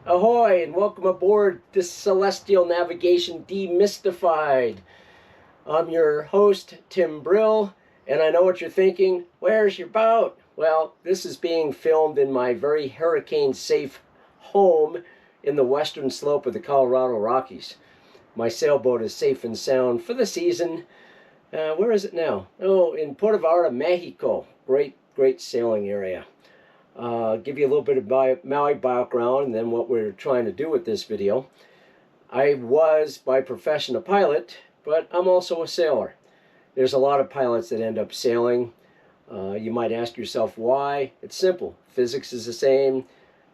Ahoy and welcome aboard this Celestial Navigation Demystified. I'm your host, Tim Brill, and I know what you're thinking. Where's your boat? Well, this is being filmed in my very hurricane-safe home in the western slope of the Colorado Rockies. My sailboat is safe and sound for the season. Where is it now? Oh, in Puerto Vallarta, Mexico. Great sailing area. Give you a little bit of my background and then what we're trying to do with this video. I was by profession a pilot, but I'm also a sailor. There's a lot of pilots that end up sailing. You might ask yourself why. It's simple. Physics is the same,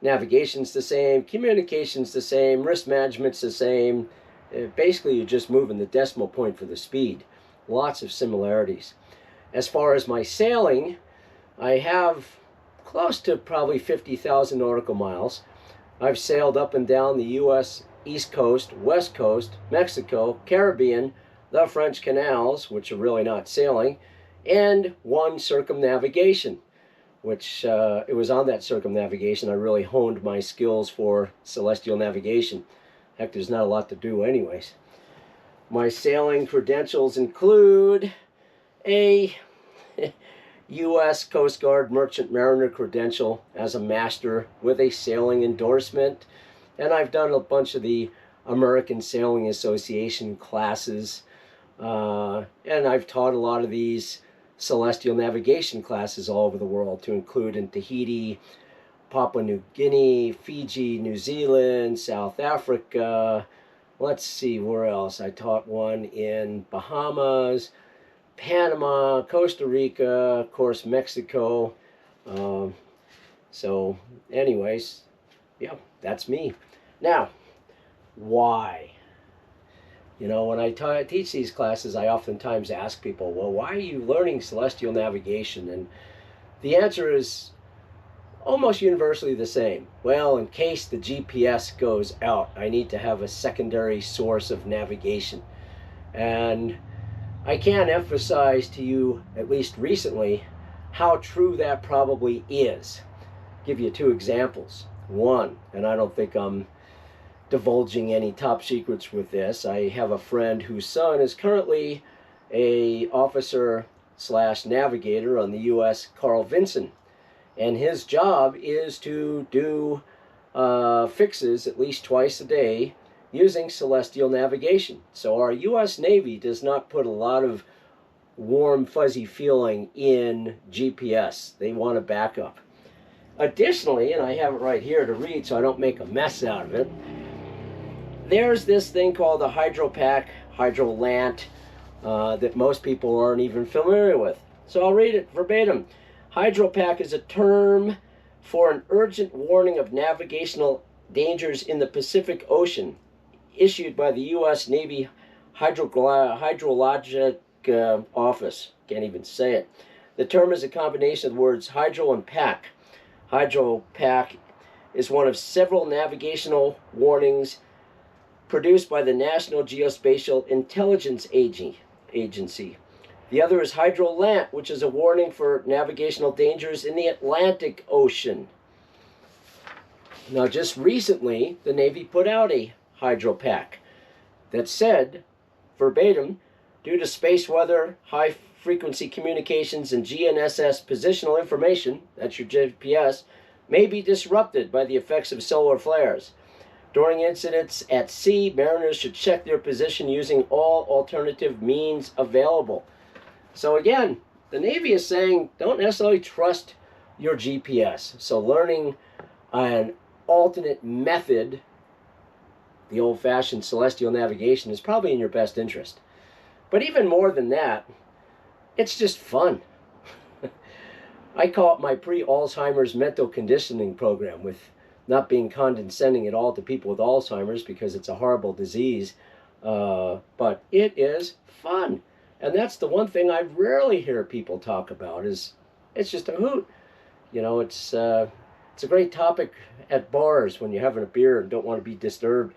navigation's the same, communication's the same, risk management's the same. Basically, you're just moving the decimal point for the speed. Lots of similarities. As far as my sailing, I have close to probably 50,000 nautical miles. I've sailed up and down the U.S. East Coast, West Coast, Mexico, Caribbean, the French canals, which are really not sailing, and one circumnavigation, which it was on that circumnavigation I really honed my skills for celestial navigation. Heck, there's not a lot to do anyways. My sailing credentials include a U.S. Coast Guard Merchant Mariner credential as a master with a sailing endorsement. And I've done a bunch of the American Sailing Association classes. And I've taught a lot of these celestial navigation classes all over the world, to include in Tahiti, Papua New Guinea, Fiji, New Zealand, South Africa. Let's see, where else? I taught one in Bahamas, Panama, Costa Rica, of course, Mexico. So anyways, yeah, that's me. Now, why? You know, when I teach these classes, I oftentimes ask people, well, why are you learning celestial navigation? And the answer is almost universally the same. Well, in case the GPS goes out, I need to have a secondary source of navigation. And I can't emphasize to you, at least recently, how true that probably is. Give you two examples. One, and I don't think I'm divulging any top secrets with this, I have a friend whose son is currently a officer / navigator on the U.S. Carl Vinson. And his job is to do fixes at least twice a day using celestial navigation. So our U.S. Navy does not put a lot of warm, fuzzy feeling in GPS. They want a backup. Additionally, and I have it right here to read so I don't make a mess out of it, there's this thing called the HydroPack, HydroLant, that most people aren't even familiar with. So I'll read it verbatim. HydroPack is a term for an urgent warning of navigational dangers in the Pacific Ocean, issued by the U.S. Navy Hydrologic Office. Can't even say it. The term is a combination of the words hydro and pack. HydroPack is one of several navigational warnings produced by the National Geospatial Intelligence Agency. The other is HydroLant, which is a warning for navigational dangers in the Atlantic Ocean. Now, just recently, the Navy put out a HydroPack that said, verbatim, due to space weather, high-frequency communications, and GNSS positional information, that's your GPS, may be disrupted by the effects of solar flares. During incidents at sea, mariners should check their position using all alternative means available. So again, the Navy is saying don't necessarily trust your GPS. So learning an alternate method, the old-fashioned celestial navigation, is probably in your best interest. But even more than that, it's just fun. I call it my pre-Alzheimer's mental conditioning program, with not being condescending at all to people with Alzheimer's because it's a horrible disease, but it is fun. And that's the one thing I rarely hear people talk about, is it's just a hoot. You know, it's a great topic at bars when you're having a beer and don't want to be disturbed.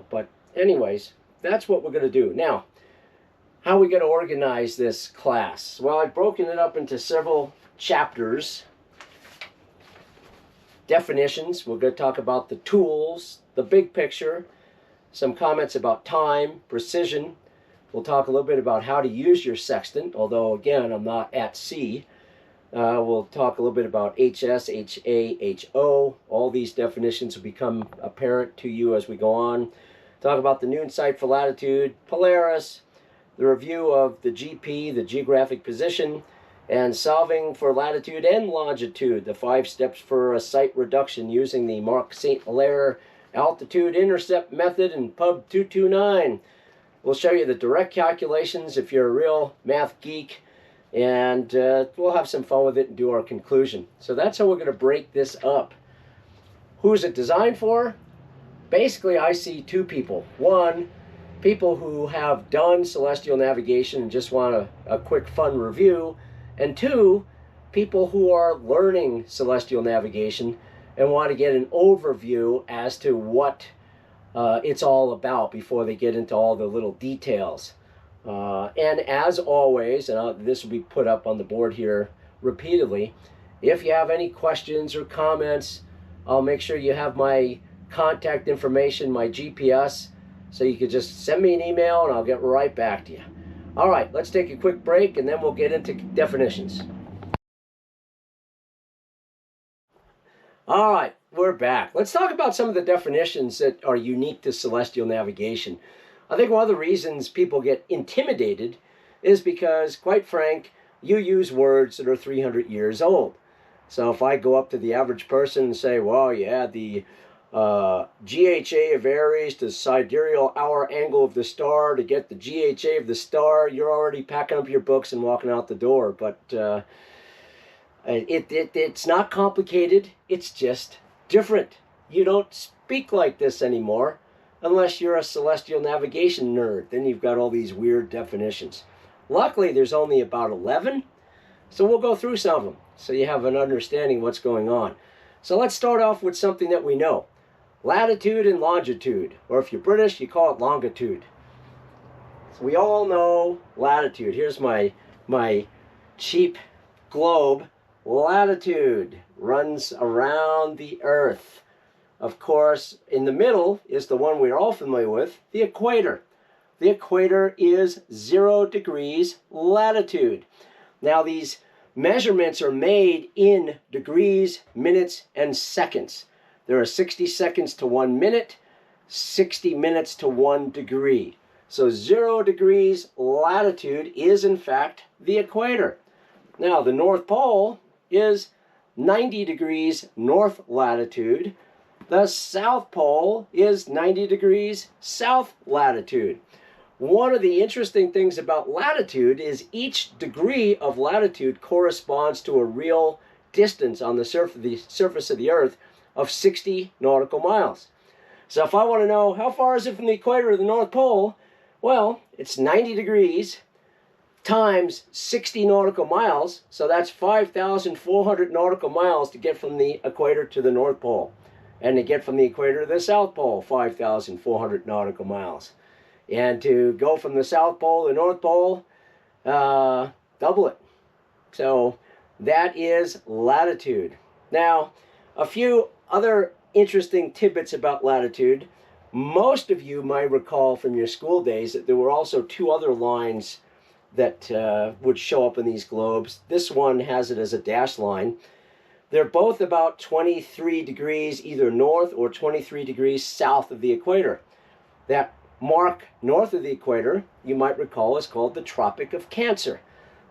But anyways, that's what we're going to do. Now, how are we going to organize this class? Well, I've broken it up into several chapters. definitions. We're going to talk about the tools, the big picture, some comments about time, precision. We'll talk a little bit about how to use your sextant, although again, I'm not at sea. We'll talk a little bit about HS, HA, HO. All these definitions will become apparent to you as we go on. Talk about the noon sight for latitude, Polaris, the review of the GP, the geographic position, and solving for latitude and longitude, the 5 steps for a sight reduction using the Marcq Hilaire altitude intercept method and Pub 229. We'll show you the direct calculations if you're a real math geek, and we'll have some fun with it and do our conclusion. So that's how we're going to break this up. Who's it designed for? Basically, I see two people. One, people who have done celestial navigation and just want a quick fun review. And two, people who are learning celestial navigation and want to get an overview as to what it's all about before they get into all the little details. And as always, and this will be put up on the board here repeatedly, if you have any questions or comments, I'll make sure you have my contact information, my GPS, so you can just send me an email and I'll get right back to you. All right, let's take a quick break and then we'll get into definitions. All right, we're back. Let's talk about some of the definitions that are unique to celestial navigation. I think one of the reasons people get intimidated is because, quite frank, you use words that are 300 years old. So if I go up to the average person and say, well, yeah, the GHA of Aries to sidereal hour angle of the star to get the GHA of the star, you're already packing up your books and walking out the door. But it's not complicated. It's just different. You don't speak like this anymore unless you're a celestial navigation nerd. Then you've got all these weird definitions. Luckily, there's only about 11, so we'll go through some of them so you have an understanding what's going on. So let's start off with something that we know. Latitude and longitude, or if you're British, you call it longitude. So we all know latitude. Here's my cheap globe. Latitude runs around the Earth. Of course, in the middle is the one we're all familiar with, the equator. The equator is 0 degrees latitude. Now these measurements are made in degrees, minutes, and seconds. There are 60 seconds to 1 minute, 60 minutes to 1 degree. So 0 degrees latitude is in fact the equator. Now the North Pole is 90 degrees north latitude. The South Pole is 90 degrees south latitude. One of the interesting things about latitude is each degree of latitude corresponds to a real distance on the surface of the Earth of 60 nautical miles. So if I want to know how far is it from the equator to the North Pole, well, it's 90 degrees times 60 nautical miles, so that's 5,400 nautical miles to get from the equator to the North Pole. And to get from the equator to the South Pole, 5,400 nautical miles. And to go from the South Pole to the North Pole, double it. So that is latitude. Now, a few other interesting tidbits about latitude. Most of you might recall from your school days that there were also two other lines that would show up in these globes. This one has it as a dashed line. They're both about 23 degrees either north or 23 degrees south of the equator. That mark north of the equator, you might recall, is called the Tropic of Cancer.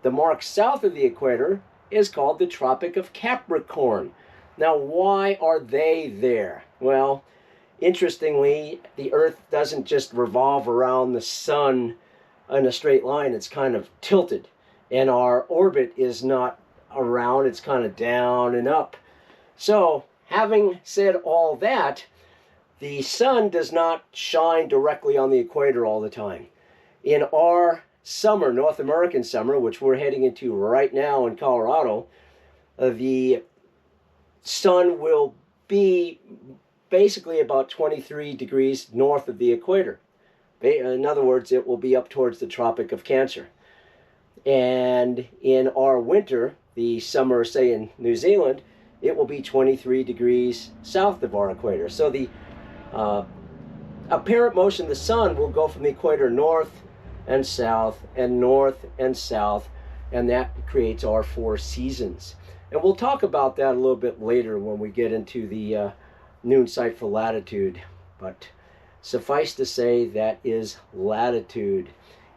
The mark south of the equator is called the Tropic of Capricorn. Now, why are they there? Well, interestingly, the Earth doesn't just revolve around the sun in a straight line. It's kind of tilted, and our orbit is not around, it's kind of down and up. So, having said all that, the sun does not shine directly on the equator all the time. In our summer, North American summer, which we're heading into right now in Colorado, the sun will be basically about 23 degrees north of the equator. In other words, it will be up towards the Tropic of Cancer. And in our winter, the summer, say in New Zealand, it will be 23 degrees south of our equator. So the apparent motion of the sun will go from the equator north and south and north and south, and that creates our 4 seasons. And we'll talk about that a little bit later when we get into the noon sight for latitude. But suffice to say, that is latitude.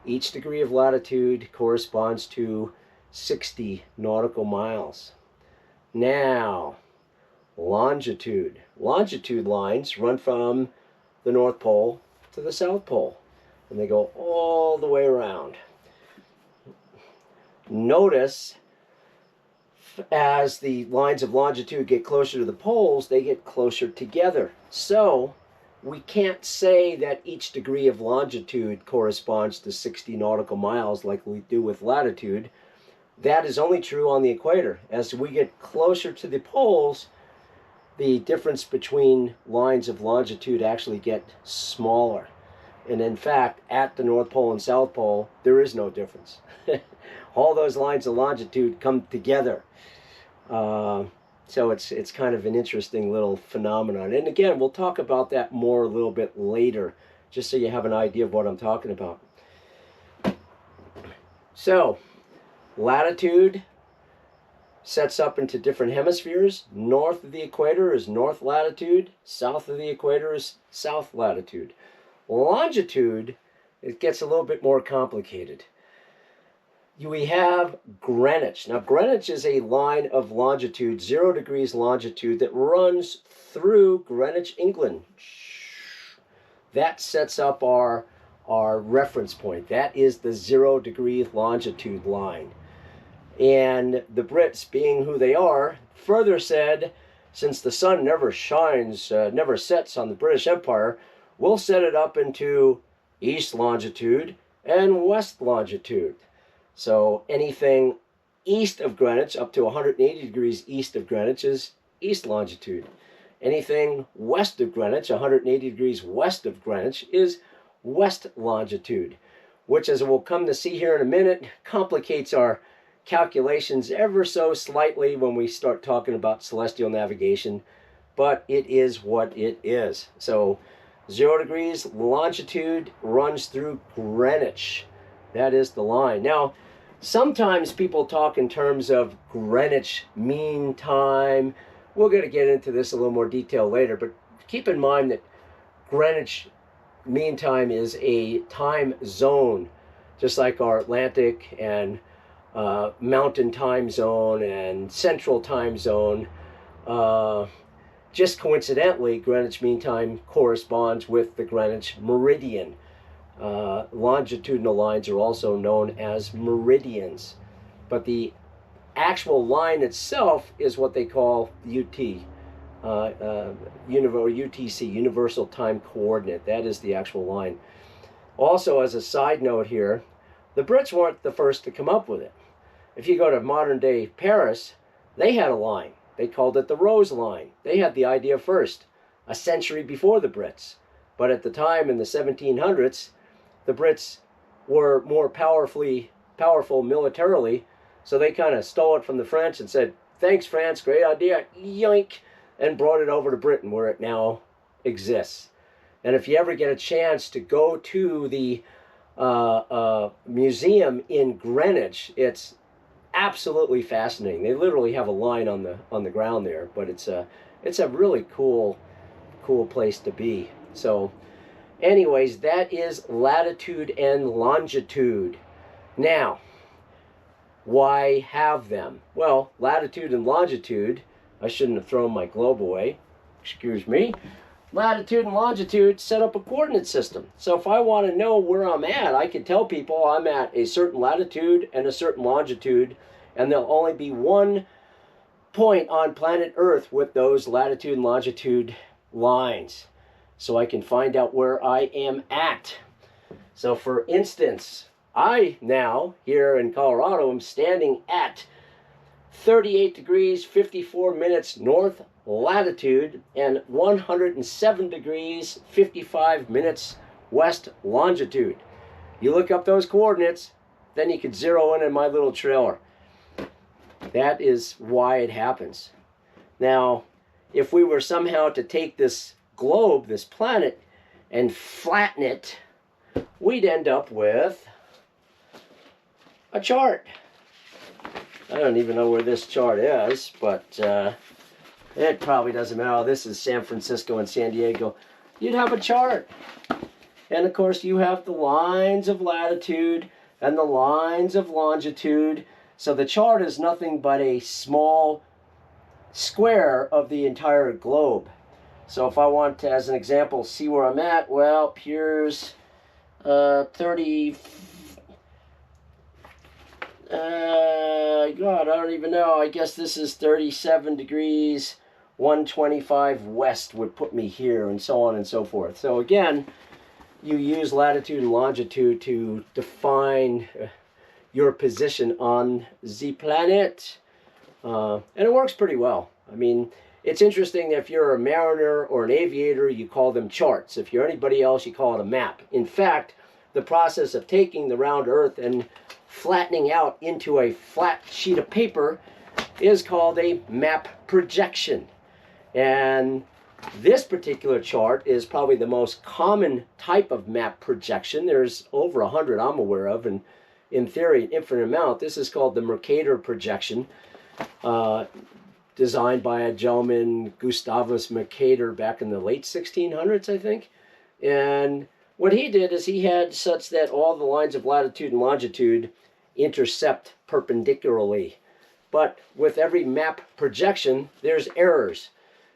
Each degree of latitude corresponds to 60 nautical miles. Now, longitude. Longitude lines run from the North Pole to the South Pole, and they go all the way around. Notice, as the lines of longitude get closer to the poles, they get closer together. So, we can't say that each degree of longitude corresponds to 60 nautical miles like we do with latitude. That is only true on the equator. As we get closer to the poles, the difference between lines of longitude actually get smaller. And in fact, at the North Pole and South Pole, there is no difference. All those lines of longitude come together. So it's kind of an interesting little phenomenon. And again, we'll talk about that more a little bit later, just so you have an idea of what I'm talking about. So, latitude sets up into different hemispheres. North of the equator is north latitude. South of the equator is south latitude. Longitude, it gets a little bit more complicated. We have Greenwich. Now, Greenwich is a line of longitude, 0 degrees longitude, that runs through Greenwich, England. That sets up our reference point. That is the 0 degree longitude line. And the Brits, being who they are, further said, since the sun never shines, never sets on the British Empire, we'll set it up into east longitude and west longitude. So anything east of Greenwich, up to 180 degrees east of Greenwich, is east longitude. Anything west of Greenwich, 180 degrees west of Greenwich, is west longitude, which, as we'll come to see here in a minute, complicates our calculations ever so slightly when we start talking about celestial navigation, but it is what it is. So 0 degrees longitude runs through Greenwich. That is the line. Now, sometimes people talk in terms of Greenwich Mean Time. We're going to get into this a little more detail later, but keep in mind that Greenwich Mean Time is a time zone, just like our Atlantic and Mountain Time Zone and Central Time Zone. Just coincidentally, Greenwich Mean Time corresponds with the Greenwich Meridian. Longitudinal lines are also known as meridians, but the actual line itself is what they call UT, UTC, Universal Time Coordinate. That is the actual line. Also, as a side note here, the Brits weren't the first to come up with it. If you go to modern-day Paris, they had a line. They called it the Rose Line. They had the idea first, a century before the Brits. But at the time, in the 1700s, the Brits were more powerful militarily, so they kind of stole it from the French and said, thanks, France, great idea, yoink, and brought it over to Britain, where it now exists. And if you ever get a chance to go to the museum in Greenwich, it's absolutely fascinating. They literally have a line on the ground there, but it's a really cool place to be. So anyways, that is latitude and longitude. Now, why have them? Well, latitude and longitude, I shouldn't have thrown my globe away, excuse me. Latitude and longitude set up a coordinate system. So if I want to know where I'm at, I can tell people I'm at a certain latitude and a certain longitude, and there'll only be one point on planet Earth with those latitude and longitude lines. So I can find out where I am at. So for instance, I now, here in Colorado, am standing at 38 degrees 54 minutes north latitude and 107 degrees 55 minutes west longitude. You look up those coordinates, then you can zero in on my little trailer. That is why it happens. Now, if we were somehow to take this globe, this planet, and flatten it, we'd end up with a chart. I don't even know where this chart is, but it probably doesn't matter. Oh, this is San Francisco and San Diego. You'd have a chart. And of course, you have the lines of latitude and the lines of longitude. So the chart is nothing but a small square of the entire globe. So if I want to, as an example, see where I'm at, well, here's 30... God, I don't even know. I guess this is 37 degrees, 125 west would put me here, and so on and so forth. So again, you use latitude and longitude to define your position on the planet. And it works pretty well. I mean, it's interesting that if you're a mariner or an aviator, you call them charts. If you're anybody else, you call it a map. In fact, the process of taking the round Earth and flattening out into a flat sheet of paper is called a map projection. And this particular chart is probably the most common type of map projection. There's over 100 I'm aware of, and in theory, an infinite amount. This is called the Mercator projection, designed by a gentleman, Gustavus Mercator, back in the late 1600s, I think. And what he did is he had such that all the lines of latitude and longitude intercept perpendicularly. But with every map projection, there's errors.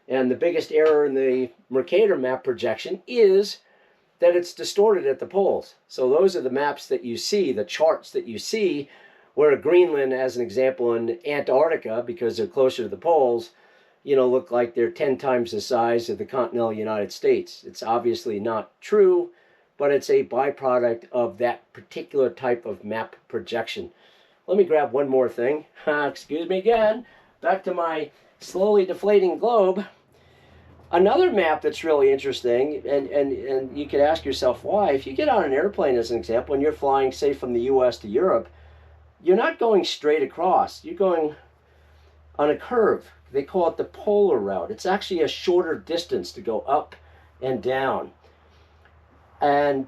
And the biggest error in the Mercator map projection is that it's distorted at the poles. So those are the maps that you see, the charts that you see, where Greenland, as an example, and Antarctica, because they're closer to the poles, you know, look like they're 10 times the size of the continental United States. It's obviously not true, but it's a byproduct of that particular type of map projection. Let me grab one more thing. Excuse me again. Back to my slowly deflating globe. Another map that's really interesting, and you could ask yourself why. If you get on an airplane, as an example, and you're flying, say, from the US to Europe, you're not going straight across. You're going on a curve. They call it the polar route. It's actually a shorter distance to go up and down. And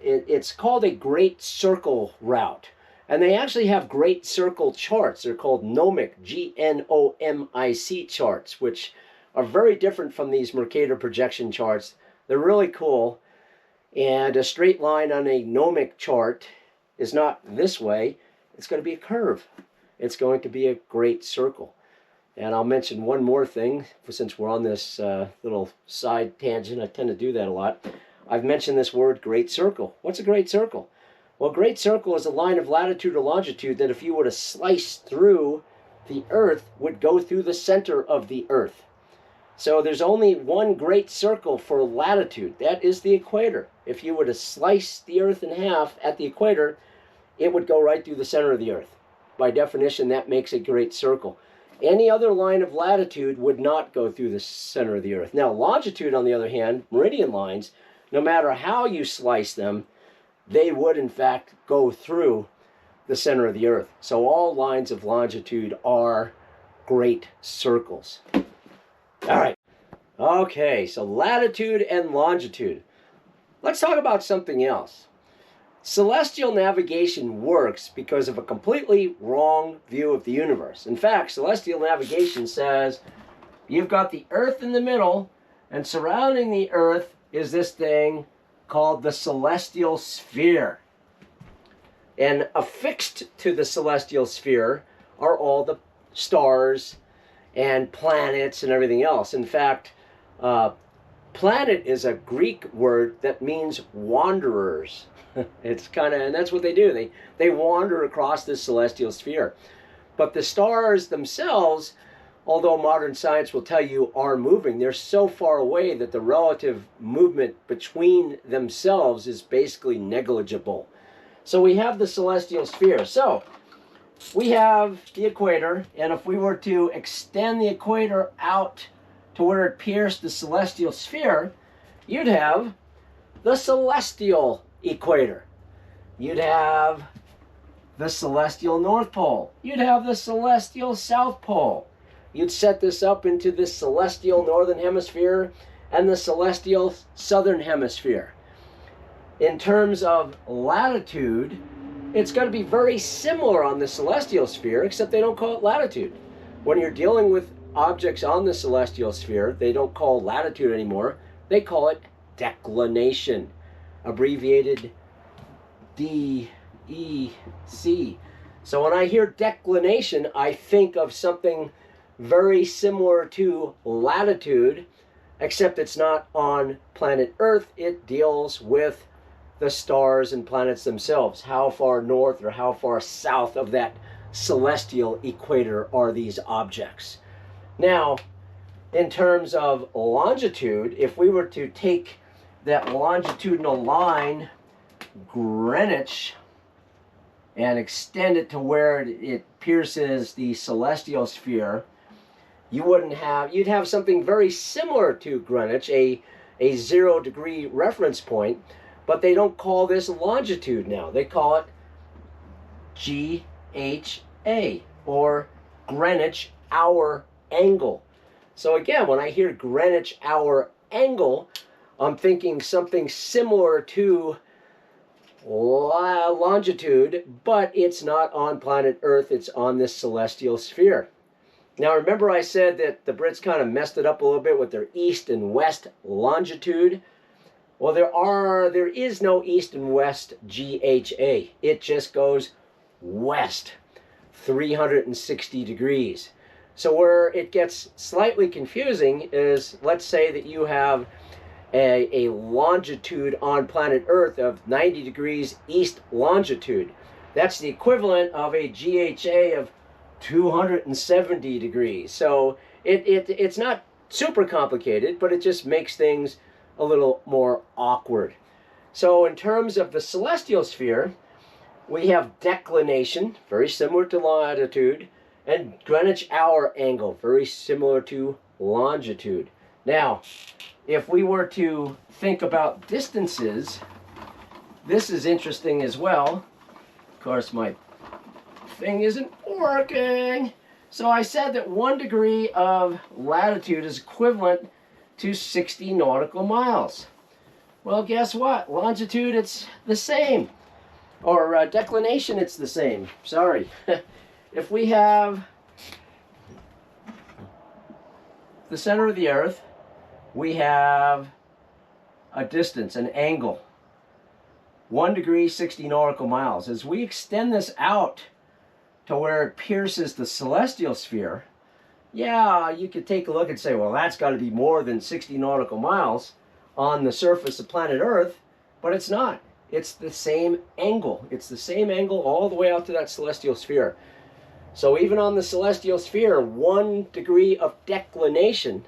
it's called a Great Circle route. And they actually have Great Circle charts. They're called gnomic, G-N-O-M-I-C charts, which are very different from these Mercator projection charts. They're really cool. And a straight line on a gnomic chart is not this way. It's going to be a curve. It's going to be a great circle. And I'll mention one more thing, since we're on this little side tangent. I tend to do that a lot. I've mentioned this word, great circle. What's a great circle? Well, great circle is a line of latitude or longitude that if you were to slice through the Earth, would go through the center of the Earth. So there's only one great circle for latitude. That is the equator. If you were to slice the Earth in half at the equator, it would go right through the center of the Earth. By definition, that makes a great circle. Any other line of latitude would not go through the center of the Earth. Now, longitude, on the other hand, meridian lines, no matter how you slice them, they would, in fact, go through the center of the Earth. So all lines of longitude are great circles. All right. Okay, so latitude and longitude. Let's talk about something else. Celestial navigation works because of a completely wrong view of the universe. In fact, celestial navigation says you've got the Earth in the middle, and surrounding the Earth is this thing called the celestial sphere. And affixed to the celestial sphere are all the stars and planets and everything else. In fact, planet is a Greek word that means wanderers. It's kind of, and that's what they do. They wander across this celestial sphere. But the stars themselves, although modern science will tell you are moving, they're so far away that the relative movement between themselves is basically negligible. So we have the celestial sphere. So we have the equator, and if we were to extend the equator out to where it pierced the celestial sphere, you'd have the celestial equator. You'd have the celestial North Pole. You'd have the celestial South Pole. you'd set this up into the celestial northern hemisphere and the celestial southern hemisphere. In terms of latitude, it's going to be very similar on the celestial sphere, except they don't call it latitude. When you're dealing with objects on the celestial sphere, they don't call latitude anymore. They call it declination, abbreviated DEC. So when I hear declination, I think of something very similar to latitude, except it's not on planet Earth. It deals with the stars and planets themselves. How far north or how far south of that celestial equator are these objects? Now, in terms of longitude, if we were to take that longitudinal line, Greenwich, and extend it to where it pierces the celestial sphere, you'd have something very similar to Greenwich, a 0 degree reference point, but they don't call this longitude now. They call it GHA, or Greenwich hour angle. So again, when I hear Greenwich hour angle, I'm thinking something similar to longitude, but it's not on planet Earth, it's on this celestial sphere. Now remember I said that the Brits kind of messed it up a little bit with their east and west longitude? Well, there is no east and west GHA. It just goes west 360 degrees. So where it gets slightly confusing is, let's say that you have a longitude on planet Earth of 90 degrees east longitude. That's the equivalent of a GHA of 270 degrees. So it's not super complicated, but it just makes things a little more awkward. So in terms of the celestial sphere, we have declination, very similar to latitude, and Greenwich hour angle, very similar to longitude. Now, if we were to think about distances, this is interesting as well. Of course, my thing isn't working. So I said that 1 degree of latitude is equivalent to 60 nautical miles. Well, guess what? Longitude, it's the same. Or declination, it's the same. Sorry. If we have the center of the Earth, we have a distance, an angle. 1 degree, 60 nautical miles. As we extend this out to where it pierces the celestial sphere, yeah, you could take a look and say, well, that's got to be more than 60 nautical miles on the surface of planet Earth, but it's not. It's the same angle. It's the same angle all the way out to that celestial sphere. So even on the celestial sphere, 1 degree of declination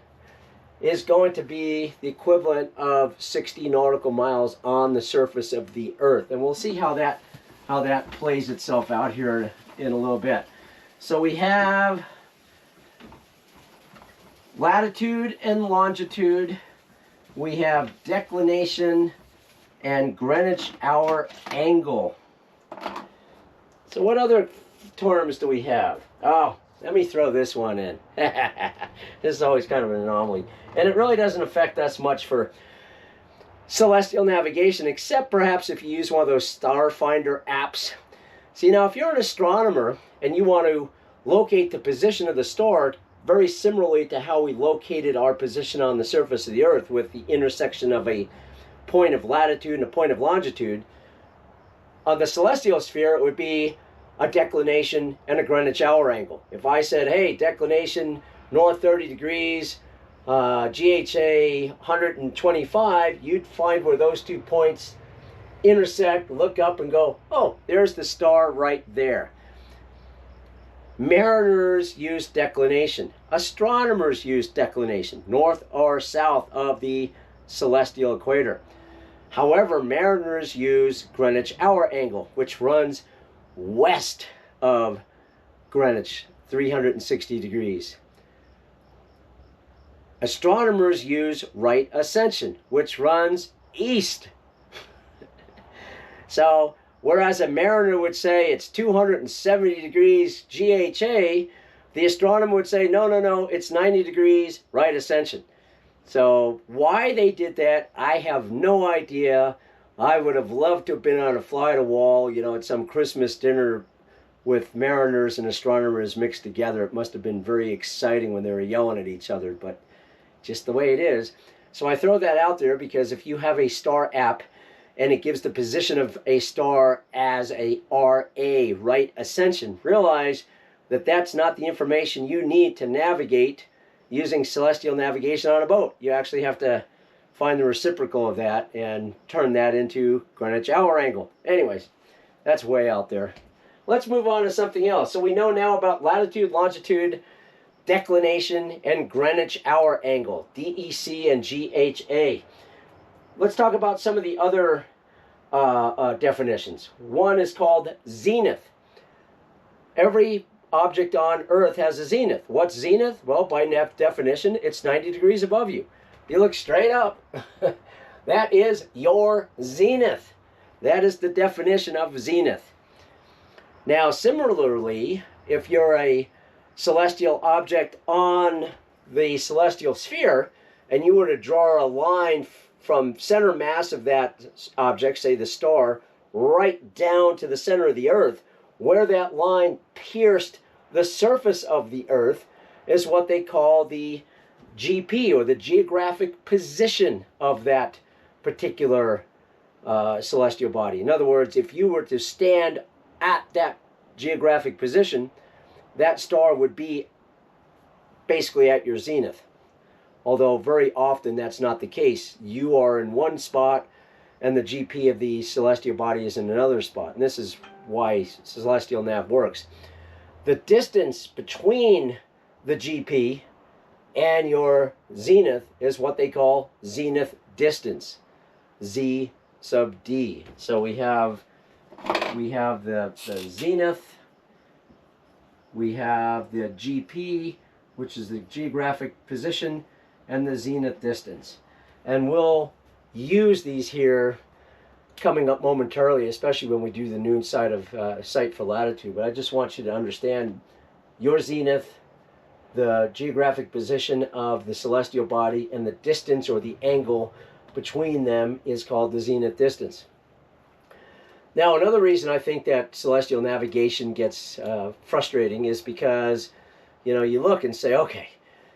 is going to be the equivalent of 60 nautical miles on the surface of the Earth. And we'll see how that plays itself out here in a little bit. So we have latitude and longitude. We have declination and Greenwich hour angle. So what other terms do we have? Oh, let me throw this one in. This is always kind of an anomaly. And it really doesn't affect us much for celestial navigation, except perhaps if you use one of those star finder apps. See, now if you're an astronomer and you want to locate the position of the star, very similarly to how we located our position on the surface of the Earth with the intersection of a point of latitude and a point of longitude, on the celestial sphere it would be a declination and a Greenwich hour angle. If I said, hey, declination north 30 degrees, GHA 125, you'd find where those 2 points intersect, look up and go, oh, there's the star right there. Mariners use declination. Astronomers use declination, north or south of the celestial equator. However, mariners use Greenwich hour angle, which runs west of Greenwich, 360 degrees. Astronomers use right ascension, which runs east. So, whereas a mariner would say it's 270 degrees GHA, The astronomer would say, no, no, no, it's 90 degrees, right ascension. So why they did that, I have no idea. I would have loved to have been on a fly-to-wall, you know, at some Christmas dinner with mariners and astronomers mixed together. It must have been very exciting when they were yelling at each other, but just the way it is. So I throw that out there because if you have a star app and it gives the position of a star as a RA, right ascension, realize that that's not the information you need to navigate using celestial navigation on a boat. You actually have to find the reciprocal of that and turn that into Greenwich hour angle. Anyways, that's way out there. Let's move on to something else. So we know now about latitude, longitude, declination, and Greenwich hour angle, DEC and GHA. Let's talk about some of the other definitions. One is called zenith. Every object on Earth has a zenith. What's zenith? Well, by definition, it's 90 degrees above you. You look straight up. That is your zenith. That is the definition of zenith. Now, similarly, if you're a celestial object on the celestial sphere, and you were to draw a line from center mass of that object, say the star, right down to the center of the Earth, where that line pierced the surface of the Earth is what they call the GP, or the geographic position of that particular celestial body. In other words, if you were to stand at that geographic position, that star would be basically at your zenith. Although very often that's not the case. You are in one spot and the GP of the celestial body is in another spot. And this is why celestial nav works. The distance between the GP and your zenith is what they call zenith distance, Z sub D. So we have the zenith, we have the GP, which is the geographic position, and the zenith distance. And we'll use these here coming up momentarily, especially when we do the noon side of sight for latitude. But I just want you to understand your zenith, the geographic position of the celestial body, and the distance or the angle between them is called the zenith distance. Now, another reason I think that celestial navigation gets frustrating is because, you know, you look and say, okay,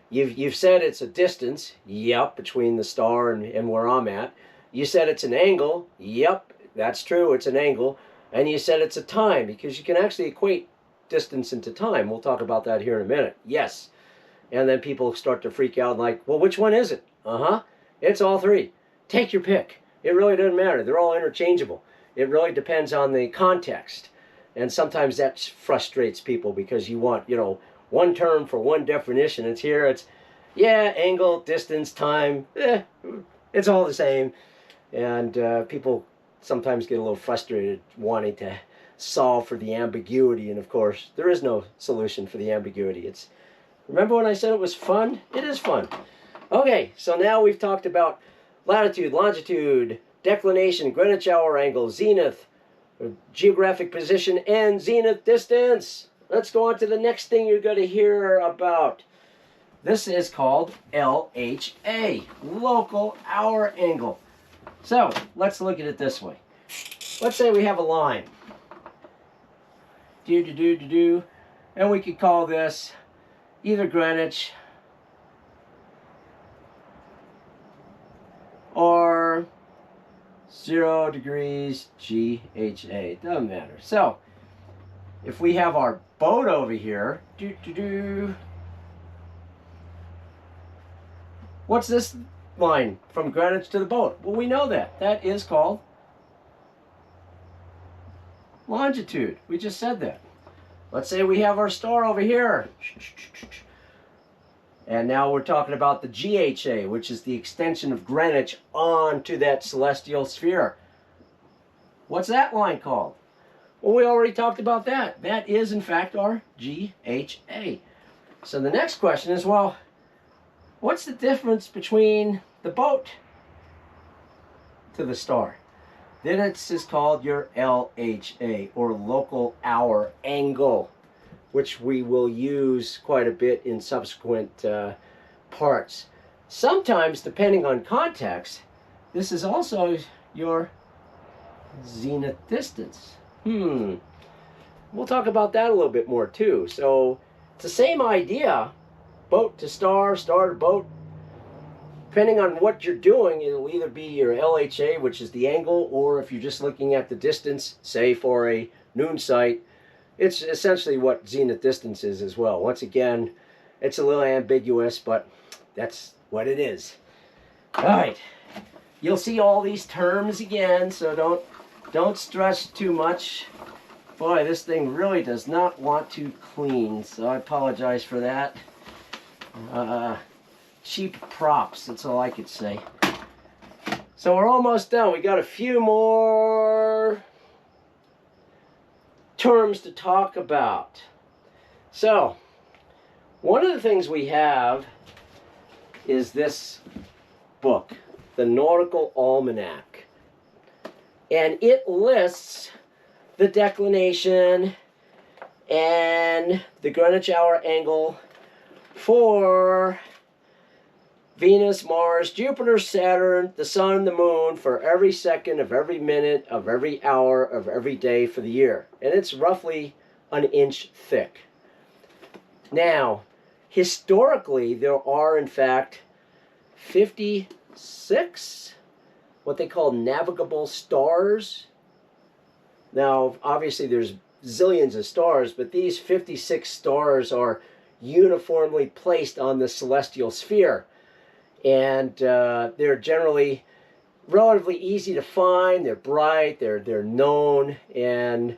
you've said it's a distance, yep, between the star and where I'm at. You said it's an angle, yep, that's true, it's an angle. And you said it's a time, because you can actually equate distance into time. We'll talk about that here in a minute. Yes. And then people start to freak out like, well, which one is it? It's all three. Take your pick. It really doesn't matter. They're all interchangeable. It really depends on the context. And sometimes that frustrates people because you want, you know, one term for one definition. It's here, it's, yeah, angle, distance, time, it's all the same. And people sometimes get a little frustrated wanting to solve for the ambiguity. And of course, there is no solution for the ambiguity. It's, remember when I said it was fun? It is fun. Okay, so now we've talked about latitude, longitude, declination, Greenwich hour angle, zenith, geographic position, and zenith distance. Let's go on to the next thing you're going to hear about. This is called LHA, local hour angle. So let's look at it this way. Let's say we have a line. And we could call this either Greenwich or 0 degrees GHA. Doesn't matter. So if we have our boat over here, what's this line from Greenwich to the boat? Well, we know that. That is called longitude. We just said that. Let's say we have our star over here. And now we're talking about the GHA, which is the extension of Greenwich onto that celestial sphere. What's that line called? Well, we already talked about that. That is, in fact, our GHA. So the next question is, well, what's the difference between the boat to the star? Then it's called your LHA, or local hour angle. which we will use quite a bit in subsequent parts. Sometimes, depending on context, this is also your zenith distance. We'll talk about that a little bit more too. So it's the same idea, boat to star, star to boat. Depending on what you're doing, it'll either be your LHA, which is the angle, or if you're just looking at the distance, say for a noon sight, it's essentially what zenith distance is as well. Once again, it's a little ambiguous, but that's what it is. All right, you'll see all these terms again, so don't stress too much. Boy, this thing really does not want to clean, so I apologize for that. Cheap props, that's all I could say. So we're almost done. We got a few more terms to talk about. So, one of the things we have is this book, the Nautical Almanac. And it lists the declination and the Greenwich hour angle for Venus, Mars, Jupiter, Saturn, the Sun, the Moon for every second of every minute of every hour of every day for the year. And it's roughly an inch thick. Now, historically, there are in fact 56 what they call navigable stars. Now, obviously there's zillions of stars, but these 56 stars are uniformly placed on the celestial sphere. And they're generally relatively easy to find. They're bright, they're known, and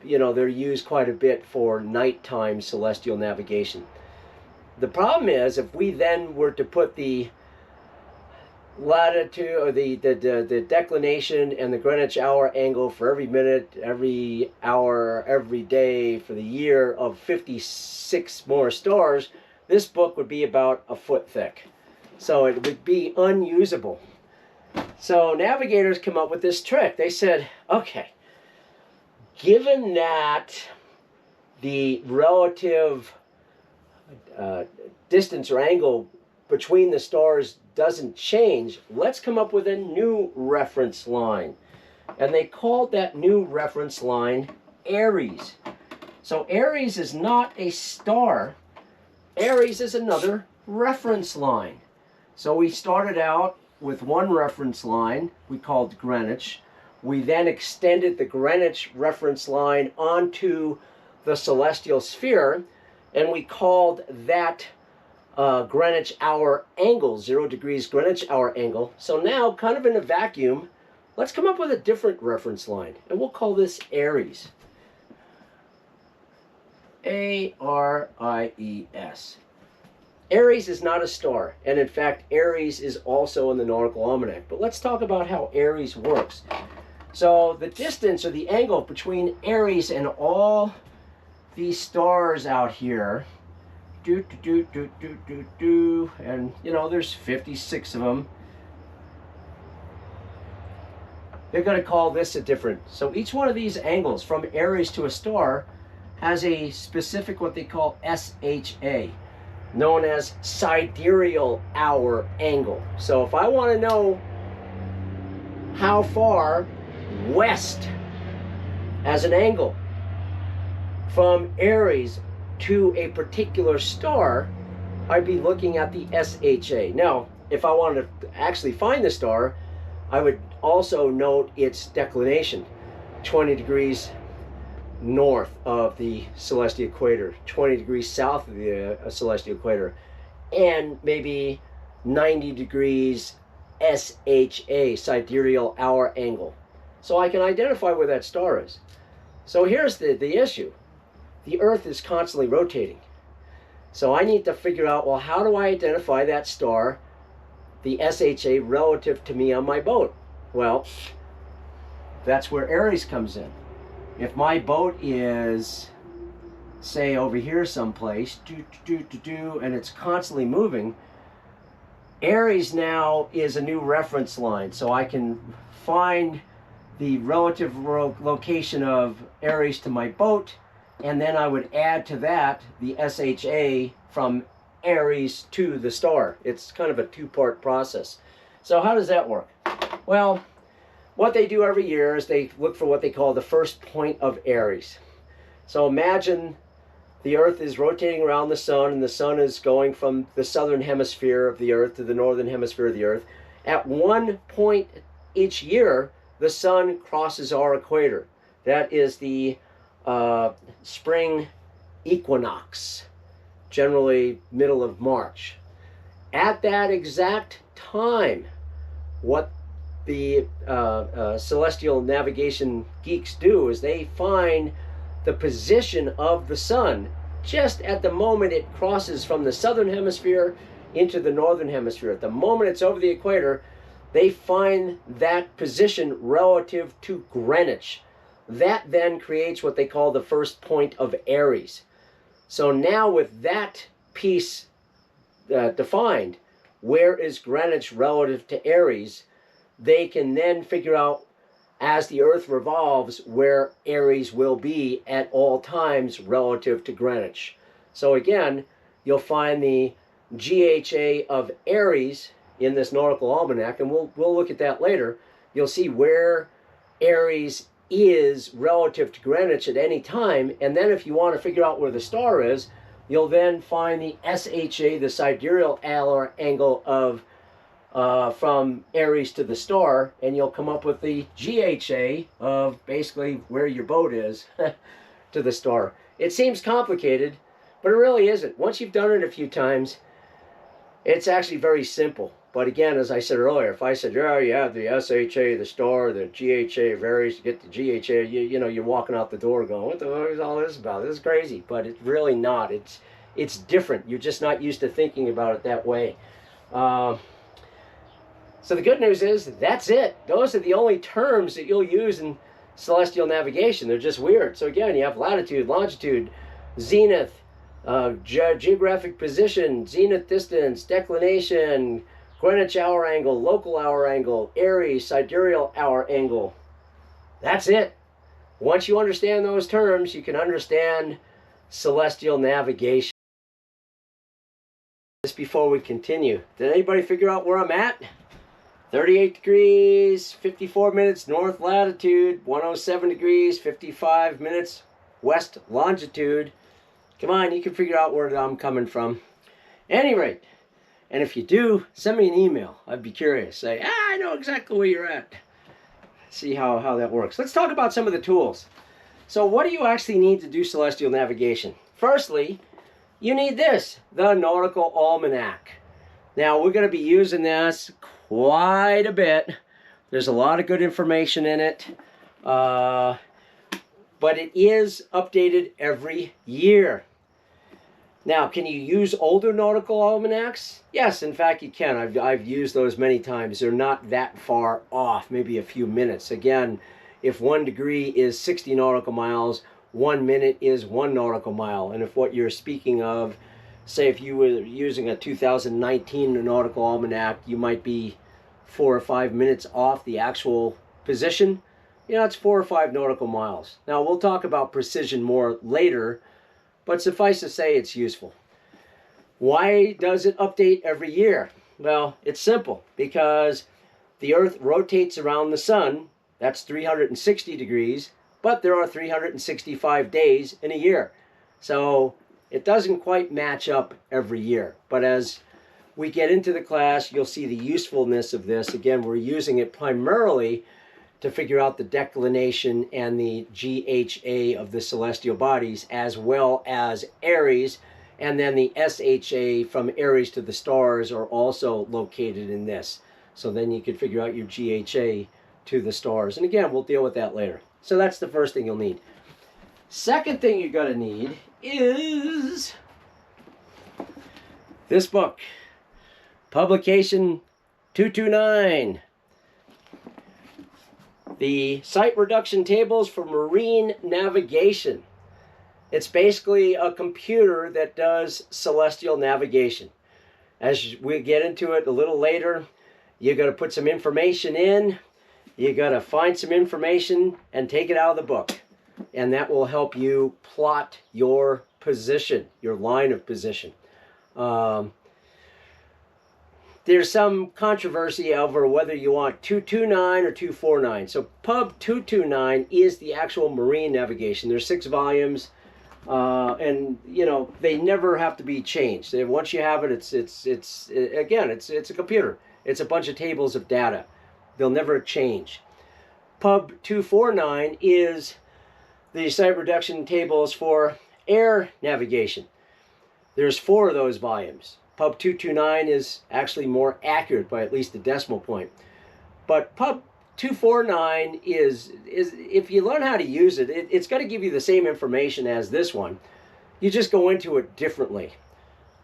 you know, they're used quite a bit for nighttime celestial navigation. The problem is, if we then were to put the latitude or the declination and the Greenwich hour angle for every minute, every hour, every day for the year of 56 more stars, this book would be about a foot thick. So it would be unusable. So navigators come up with this trick. They said, okay, given that the relative distance or angle between the stars doesn't change, let's come up with a new reference line. And they called that new reference line Aries. So Aries is not a star. Aries is another reference line. So we started out with one reference line we called Greenwich. We then extended the Greenwich reference line onto the celestial sphere, and we called that Greenwich hour angle, 0 degrees Greenwich hour angle. So now, kind of in a vacuum, let's come up with a different reference line, and we'll call this Aries. A-R-I-E-S. Aries is not a star, and in fact Aries is also in the Nautical Almanac. But let's talk about how Aries works. So the distance or the angle between Aries and all these stars out here, and you know, there's 56 of them. They're going to call this a different. So each one of these angles from Aries to a star has a specific what they call SHA, known as Sidereal hour angle. So if I want to know how far west as an angle from Aries to a particular star, I'd be looking at the SHA. Now, if I wanted to actually find the star, I would also note its declination, 20 degrees north of the celestial equator, 20 degrees south of the celestial equator, and maybe 90 degrees SHA, sidereal hour angle. So I can identify where that star is. So here's the issue. The Earth is constantly rotating. So I need to figure out, well, how do I identify that star, the SHA, relative to me on my boat? Well, that's where Aries comes in. If my boat is, say, over here someplace, and it's constantly moving, Aries now is a new reference line. So I can find the relative location of Aries to my boat and then I would add to that the SHA from Aries to the star. It's kind of a two-part process. So how does that work? Well, what they do every year is they look for what they call the first point of Aries. So imagine the Earth is rotating around the sun, and the sun is going from the southern hemisphere of the Earth to the northern hemisphere of the Earth. At one point each year, the sun crosses our equator. That is the spring equinox, generally middle of March. At that exact time, what the celestial navigation geeks do is they find the position of the sun just at the moment it crosses from the southern hemisphere into the northern hemisphere. At the moment it's over the equator, they find that position relative to Greenwich. That then creates what they call the first point of Aries. So now with that piece defined, where is Greenwich relative to Aries, they can then figure out, as the Earth revolves, where Aries will be at all times relative to Greenwich. So again, you'll find the GHA of Aries in this Nautical Almanac, and we'll look at that later. You'll see where Aries is relative to Greenwich at any time, and then if you want to figure out where the star is, you'll then find the SHA, the sidereal angle of from Aries to the star, and you'll come up with the GHA of basically where your boat is to the star. It seems complicated, but it really isn't. Once you've done it a few times, it's actually very simple. But again, as I said earlier, if I said, yeah, you have the SHA, the star, the GHA of Aries, you get the GHA, you know, you're walking out the door going, what the fuck is all this about? This is crazy. But it's really not. It's different. You're just not used to thinking about it that way. So the good news is that's it. Those are the only terms that you'll use in celestial navigation. They're just weird. So again, you have latitude, longitude, zenith, geographic position, zenith distance, declination, Greenwich hour angle, local hour angle, Aries, sidereal hour angle. That's it. Once you understand those terms, you can understand celestial navigation. Just before we continue, did anybody figure out where I'm at? 38 degrees, 54 minutes north latitude, 107 degrees, 55 minutes west longitude. Come on, you can figure out where I'm coming from. At any rate, and if you do, send me an email. I'd be curious. Say, I know exactly where you're at. See how that works. Let's talk about some of the tools. So what do you actually need to do celestial navigation? Firstly, you need this, the Nautical Almanac. Now, we're going to be using this quite a bit. There's a lot of good information in it. But it is updated every year. Now, can you use older nautical almanacs? Yes, in fact, you can. I've used those many times. They're not that far off, maybe a few minutes. Again, if 1 degree is 60 nautical miles, 1 minute is 1 nautical mile. And if what you're speaking of, say if you were using a 2019 nautical almanac, you might be 4 or 5 minutes off the actual position. You know, it's 4 or 5 nautical miles. Now, we'll talk about precision more later, but suffice to say it's useful. Why does it update every year? Well, it's simple, because the Earth rotates around the sun. That's 360 degrees, but there are 365 days in a year. So it doesn't quite match up every year. But as we get into the class, you'll see the usefulness of this. Again, we're using it primarily to figure out the declination and the GHA of the celestial bodies, as well as Aries, and then the SHA from Aries to the stars are also located in this. So then you can figure out your GHA to the stars. And again, we'll deal with that later. So that's the first thing you'll need. Second thing you're going to need is this book, Publication 229. The Site Reduction Tables for Marine Navigation. It's basically a computer that does celestial navigation. As we get into it a little later, you got to put some information in, you got to find some information and take it out of the book. and that will help you plot your position, your line of position. There's some controversy over whether you want 229 or 249. So Pub 229 is the actual marine navigation. There's 6 volumes, and you know they never have to be changed. Once you have it, it's a computer. It's a bunch of tables of data. They'll never change. Pub 249 is the site reduction tables for air navigation. There's 4 of those volumes. Pub 229 is actually more accurate by at least a decimal point. But Pub 249 is if you learn how to use it, it's going to give you the same information as this one. You just go into it differently.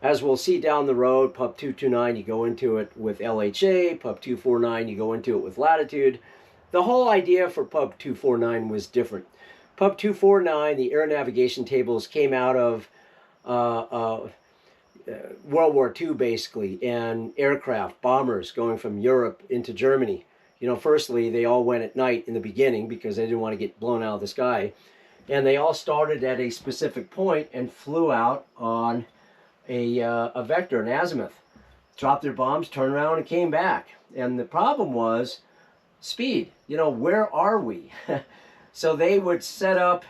As we'll see down the road, Pub 229, you go into it with LHA. Pub 249, you go into it with Latitude. The whole idea for Pub 249 was different. Pub 249, the air navigation tables came out of World War II, basically, and aircraft, bombers going from Europe into Germany. You know, firstly, they all went at night in the beginning because they didn't want to get blown out of the sky. And they all started at a specific point and flew out on a vector, an azimuth. Dropped their bombs, turned around, and came back. And the problem was speed. You know, where are we? So they would set up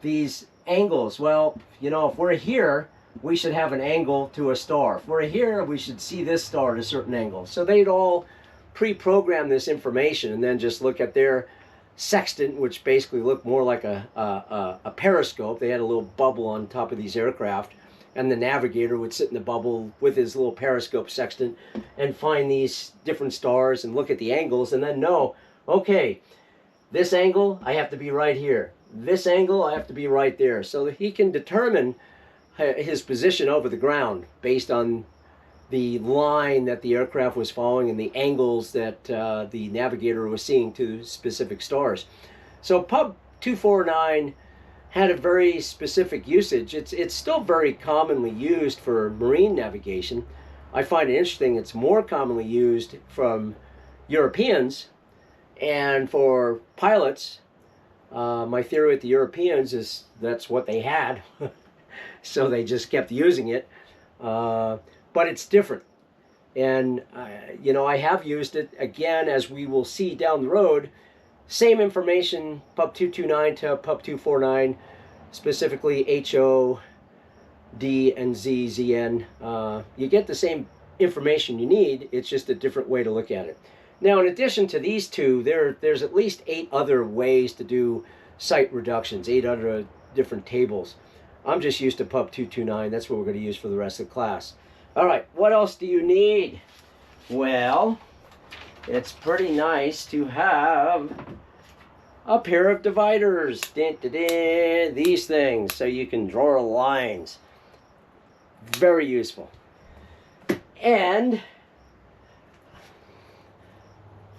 these angles. Well, you know, if we're here, we should have an angle to a star. If we're here, we should see this star at a certain angle. So they'd all pre-program this information and then just look at their sextant, which basically looked more like a periscope. They had a little bubble on top of these aircraft, and the navigator would sit in the bubble with his little periscope sextant and find these different stars and look at the angles and then know, okay, this angle, I have to be right here. This angle, I have to be right there. So that he can determine his position over the ground based on the line that the aircraft was following and the angles that the navigator was seeing to specific stars. So Pub 249 had a very specific usage. It's still very commonly used for marine navigation. I find it interesting it's more commonly used from Europeans and for pilots. My theory with the Europeans is that's what they had. So they just kept using it, but it's different. And you know, I have used it again, as we will see down the road. Same information, Pub 229 to Pub 249, specifically HO, D, and Z, ZN. You get the same information you need. It's just a different way to look at it. Now, in addition to these two, there's at least 8 other ways to do site reductions, 8 other different tables. I'm just used to Pub 229. That's what we're going to use for the rest of the class. All right, what else do you need? Well, it's pretty nice to have a pair of dividers. These things, so you can draw lines. Very useful. And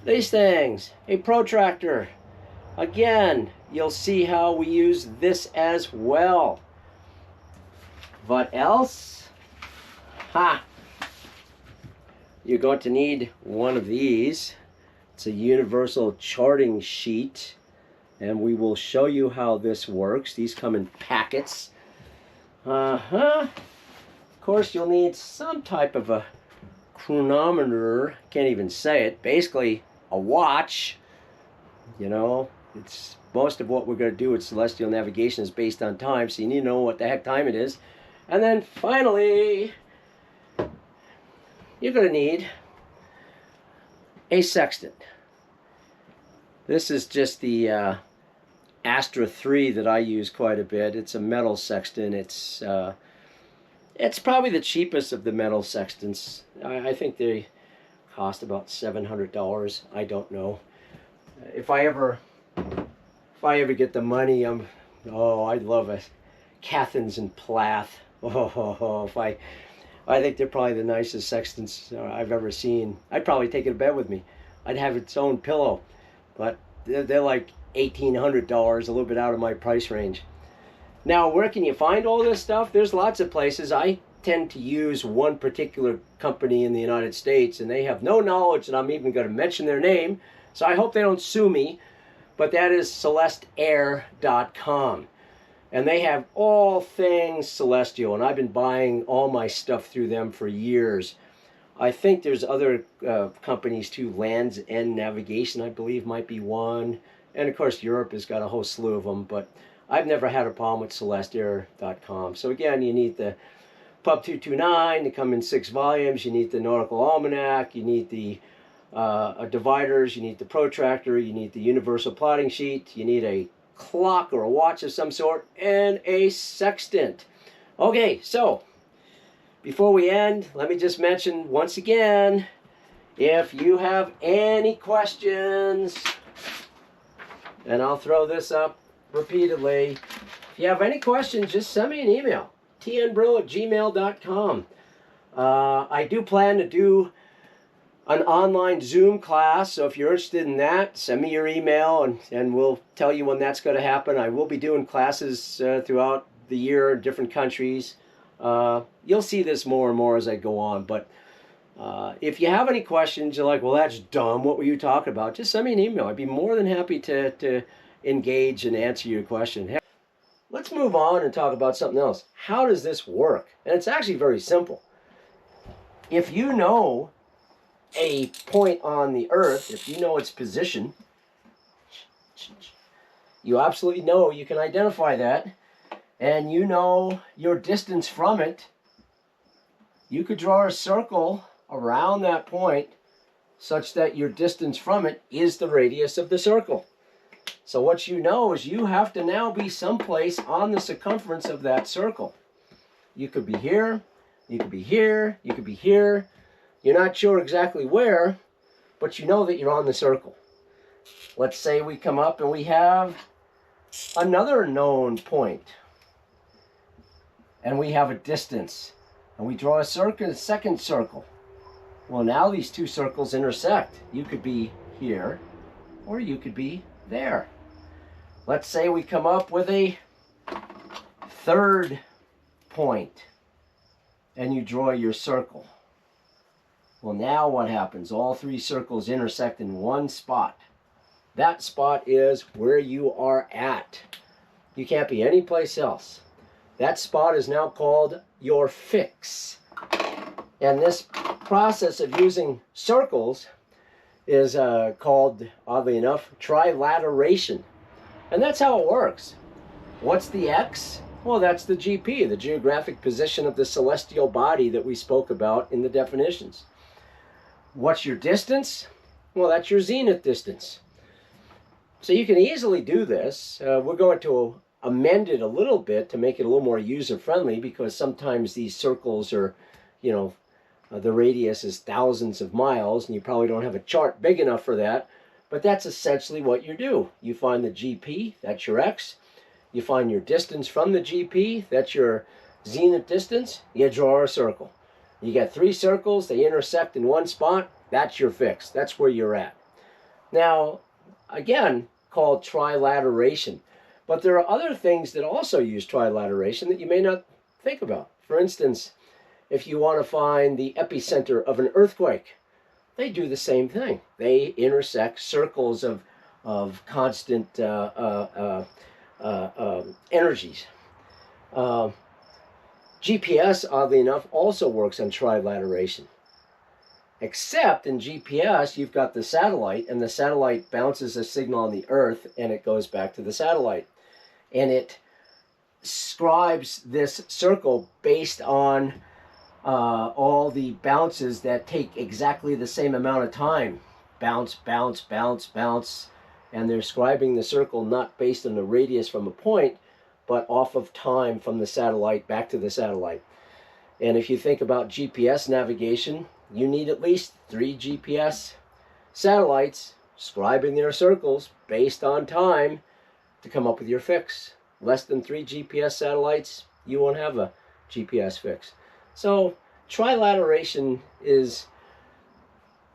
these things, a protractor. Again, you'll see how we use this as well. What else? Ha! You're going to need one of these. It's a universal charting sheet, and we will show you how this works. These come in packets. Of course, you'll need some type of a chronometer. Can't even say it. Basically, a watch. You know, it's most of what we're going to do with celestial navigation is based on time, so you need to know what the heck time it is. And then finally, you're going to need a sextant. This is just the Astra 3 that I use quite a bit. It's a metal sextant. It's probably the cheapest of the metal sextants. I think they cost about $700. I don't know. If I ever get the money, I'd love a Cathins and Plath. I think they're probably the nicest sextants I've ever seen. I'd probably take it to bed with me. I'd have its own pillow, but they're like $1,800, a little bit out of my price range. Now, where can you find all this stuff? There's lots of places. I tend to use one particular company in the United States, and they have no knowledge that I'm even going to mention their name, so I hope they don't sue me. but that is celesteair.com. And they have all things celestial, and I've been buying all my stuff through them for years. I think there's other companies too. Lands End Navigation, I believe, might be one. And of course, Europe has got a whole slew of them, but I've never had a problem with celesteair.com. So again, you need the Pub 229 to come in 6 volumes. You need the Nautical Almanac. You need the dividers. You need the protractor. You need the universal plotting sheet. You need a clock or a watch of some sort, and a sextant. Okay, so before we end, let me just mention once again, if you have any questions, and I'll throw this up repeatedly, if you have any questions, just send me an email, tnbrill@gmail.com. I do plan to do an online Zoom class, so if you're interested in that, send me your email and we'll tell you when that's going to happen. I will be doing classes throughout the year in different countries. You'll see this more and more as I go on, but if you have any questions, you're like, well, that's dumb, what were you talking about? Just send me an email. I'd be more than happy to engage and answer your question. Let's move on and talk about something else. How does this work? And it's actually very simple. If you know a point on the Earth, if you know its position, you absolutely know, you can identify that, and you know your distance from it, you could draw a circle around that point such that your distance from it is the radius of the circle. So what you know is you have to now be someplace on the circumference of that circle. You could be here, you could be here, you could be here. You're not sure exactly where, but you know that you're on the circle. Let's say we come up and we have another known point, and we have a distance, and we draw a circle, a second circle. Well, now these two circles intersect. You could be here, or you could be there. Let's say we come up with a third point, and you draw your circle. Well, now what happens? All three circles intersect in one spot. That spot is where you are at. You can't be anyplace else. That spot is now called your fix. And this process of using circles is called, oddly enough, trilateration. And that's how it works. What's the X? Well, that's the GP, the geographic position of the celestial body that we spoke about in the definitions. What's your distance? Well, that's your zenith distance. So you can easily do this. We're going to amend it a little bit to make it a little more user-friendly, because sometimes these circles are, you know, the radius is thousands of miles, and you probably don't have a chart big enough for that. But that's essentially what you do. You find the GP, that's your X. You find your distance from the GP, that's your zenith distance. You draw a circle. You get three circles, they intersect in one spot, that's your fix. That's where you're at. Now, again, called trilateration. But there are other things that also use trilateration that you may not think about. For instance, if you want to find the epicenter of an earthquake, they do the same thing. They intersect circles of constant energies. GPS, oddly enough, also works on trilateration. Except in GPS, you've got the satellite, and the satellite bounces a signal on the Earth, and it goes back to the satellite. And it scribes this circle based on all the bounces that take exactly the same amount of time. Bounce, bounce, bounce, bounce. And they're scribing the circle not based on the radius from a point, but off of time from the satellite back to the satellite. And if you think about GPS navigation, you need at least 3 GPS satellites scribing their circles based on time to come up with your fix. Less than 3 GPS satellites, you won't have a GPS fix. So trilateration is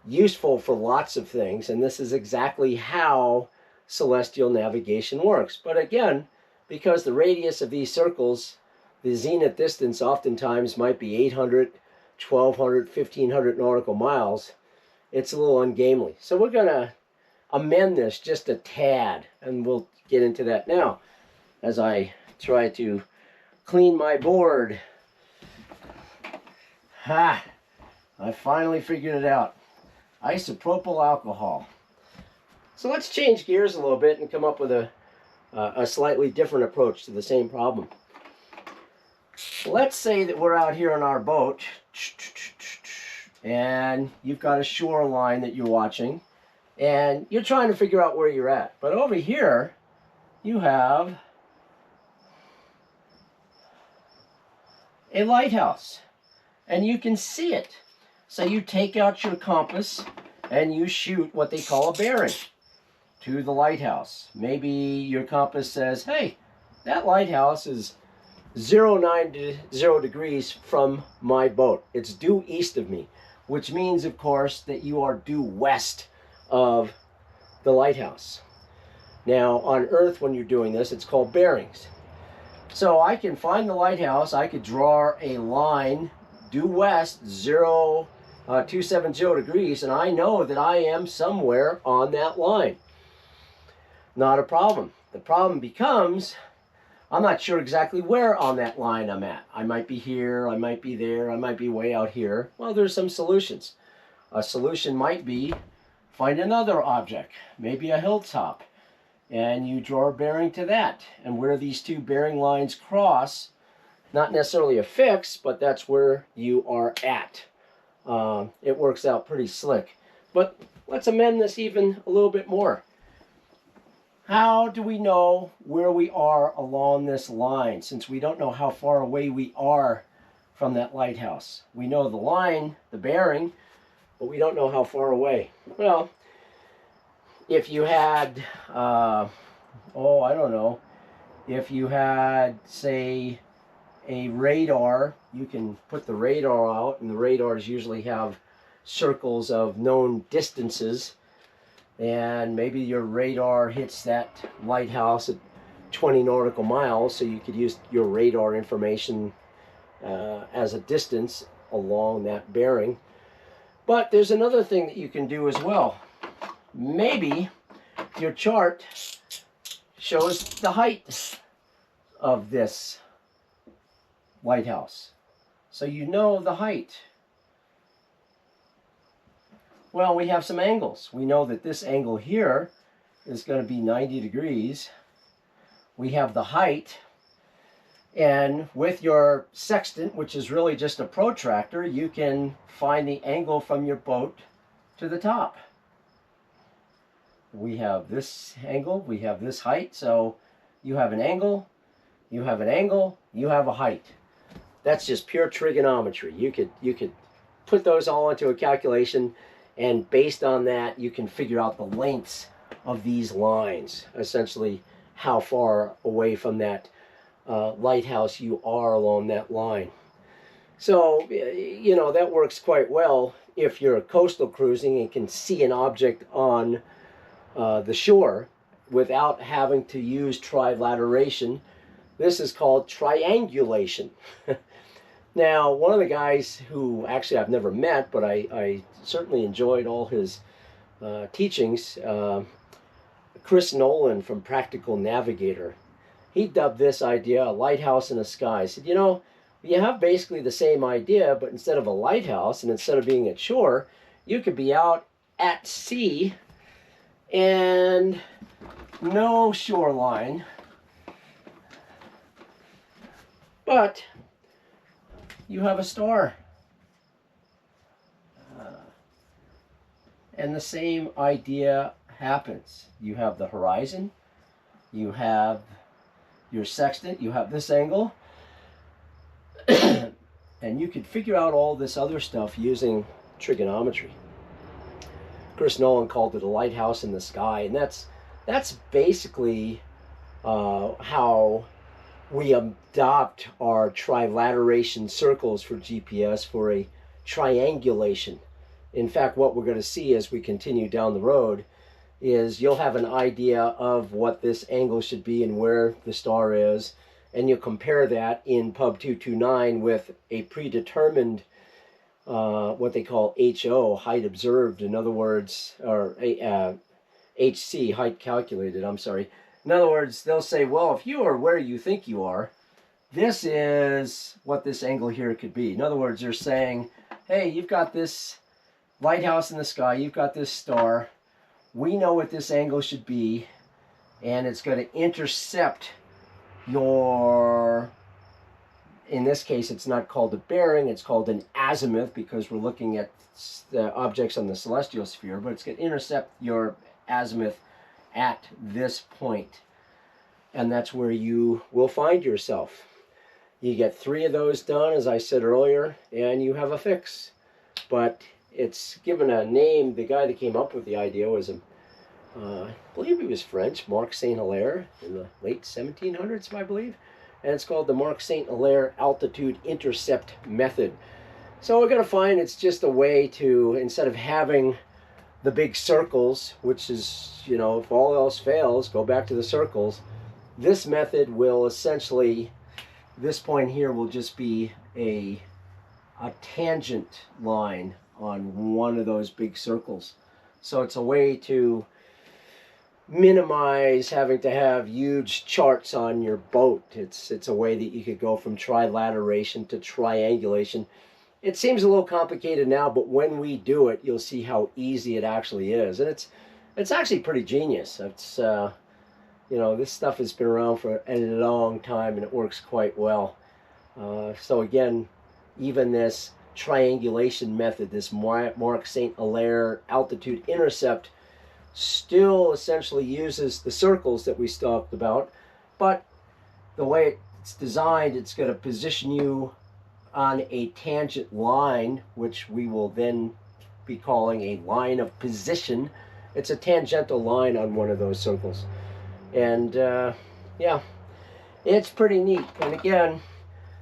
useful for lots of things, and this is exactly how celestial navigation works. But again, because the radius of these circles, the zenith distance oftentimes might be 800, 1200, 1500 nautical miles, it's a little ungainly. So amend this just a tad, and we'll get into that now as I try to clean my board. Ha! I finally figured it out. Isopropyl alcohol. So let's change gears a little bit and come up with a slightly different approach to the same problem. Let's say that we're out here on our boat, and you've got a shoreline that you're watching, and you're trying to figure out where you're at. But over here, you have a lighthouse, and you can see it. So you take out your compass, and you shoot what they call a bearing to the lighthouse. Maybe your compass says, hey, that lighthouse is 090 degrees from my boat. It's due east of me, which means, of course, that you are due west of the lighthouse. Now, on Earth, when you're doing this, it's called bearings. So I can find the lighthouse. I could draw a line due west, 270 degrees, and I know that I am somewhere on that line. Not a problem. The problem becomes, I'm not sure exactly where on that line I'm at. I might be here, I might be there, I might be way out here. Well, there's some solutions. A solution might be find another object, maybe a hilltop, and you draw a bearing to that. And where these two bearing lines cross, not necessarily a fix, but that's where you are at. It works out pretty slick. But let's amend this even a little bit more. How do we know where we are along this line, since we don't know how far away we are from that lighthouse? We know the line, the bearing, but we don't know how far away. Well, if you had, I don't know, if you had, say, a radar, you can put the radar out, and the radars usually have circles of known distances. And maybe your radar hits that lighthouse at 20 nautical miles, so you could use your radar information as a distance along that bearing. But there's another thing that you can do as well. Maybe your chart shows the height of this lighthouse, so you know the height. Well, we have some angles. We know that this angle here is going to be 90 degrees. We have the height. And with your sextant, which is really just a protractor, you can find the angle from your boat to the top. We have this angle, we have this height. So you have an angle, you have an angle, you have a height. That's just pure trigonometry. You could put those all into a calculation, and based on that, you can figure out the lengths of these lines, essentially how far away from that lighthouse you are along that line. So, you know, that works quite well if you're coastal cruising and can see an object on the shore without having to use trilateration. This is called triangulation. Now, one of the guys who actually I've never met, but I certainly enjoyed all his teachings, Chris Nolan from Practical Navigator, he dubbed this idea a lighthouse in the sky. He said, you know, you have basically the same idea, but instead of a lighthouse and instead of being at shore, you could be out at sea and no shoreline, but you have a star. And the same idea happens. You have the horizon, you have your sextant, you have this angle, and you could figure out all this other stuff using trigonometry. Chris Nolan called it a lighthouse in the sky, and that's basically how we adopt our trilateration circles for GPS for a triangulation. In fact, what we're going to see as we continue down the road is you'll have an idea of what this angle should be and where the star is, and you'll compare that in Pub 229 with a predetermined what they call HO, height observed, in other words, or HC, height calculated, I'm sorry. In other words, they'll say, well, if you are where you think you are, this is what this angle here could be. In other words, they're saying, hey, you've got this lighthouse in the sky, you've got this star, we know what this angle should be, and it's going to intercept your, in this case, it's not called a bearing, it's called an azimuth, because we're looking at the objects on the celestial sphere, but it's going to intercept your azimuth at this point. And that's where you will find yourself. You get 3 of those done, as I said earlier, and you have a fix. But it's given a name. The guy that came up with the idea was, I believe he was French, Marcq Hilaire, in the late 1700s, I believe. And it's called the Marcq Hilaire Altitude Intercept Method. So we're going to find it's just a way to, instead of having the big circles, which is, you know, if all else fails, go back to the circles. This method will essentially, this point here will just be a tangent line on one of those big circles. So it's a way to minimize having to have huge charts on your boat. It's a way that you could go from trilateration to triangulation. It seems a little complicated now, but when we do it, you'll see how easy it actually is. And it's actually pretty genius. It's you know, this stuff has been around for a long time, and it works quite well. So again, even this triangulation method, this Marcq Hilaire altitude intercept, still essentially uses the circles that we talked about, but the way it's designed, it's going to position you on a tangent line, which we will then be calling a line of position. It's a tangential line on one of those circles. And yeah, it's pretty neat. And again,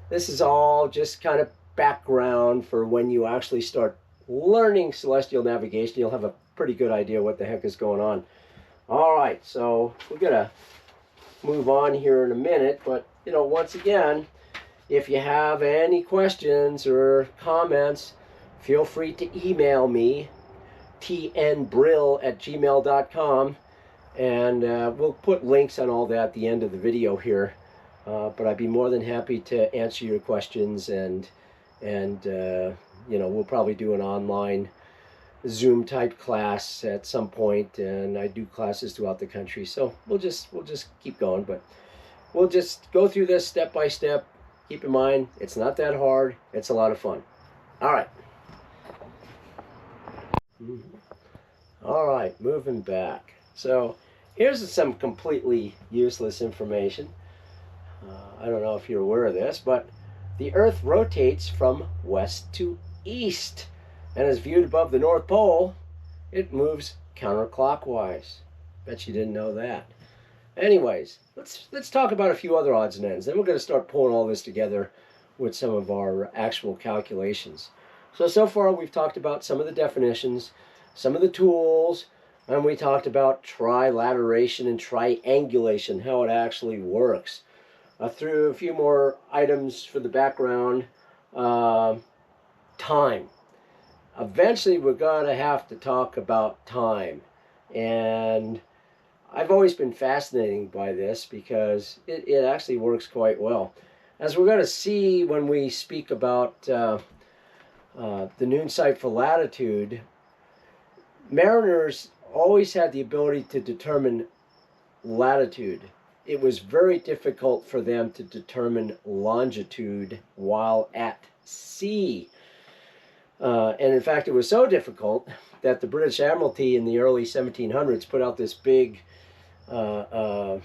this is all just kind of background for when you actually start learning celestial navigation. You'll have a pretty good idea what the heck is going on. All right, so we're gonna move on here in a minute, but you know, once again, if you have any questions or comments, feel free to email me, tnbrill@gmail.com, and we'll put links on all that at the end of the video here. But I'd be more than happy to answer your questions, and you know, we'll probably do an online Zoom type class at some point, and I do classes throughout the country, so we'll just keep going, but we'll just go through this step by step. Keep in mind, it's not that hard, it's a lot of fun. All right. All right, moving back. So here's some completely useless information. I don't know if you're aware of this, but the Earth rotates from west to east, and as viewed above the North Pole, it moves counterclockwise. Bet you didn't know that. Anyways, let's talk about a few other odds and ends. Then we're going to start pulling all this together with some of our actual calculations. So far we've talked about some of the definitions, some of the tools, and we talked about trilateration and triangulation, how it actually works. Through a few more items for the background. Time. Eventually we're going to have to talk about time, and I've always been fascinated by this because it actually works quite well. As we're going to see when we speak about the noon sight for latitude, mariners always had the ability to determine latitude. It was very difficult for them to determine longitude while at sea. And in fact, it was so difficult that the British Admiralty in the early 1700s put out this big, what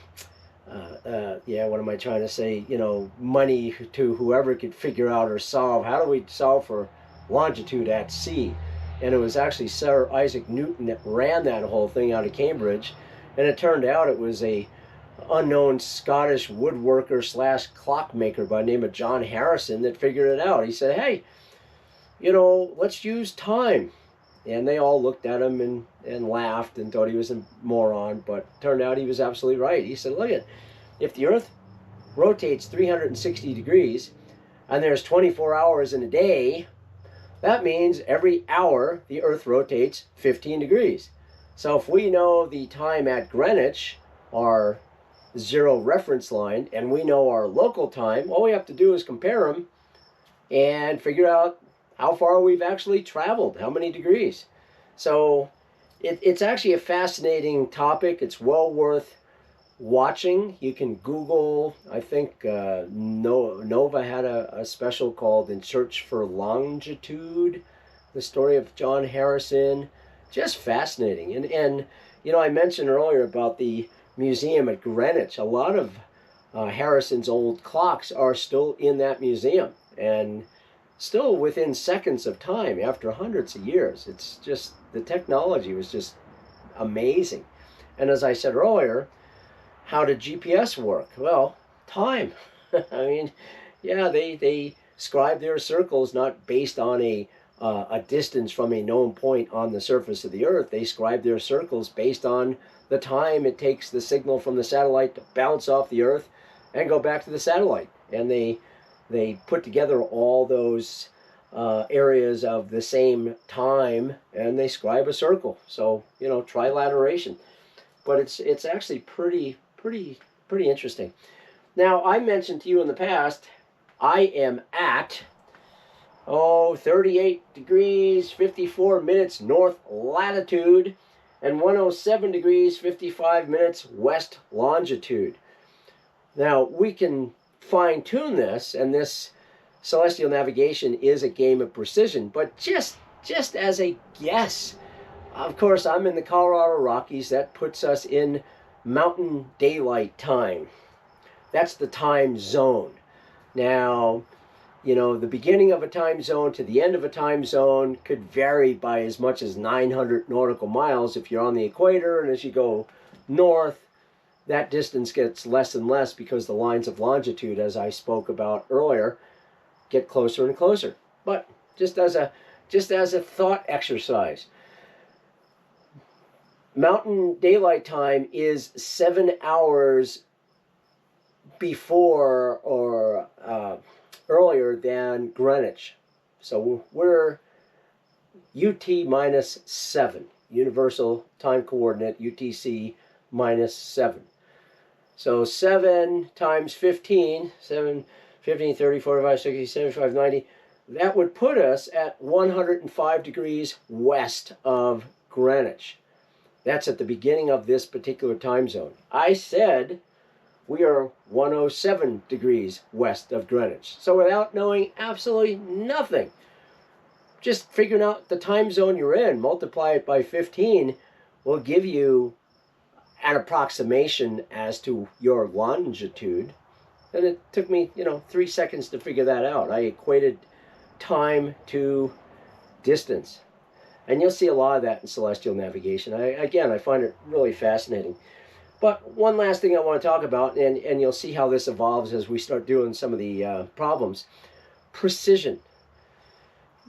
am I trying to say, you know, money to whoever could figure out or solve, how do we solve for longitude at sea? And it was actually Sir Isaac Newton that ran that whole thing out of Cambridge. And it turned out it was a unknown Scottish woodworker / clockmaker by the name of John Harrison that figured it out. He said, hey, you know, let's use time. And they all looked at him and laughed and thought he was a moron, but turned out he was absolutely right. He said, look, if the Earth rotates 360 degrees and there's 24 hours in a day, that means every hour the Earth rotates 15 degrees. So if we know the time at Greenwich, our zero reference line, and we know our local time, all we have to do is compare them and figure out how far we've actually traveled, how many degrees. So it's actually a fascinating topic. It's well worth watching. You can Google, I think Nova had a special called In Search for Longitude, the story of John Harrison. Just fascinating. And you know, I mentioned earlier about the museum at Greenwich. A lot of Harrison's old clocks are still in that museum and still within seconds of time after hundreds of years. It's just, the technology was just amazing. And as I said earlier, how did GPS work? Well, time. I mean, yeah, they scribe their circles not based on a distance from a known point on the surface of the Earth. They scribe their circles based on the time it takes the signal from the satellite to bounce off the Earth and go back to the satellite. And they put together all those areas of the same time and they scribe a circle. So, you know, trilateration. But it's actually pretty interesting. Now, I mentioned to you in the past, I am at 38 degrees 54 minutes north latitude and 107 degrees 55 minutes west longitude. Now, we can fine-tune this, and this celestial navigation is a game of precision, but just as a guess, of course, I'm in the Colorado Rockies. That puts us in Mountain Daylight Time. That's the time zone. Now, you know, the beginning of a time zone to the end of a time zone could vary by as much as 900 nautical miles if you're on the equator, and as you go north, that distance gets less and less because the lines of longitude, as I spoke about earlier, get closer and closer. But just as a thought exercise, Mountain Daylight Time is 7 hours before or earlier than Greenwich. So we're UT minus 7, Universal Time Coordinate, UTC minus 7. So 7 times 15, 7, 15, 30, 45, 60, 75, 90, that would put us at 105 degrees west of Greenwich. That's at the beginning of this particular time zone. I said we are 107 degrees west of Greenwich. So without knowing absolutely nothing, just figuring out the time zone you're in, multiply it by 15, will give you an approximation as to your longitude. And it took me, 3 seconds to figure that out. I equated time to distance. And you'll see a lot of that in celestial navigation. I find it really fascinating. But one last thing I want to talk about, and you'll see how this evolves as we start doing some of the problems. Precision.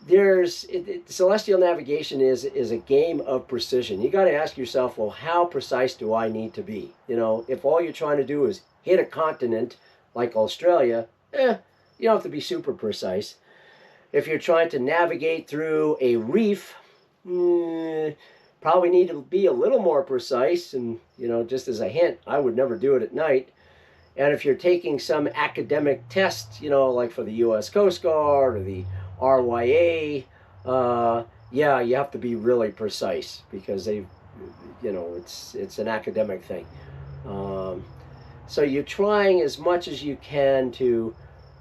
Celestial navigation is a game of precision. You got to ask yourself, well, how precise do I need to be? If all you're trying to do is hit a continent like Australia, you don't have to be super precise. If you're trying to navigate through a reef, probably need to be a little more precise. And, just as a hint, I would never do it at night. And if you're taking some academic test, like for the U.S. Coast Guard or the RYA, you have to be really precise because it's an academic thing. So you're trying as much as you can to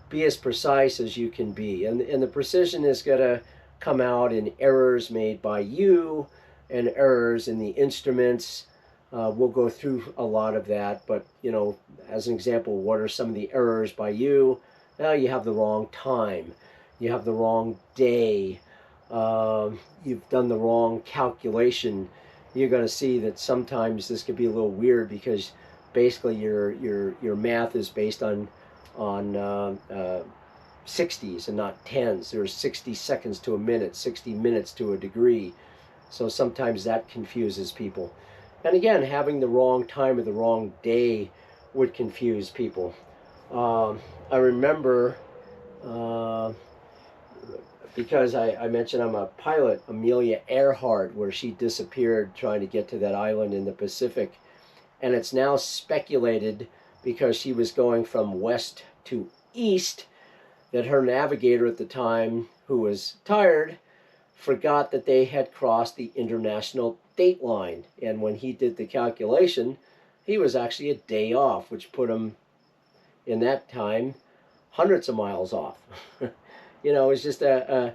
be as precise as you can be. And the precision is going to come out in errors made by you and errors in the instruments. We'll go through a lot of that, but as an example, what are some of the errors by you? Well, you have the wrong time, you have the wrong day, you've done the wrong calculation. You're going to see that sometimes this could be a little weird because basically your math is based on 60s and not 10s. There's 60 seconds to a minute, 60 minutes to a degree. So sometimes that confuses people. And again, having the wrong time or the wrong day would confuse people. I remember because I mentioned I'm a pilot, Amelia Earhart, where she disappeared trying to get to that island in the Pacific. And it's now speculated, because she was going from west to east, that her navigator at the time, who was tired, forgot that they had crossed the international date line. And when he did the calculation, he was actually a day off, which put him, in that time, hundreds of miles off. You know, it's just a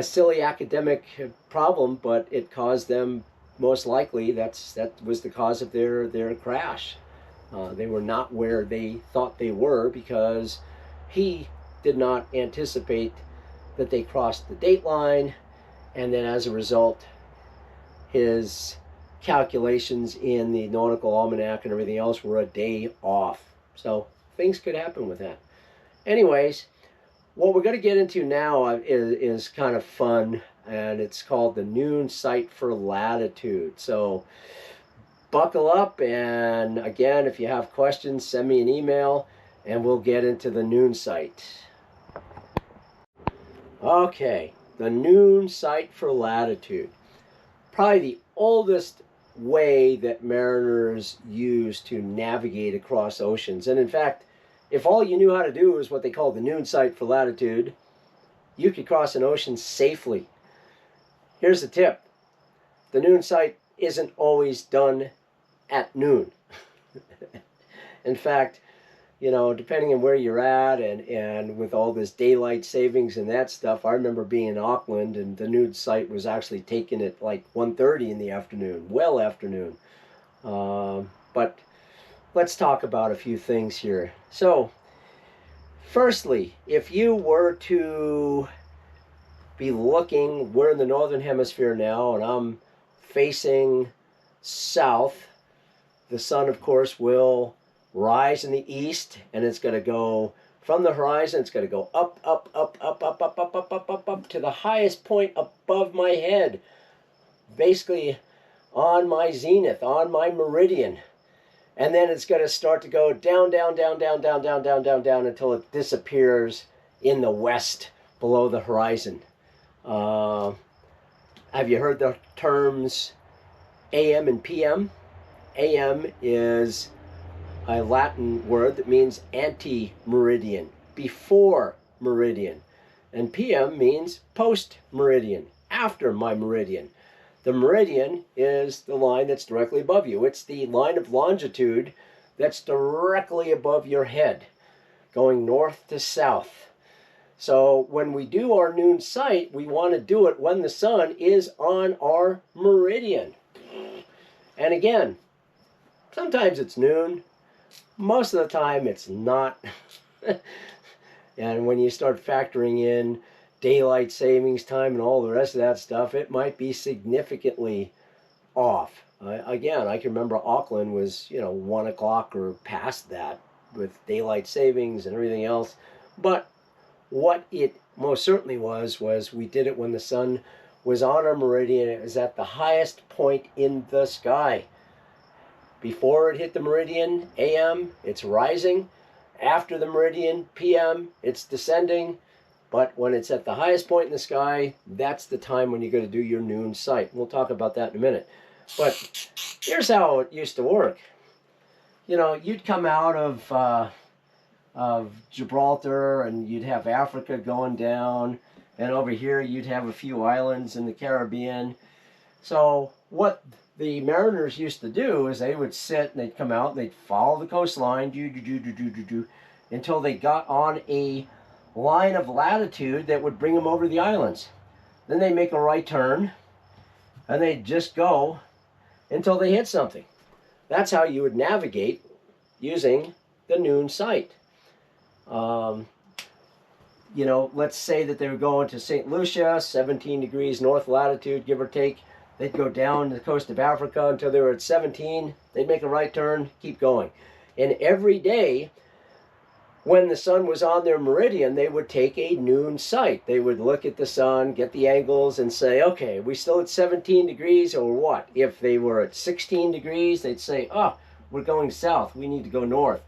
silly academic problem, but it caused them, most likely, that was the cause of their crash. They were not where they thought they were, because he did not anticipate that they crossed the date line, and then as a result, his calculations in the Nautical Almanac and everything else were a day off. So things could happen with that. Anyways, what we're going to get into now is kind of fun, and it's called the noon sight for latitude. So buckle up, and again, if you have questions, send me an email, and we'll get into the noon sight. Okay, the noon sight for latitude. Probably the oldest way that mariners use to navigate across oceans. And in fact, if all you knew how to do is what they call the noon sight for latitude, you could cross an ocean safely. Here's the tip. The noon sight isn't always done at noon. In fact, you know, depending on where you're at, and with all this daylight savings and that stuff, I remember being in Auckland, and the noon sight was actually taken at like 1:30 in the afternoon, well afternoon. But let's talk about a few things here. So, firstly, if you were to be looking, we're in the northern hemisphere now, and I'm facing south. The sun, of course, will rise in the east, and it's going to go from the horizon. It's going to go up, up, up, up, up, up, up, up, up, up, up to the highest point above my head, basically on my zenith, on my meridian. And then it's going to start to go down, down, down, down, down, down, down, down, down until it disappears in the west below the horizon. Have you heard the terms AM and PM? AM is a Latin word that means ante-meridian, before meridian. And PM means post-meridian, after my meridian. The meridian is the line that's directly above you. It's the line of longitude that's directly above your head, going north to south. So when we do our noon sight, we want to do it when the sun is on our meridian. And again, sometimes it's noon. Most of the time it's not. And when you start factoring in daylight savings time and all the rest of that stuff, it might be significantly off. Again, I can remember Auckland was, 1 o'clock or past that with daylight savings and everything else. But what it most certainly was we did it when the sun was on our meridian. It was at the highest point in the sky. Before it hit the meridian, AM, it's rising. After the meridian, PM, it's descending. But when it's at the highest point in the sky, that's the time when you're going to do your noon sight. We'll talk about that in a minute. But here's how it used to work. You'd come out of Gibraltar, and you'd have Africa going down. And over here, you'd have a few islands in the Caribbean. So what the mariners used to do is they would sit and they'd come out and they'd follow the coastline until they got on a line of latitude that would bring them over the islands. Then they make a right turn and they'd just go until they hit something. That's how you would navigate using the noon sight. Let's say that they were going to St. Lucia, 17 degrees north latitude, give or take. They'd go down the coast of Africa until they were at 17. They'd make a right turn, keep going. And every day, when the sun was on their meridian, they would take a noon sight. They would look at the sun, get the angles, and say, okay, are we still at 17 degrees or what? If they were at 16 degrees, they'd say, oh, we're going south. We need to go north.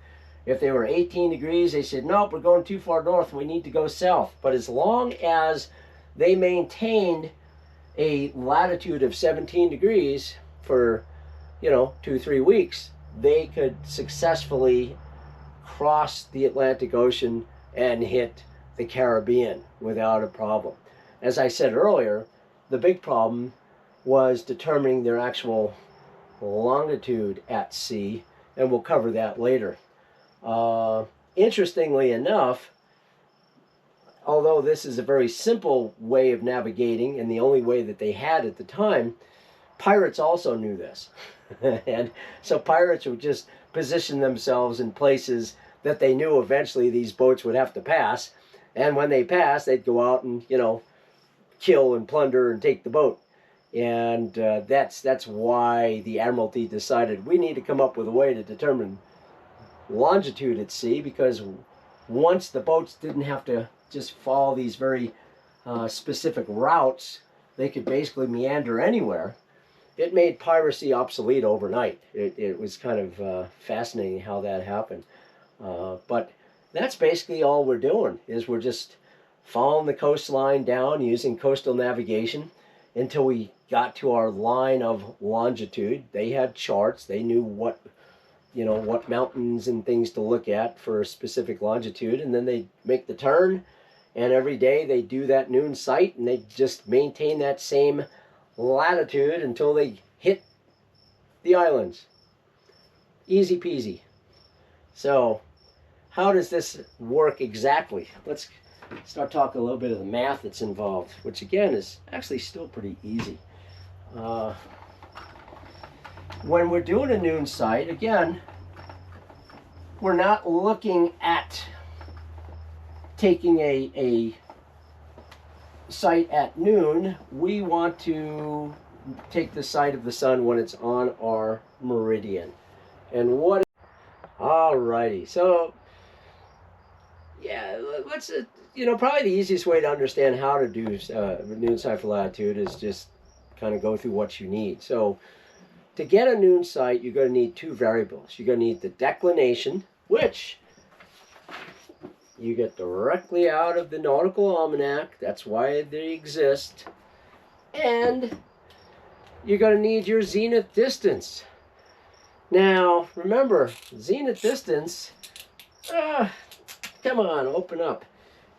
If they were 18 degrees, they said, nope, we're going too far north, we need to go south. But as long as they maintained a latitude of 17 degrees for, 2-3 weeks, they could successfully cross the Atlantic Ocean and hit the Caribbean without a problem. As I said earlier, the big problem was determining their actual longitude at sea, and we'll cover that later. Interestingly enough, although this is a very simple way of navigating and the only way that they had at the time, pirates also knew this. And so pirates would just position themselves in places that they knew eventually these boats would have to pass. And when they passed, they'd go out and, kill and plunder and take the boat. And that's why the Admiralty decided we need to come up with a way to determine longitude at sea, because once the boats didn't have to just follow these very specific routes, they could basically meander anywhere. It made piracy obsolete overnight. It was kind of fascinating how that happened. But that's basically all we're doing, is we're just following the coastline down using coastal navigation until we got to our line of longitude. They had charts. They knew what mountains and things to look at for a specific longitude, and then they make the turn, and every day they do that noon sight, and they just maintain that same latitude until they hit the islands. Easy peasy. So how does this work exactly? Let's start talking a little bit of the math that's involved, which again is actually still pretty easy. When we're doing a noon sight, again, we're not looking at taking a sight at noon. We want to take the sight of the sun when it's on our meridian. And what? Alrighty, so yeah, let's probably the easiest way to understand how to do noon sight for latitude is just kind of go through what you need. So to get a noon sight, you're going to need two variables. You're going to need the declination, which you get directly out of the Nautical Almanac. That's why they exist. And you're going to need your zenith distance. Now, remember, zenith distance, come on, open up.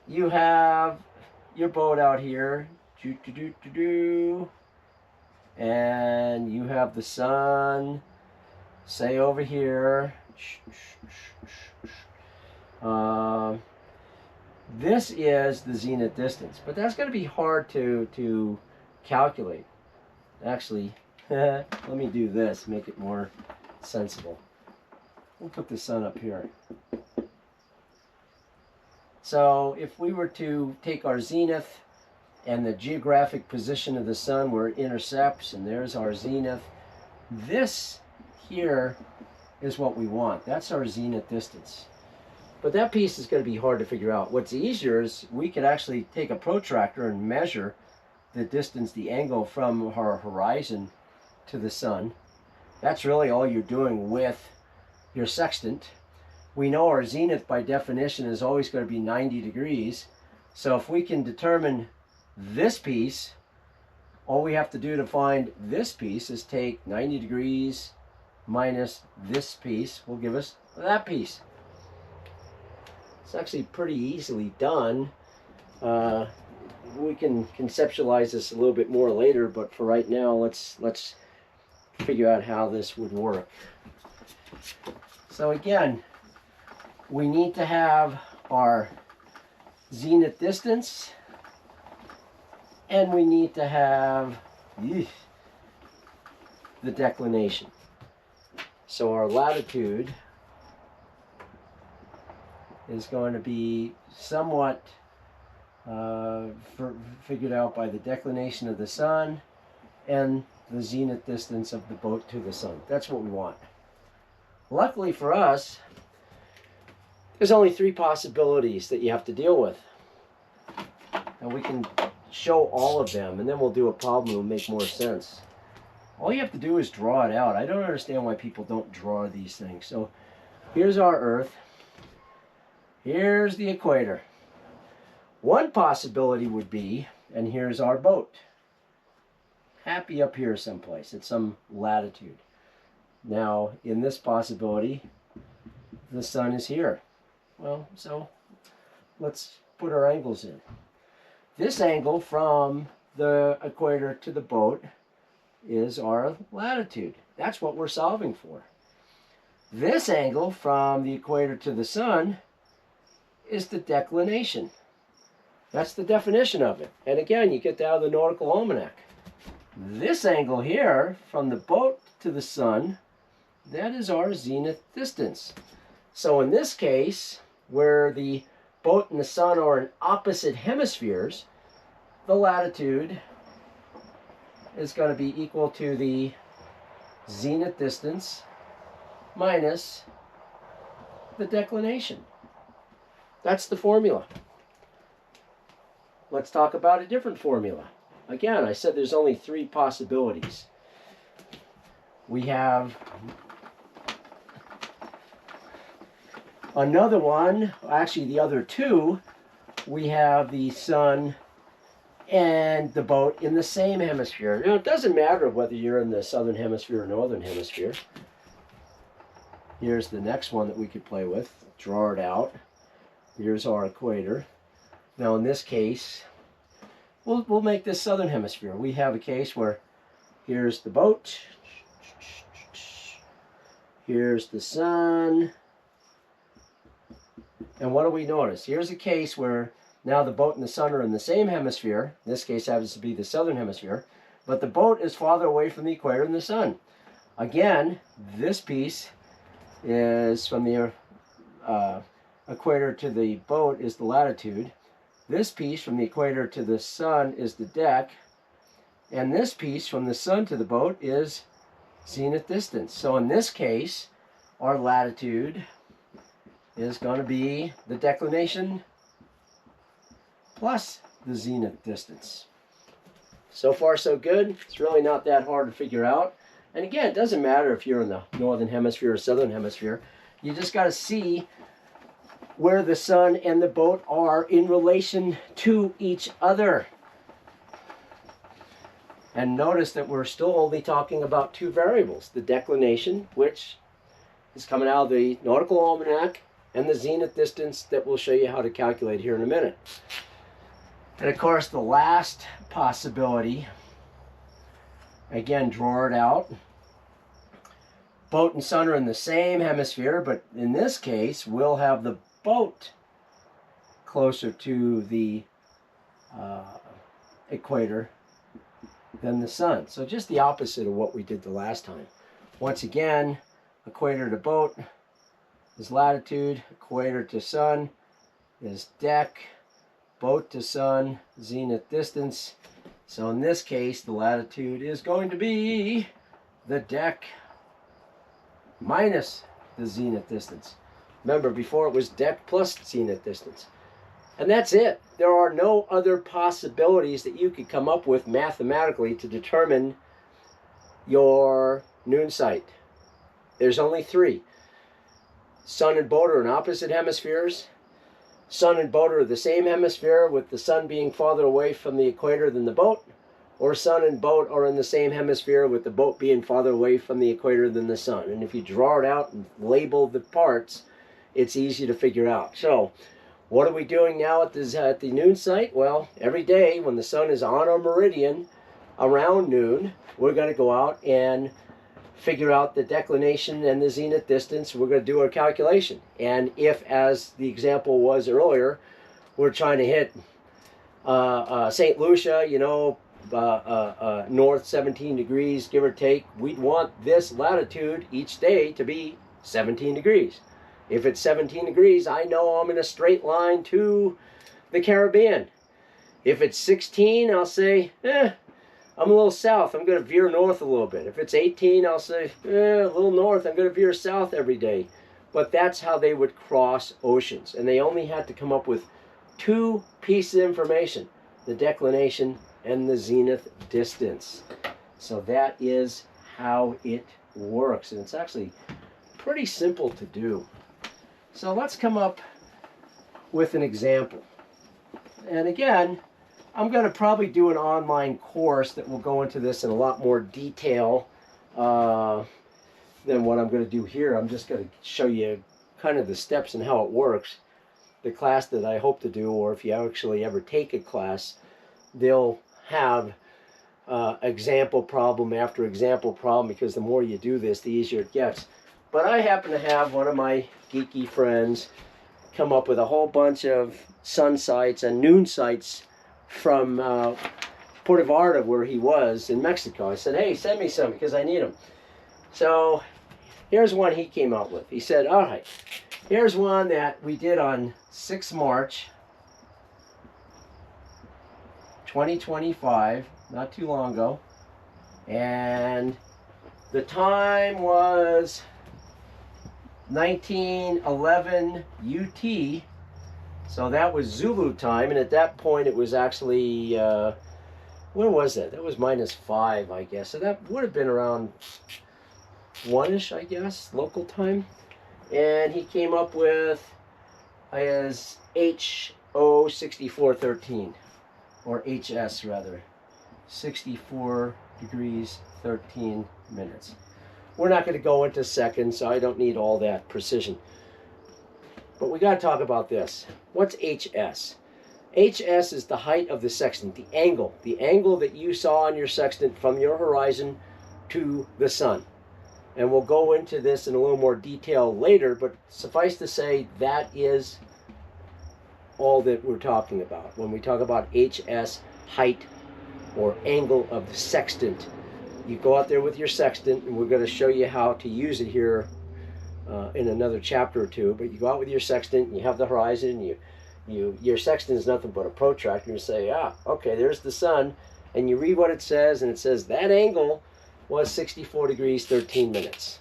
You have your boat out here, and you have the sun, say over here. This is the zenith distance, but that's going to be hard to calculate. Actually, let me do this, make it more sensible. We'll put the sun up here. So if we were to take our zenith and the geographic position of the sun where it intercepts, and there's our zenith, this here is what we want. That's our zenith distance. But that piece is going to be hard to figure out. What's easier is we could actually take a protractor and measure the distance, the angle from our horizon to the sun. That's really all you're doing with your sextant. We know our zenith by definition is always going to be 90 degrees. So if we can determine this piece, all we have to do to find this piece is take 90 degrees minus this piece will give us that piece. It's actually pretty easily done. We can conceptualize this a little bit more later, but for right now, let's figure out how this would work. So again, we need to have our zenith distance, and we need to have the declination. So our latitude is going to be somewhat figured out by the declination of the sun and the zenith distance of the boat to the sun. That's what we want. Luckily for us, there's only 3 possibilities that you have to deal with. And we can show all of them, and then we'll do a problem that will make more sense. All you have to do is draw it out. I don't understand why people don't draw these things. So here's our Earth. Here's the equator. One possibility would be, and here's our boat. Happy up here someplace at some latitude. Now, in this possibility, the sun is here. Well, so let's put our angles in. This angle from the equator to the boat is our latitude. That's what we're solving for. This angle from the equator to the sun is the declination. That's the definition of it. And again, you get that out of the Nautical Almanac. This angle here, from the boat to the sun, that is our zenith distance. So in this case, where the boat and the sun are in opposite hemispheres, the latitude is going to be equal to the zenith distance minus the declination. That's the formula. Let's talk about a different formula. Again, I said there's only three possibilities. We have another one, actually the other two. We have the sun and the boat in the same hemisphere. You know, it doesn't matter whether you're in the southern hemisphere or northern hemisphere. Here's the next one that we could play with. Draw it out. Here's our equator. Now in this case, we'll make this southern hemisphere. We have a case where here's the boat, here's the sun, and what do we notice? Here's a case where now the boat and the sun are in the same hemisphere. In this case happens to be the southern hemisphere, but the boat is farther away from the equator than the sun. Again, this piece is from the equator to the boat is the latitude. This piece from the equator to the sun is the deck. And this piece from the sun to the boat is zenith distance. So in this case, our latitude is going to be the declination plus the zenith distance. So far so good. It's really not that hard to figure out. And again, it doesn't matter if you're in the northern hemisphere or southern hemisphere. You just got to see where the sun and the boat are in relation to each other. And notice that we're still only talking about two variables. The declination, which is coming out of the Nautical Almanac, and the zenith distance that we'll show you how to calculate here in a minute. And of course, the last possibility, again, draw it out. Boat and sun are in the same hemisphere, but in this case, we'll have the boat closer to the equator than the sun. So just the opposite of what we did the last time. Once again, equator to boat is latitude, equator to sun is deck, boat to sun, zenith distance. So in this case, the latitude is going to be the deck minus the zenith distance. Remember, before it was deck plus zenith distance. And that's it. There are no other possibilities that you could come up with mathematically to determine your noon sight. There's only three. Sun and boat are in opposite hemispheres. Sun and boat are the same hemisphere, with the sun being farther away from the equator than the boat. Or sun and boat are in the same hemisphere, with the boat being farther away from the equator than the sun. And if you draw it out and label the parts, it's easy to figure out. So, what are we doing now at the noon sight? Well, every day when the sun is on our meridian around noon, we're going to go out and figure out the declination and the zenith distance. We're going to do our calculation. And if, as the example was earlier, we're trying to hit St. Lucia, you know, north 17 degrees, give or take, we'd want this latitude each day to be 17 degrees. If it's 17 degrees, I know I'm in a straight line to the Caribbean. If it's 16, I'll say, I'm a little south. I'm going to veer north a little bit. If it's 18, I'll say, a little north. I'm going to veer south every day. But that's how they would cross oceans. And they only had to come up with two pieces of information, the declination and the zenith distance. So that is how it works. And it's actually pretty simple to do. So let's come up with an example. And again, I'm going to probably do an online course that will go into this in a lot more detail than what I'm going to do here. I'm just going to show you kind of the steps and how it works. The class that I hope to do, or if you actually ever take a class, they'll have example problem after example problem, because the more you do this, the easier it gets. But I happen to have one of my geeky friends come up with a whole bunch of sun sites and noon sites from Puerto Vallarta, where he was in Mexico. I said, hey, send me some because I need them. So here's one he came up with. He said, all right, here's one that we did on 6 March 2025, not too long ago. And the time was 1911 UT. So that was Zulu time, and at that point it was actually, where was that? That was -5, I guess. So that would have been around 1-ish, I guess, local time. And he came up with his HO 6413, or HS rather, 64 degrees 13 minutes. We're not going to go into seconds, so I don't need all that precision. But we got to talk about this. What's HS? HS is the height of the sextant, the angle that you saw on your sextant from your horizon to the sun. And we'll go into this in a little more detail later, but suffice to say that is all that we're talking about when we talk about HS, height or angle of the sextant. You go out there with your sextant, and we're going to show you how to use it here in another chapter or two. But you go out with your sextant, and you have the horizon, your sextant is nothing but a protractor, and you say, okay, there's the sun, and you read what it says, and it says that angle was 64 degrees 13 minutes.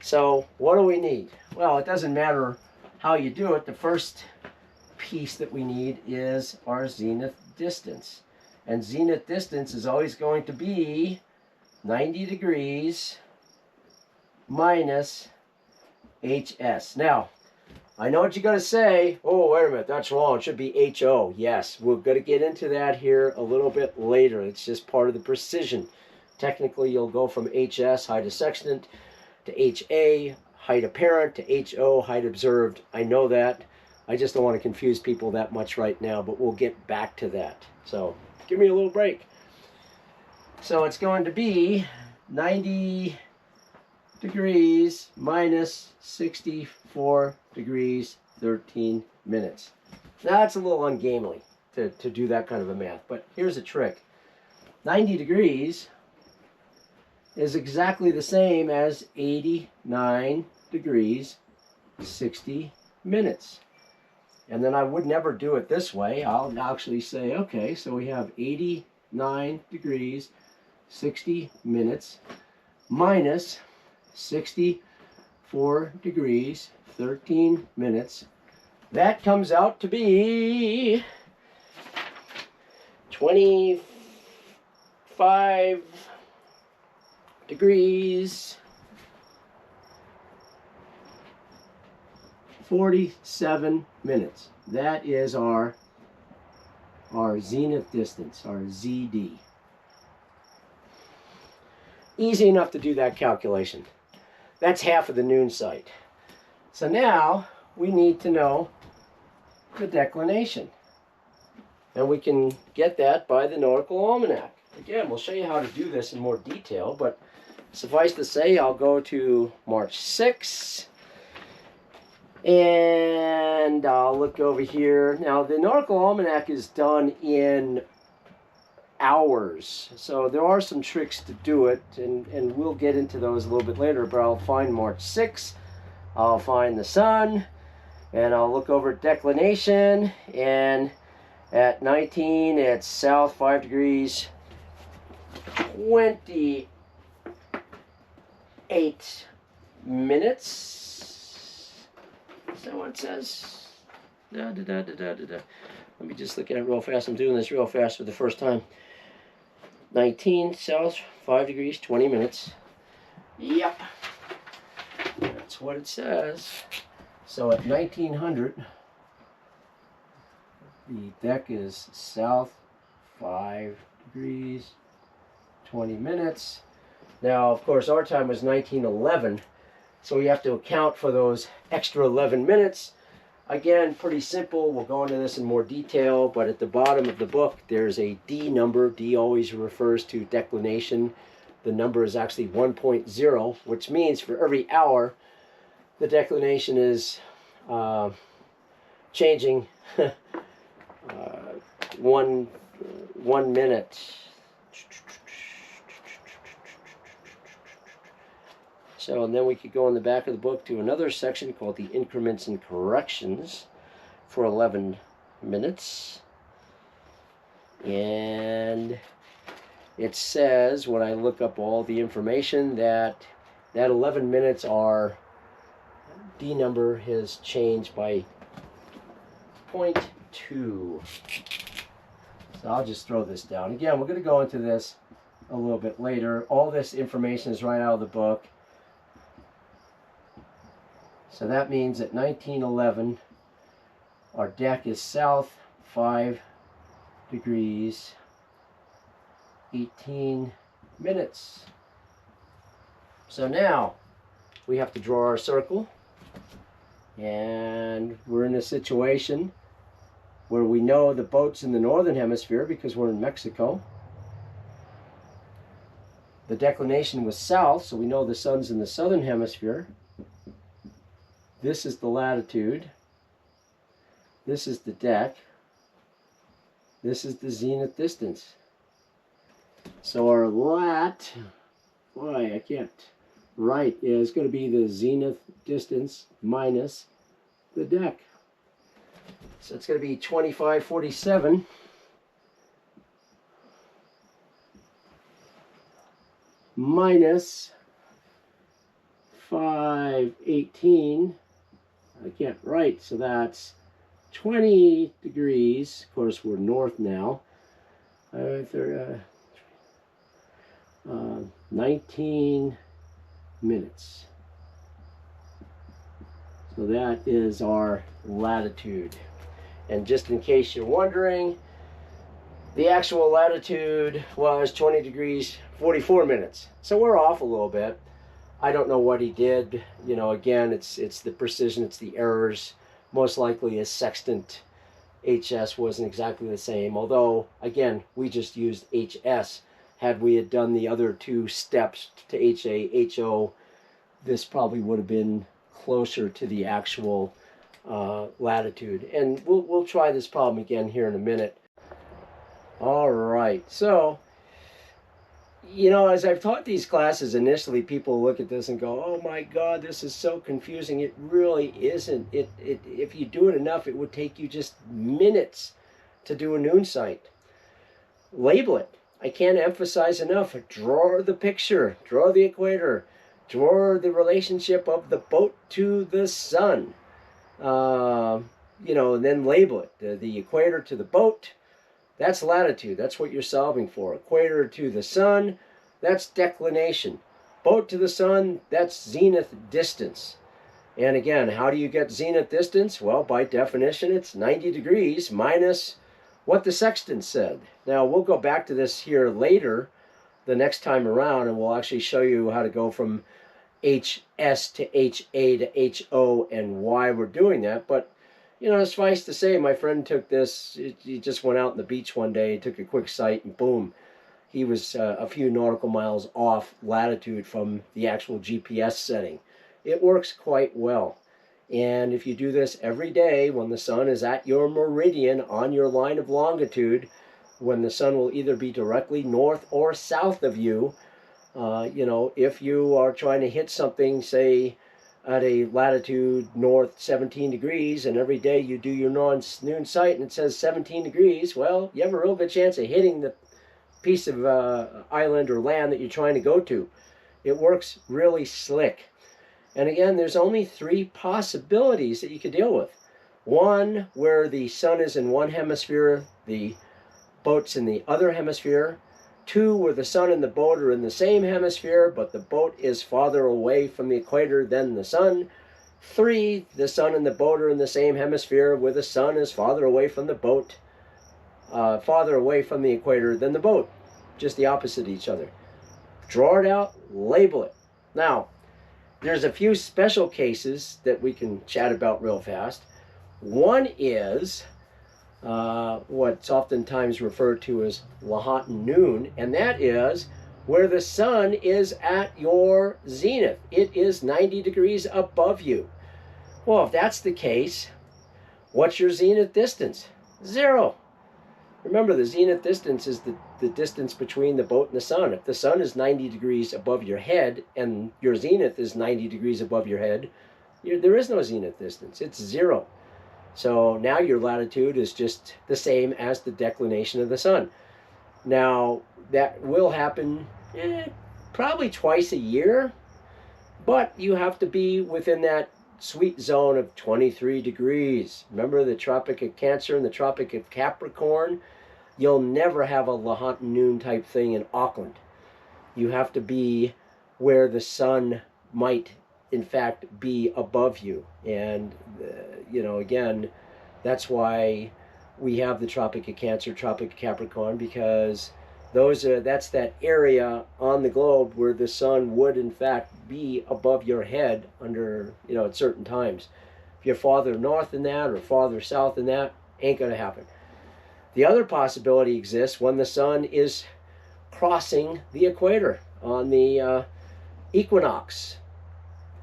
So what do we need? Well, it doesn't matter how you do it. The first piece that we need is our zenith distance. And zenith distance is always going to be 90 degrees minus HS. Now, I know what you're going to say. Oh, wait a minute, that's wrong. It should be HO. Yes, we're going to get into that here a little bit later. It's just part of the precision. Technically, you'll go from HS, height of sextant, to HA, height apparent, to HO, height observed. I know that. I just don't want to confuse people that much right now, but we'll get back to that. So give me a little break. So it's going to be 90 degrees minus 64 degrees 13 minutes. Now that's a little ungainly to do that kind of a math, but here's a trick. 90 degrees is exactly the same as 89 degrees 60 minutes. And then I would never do it this way. I'll actually say, okay, so we have 89 degrees 60 minutes minus 64 degrees 13 minutes. That comes out to be 25 degrees 47 minutes. That is our zenith distance, our ZD. Easy enough to do that calculation. That's half of the noon sight. So now we need to know the declination. And we can get that by the Nautical Almanac. Again, we'll show you how to do this in more detail, but suffice to say, I'll go to March 6th. And I'll look over here. Now, the Nautical Almanac is done in hours. So there are some tricks to do it, and we'll get into those a little bit later, but I'll find March 6th. I'll find the sun, and I'll look over at declination, and at 19, it's south 5 degrees 28 minutes. Is that what it says? Let me just look at it real fast. I'm doing this real fast for the first time. 19 south, 5 degrees, 20 minutes. Yep. That's what it says. So at 1900, the deck is south 5 degrees 20 minutes. Now, of course, our time was 1911, so we have to account for those extra 11 minutes. Again, pretty simple. We'll go into this in more detail, but at the bottom of the book, there's a D number. D always refers to declination. The number is actually 1.0, which means for every hour, the declination is changing 1 minute. So, and then we could go in the back of the book to another section called the increments and corrections for 11 minutes. And it says, when I look up all the information, that 11 minutes are, D number has changed by 0.2. So I'll just throw this down. Again, we're going to go into this a little bit later. All this information is right out of the book. So that means at 1911, our deck is south 5 degrees 18 minutes. So now we have to draw our circle, and we're in a situation where we know the boat's in the northern hemisphere because we're in Mexico. The declination was south, so we know the sun's in the southern hemisphere. This is the latitude. This is the deck. This is the zenith distance. So our lat, boy, I can't write, is going to be the zenith distance minus the deck. So it's going to be 2547 minus 518. I can't write, so that's 20 degrees. Of course, we're north now. 19 minutes. So that is our latitude. And just in case you're wondering, the actual latitude was 20 degrees 44 minutes. So we're off a little bit. I don't know what he did. You know, again, it's the precision, it's the errors. Most likely his sextant HS wasn't exactly the same. Although, again, we just used HS. Had we had done the other two steps to HA, HO, this probably would have been closer to the actual latitude. And we'll try this problem again here in a minute. All right, so, you know, as I've taught these classes initially, people look at this and go, oh my God, this is so confusing. It really isn't. If you do it enough, it would take you just minutes to do a noon sight. Label it. I can't emphasize enough. Draw the picture, draw the equator, draw the relationship of the boat to the sun. You know, and then label it. The equator to the boat, that's latitude. That's what you're solving for. Equator to the sun, that's declination. Boat to the sun, that's zenith distance. And again, how do you get zenith distance? Well, by definition, it's 90 degrees minus what the sextant said. Now, we'll go back to this here later, the next time around, and we'll actually show you how to go from HS to HA to HO and why we're doing that. But, you know, suffice to say, my friend took this, he just went out on the beach one day, took a quick sight, and boom, he was a few nautical miles off latitude from the actual GPS setting. It works quite well. And if you do this every day when the sun is at your meridian on your line of longitude, when the sun will either be directly north or south of you, you know, if you are trying to hit something, say, at a latitude north 17 degrees, and every day you do your noon sight and it says 17 degrees, well, you have a real good chance of hitting the piece of island or land that you're trying to go to. It works really slick. And again, there's only 3 possibilities that you could deal with. One, where the sun is in one hemisphere, the boat's in the other hemisphere. 2, where the sun and the boat are in the same hemisphere, but the boat is farther away from the equator than the sun. 3, the sun and the boat are in the same hemisphere, where the sun is farther away from the boat, farther away from the equator than the boat, just the opposite of each other. Draw it out, label it. Now, there's a few special cases that we can chat about real fast. One is what's oftentimes referred to as Lahat noon, and that is where the sun is at your zenith. It is 90 degrees above you. Well, if that's the case, what's your zenith distance? 0. Remember, the zenith distance is the distance between the boat and the sun. If the sun is 90 degrees above your head and your zenith is 90 degrees above your head, there is no zenith distance. It's 0. So now your latitude is just the same as the declination of the sun. Now, that will happen probably twice a year, but you have to be within that sweet zone of 23 degrees. Remember the Tropic of Cancer and the Tropic of Capricorn? You'll never have a Lahat noon type thing in Auckland. You have to be where the sun might, in fact, be above you. And, again, that's why we have the Tropic of Cancer, Tropic of Capricorn, because that's that area on the globe where the sun would in fact be above your head under, at certain times. If you're farther north than that or farther south than that, ain't going to happen. The other possibility exists when the sun is crossing the equator on the equinox,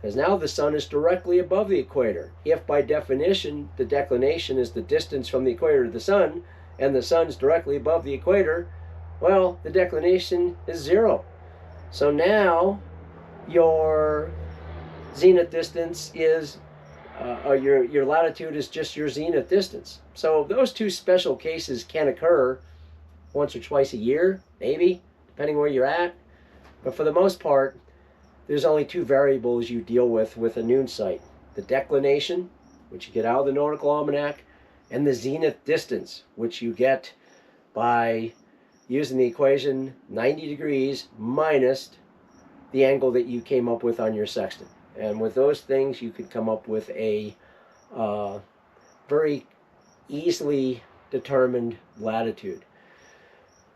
because now the sun is directly above the equator. If by definition the declination is the distance from the equator to the sun, and the sun's directly above the equator, well, the declination is 0. So now your zenith distance is, your latitude is just your zenith distance. So those two special cases can occur once or twice a year, maybe, depending where you're at. But for the most part, there's only 2 variables you deal with a noon sight. The declination, which you get out of the Nautical Almanac, and the zenith distance, which you get by using the equation 90 degrees minus the angle that you came up with on your sextant. And with those things, you could come up with a very easily determined latitude.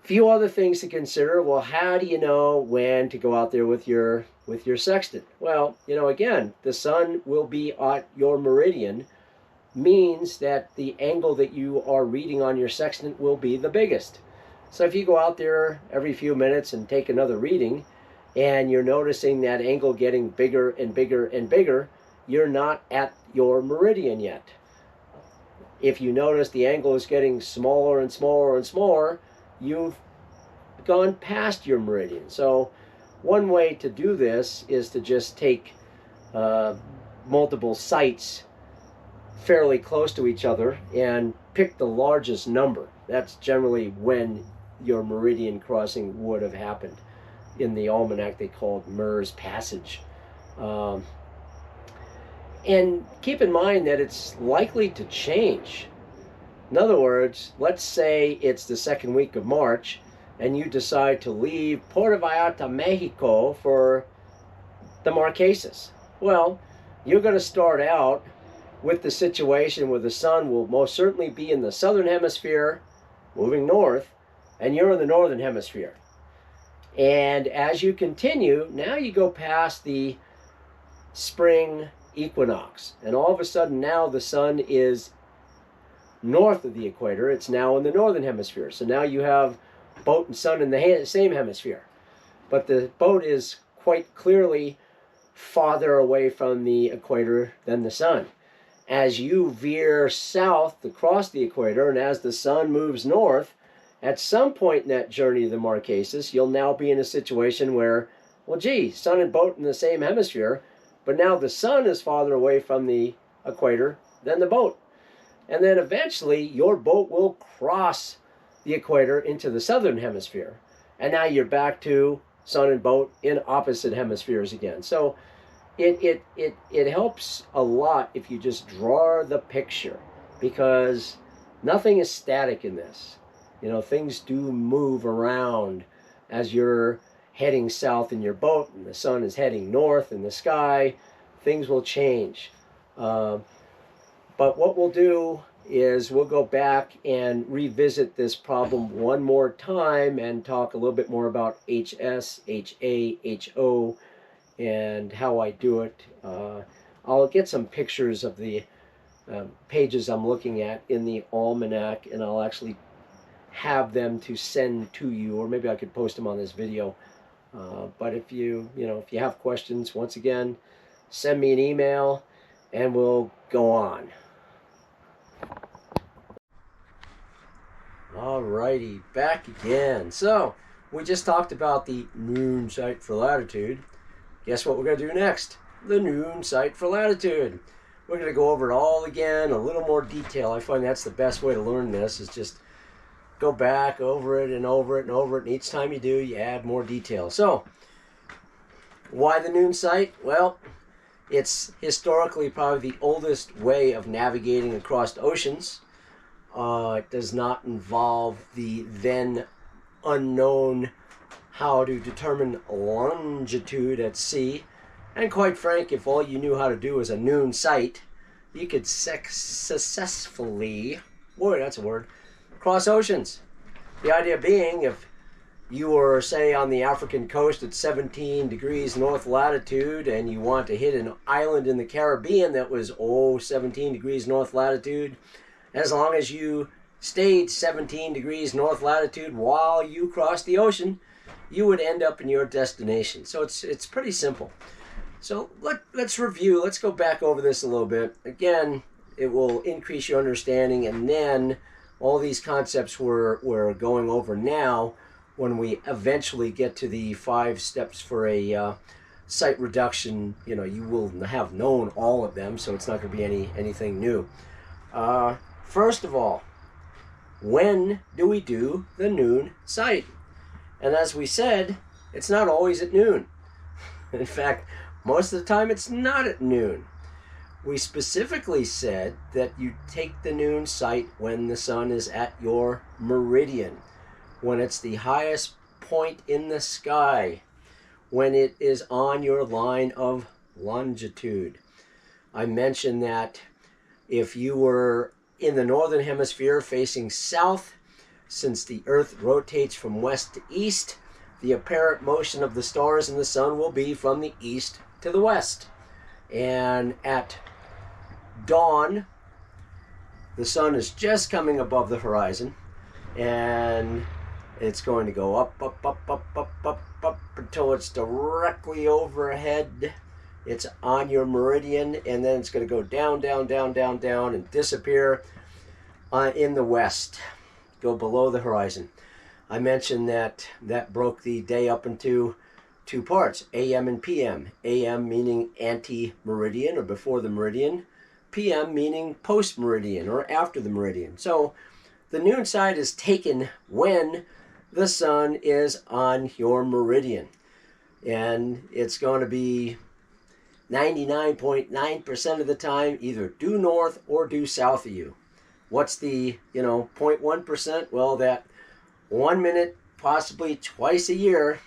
Few other things to consider. Well, how do you know when to go out there with your sextant? Well, again, the sun will be at your meridian, means that the angle that you are reading on your sextant will be the biggest. So if you go out there every few minutes and take another reading, and you're noticing that angle getting bigger and bigger and bigger, you're not at your meridian yet. If you notice the angle is getting smaller and smaller and smaller, you've gone past your meridian. So one way to do this is to just take multiple sites fairly close to each other and pick the largest number. That's generally when your meridian crossing would have happened. In the Almanac, they call it Mer's passage. And keep in mind that it's likely to change. In other words, let's say it's the second week of March, and you decide to leave Puerto Vallarta, Mexico for the Marquesas. Well, you're going to start out with the situation where the sun will most certainly be in the southern hemisphere, moving north, and you're in the northern hemisphere. And as you continue, now you go past the spring equinox, and all of a sudden now the sun is north of the equator. It's now in the northern hemisphere. So now you have boat and sun in the same hemisphere, but the boat is quite clearly farther away from the equator than the sun. As you veer south across the equator, and as the sun moves north, at some point in that journey to the Marquesas, you'll now be in a situation where, well, gee, sun and boat in the same hemisphere, but now the sun is farther away from the equator than the boat. And then eventually your boat will cross the equator into the southern hemisphere. And now you're back to sun and boat in opposite hemispheres again. So it helps a lot if you just draw the picture, because nothing is static in this. Things do move around as you're heading south in your boat and the sun is heading north in the sky. Things will change. But what we'll do is we'll go back and revisit this problem one more time and talk a little bit more about HS, HA, HO, and how I do it. I'll get some pictures of the pages I'm looking at in the Almanac, and I'll actually have them to send to you, or maybe I could post them on this video. But if you have questions, once again, send me an email and we'll go on. Alrighty, back again. So we just talked about the noon sight for latitude. Guess what we're going to do next? The noon sight for latitude. We're going to go over it all again, a little more detail. I find that's the best way to learn this, is just go back over it and over it and over it, and each time you do, you add more detail. So, why the noon sight? Well, it's historically probably the oldest way of navigating across oceans. It does not involve the then unknown how to determine longitude at sea. And quite frank, if all you knew how to do was a noon sight, you could successfully, boy, that's a word, cross oceans. The idea being, if you were, say, on the African coast at 17 degrees north latitude and you want to hit an island in the Caribbean that was, 17 degrees north latitude, as long as you stayed 17 degrees north latitude while you crossed the ocean, you would end up in your destination. So it's pretty simple. So let's review. Let's go back over this a little bit. Again, it will increase your understanding, and then all these concepts we're going over now, when we eventually get to the 5 steps for a sight reduction, you will have known all of them, so it's not going to be anything new. First of all, when do we do the noon sight? And as we said, it's not always at noon. In fact, most of the time it's not at noon. We specifically said that you take the noon sight when the sun is at your meridian, when it's the highest point in the sky, when it is on your line of longitude. I mentioned that if you were in the northern hemisphere facing south, since the Earth rotates from west to east, the apparent motion of the stars and the sun will be from the east to the west. And at dawn, the sun is just coming above the horizon, and it's going to go up, up, up, up, up, up, up, until it's directly overhead. It's on your meridian, and then it's going to go down, down, down, down, down, and disappear in the west, go below the horizon. I mentioned that broke the day up into 2 parts, AM and PM. AM meaning ante-meridian, or before the meridian. PM meaning post-meridian, or after the meridian. So the noon sight is taken when the sun is on your meridian. And it's going to be 99.9% of the time either due north or due south of you. What's the 0.1%? Well, that 1 minute, possibly twice a year,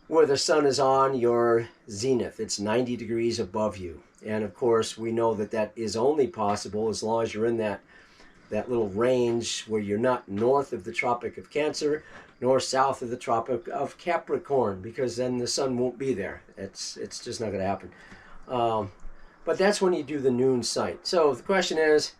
where the sun is on your zenith. It's 90 degrees above you. And of course, we know that is only possible as long as you're in that little range where you're not north of the Tropic of Cancer nor south of the Tropic of Capricorn, because then the sun won't be there. It's just not going to happen. But that's when you do the noon sight. So the question is,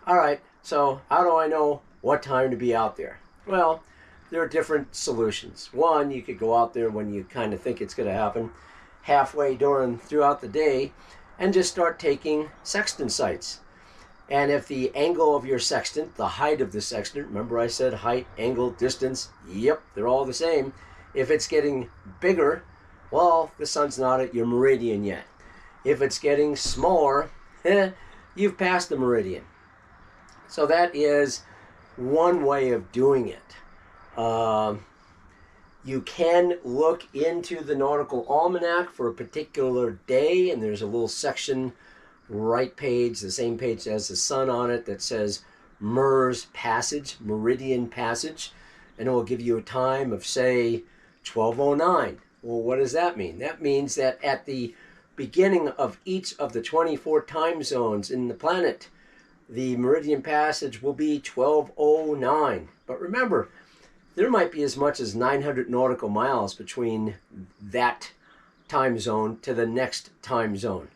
all right, so how do I know what time to be out there? Well, there are different solutions. One, you could go out there when you kind of think it's going to happen, halfway throughout the day, and just start taking sextant sights. And if the angle of your sextant, the height of the sextant, remember I said height, angle, distance, yep, they're all the same. If it's getting bigger, well, the sun's not at your meridian yet. If it's getting smaller, you've passed the meridian. So that is one way of doing it. You can look into the Nautical Almanac for a particular day, and there's a little section, right page, the same page as the sun on it, that says MERS passage, meridian passage, and it will give you a time of, say, 12:09. Well, what does that mean? That means that at the beginning of each of the 24 time zones in the planet, the meridian passage will be 1209. But remember, there might be as much as 900 nautical miles between that time zone to the next time zone.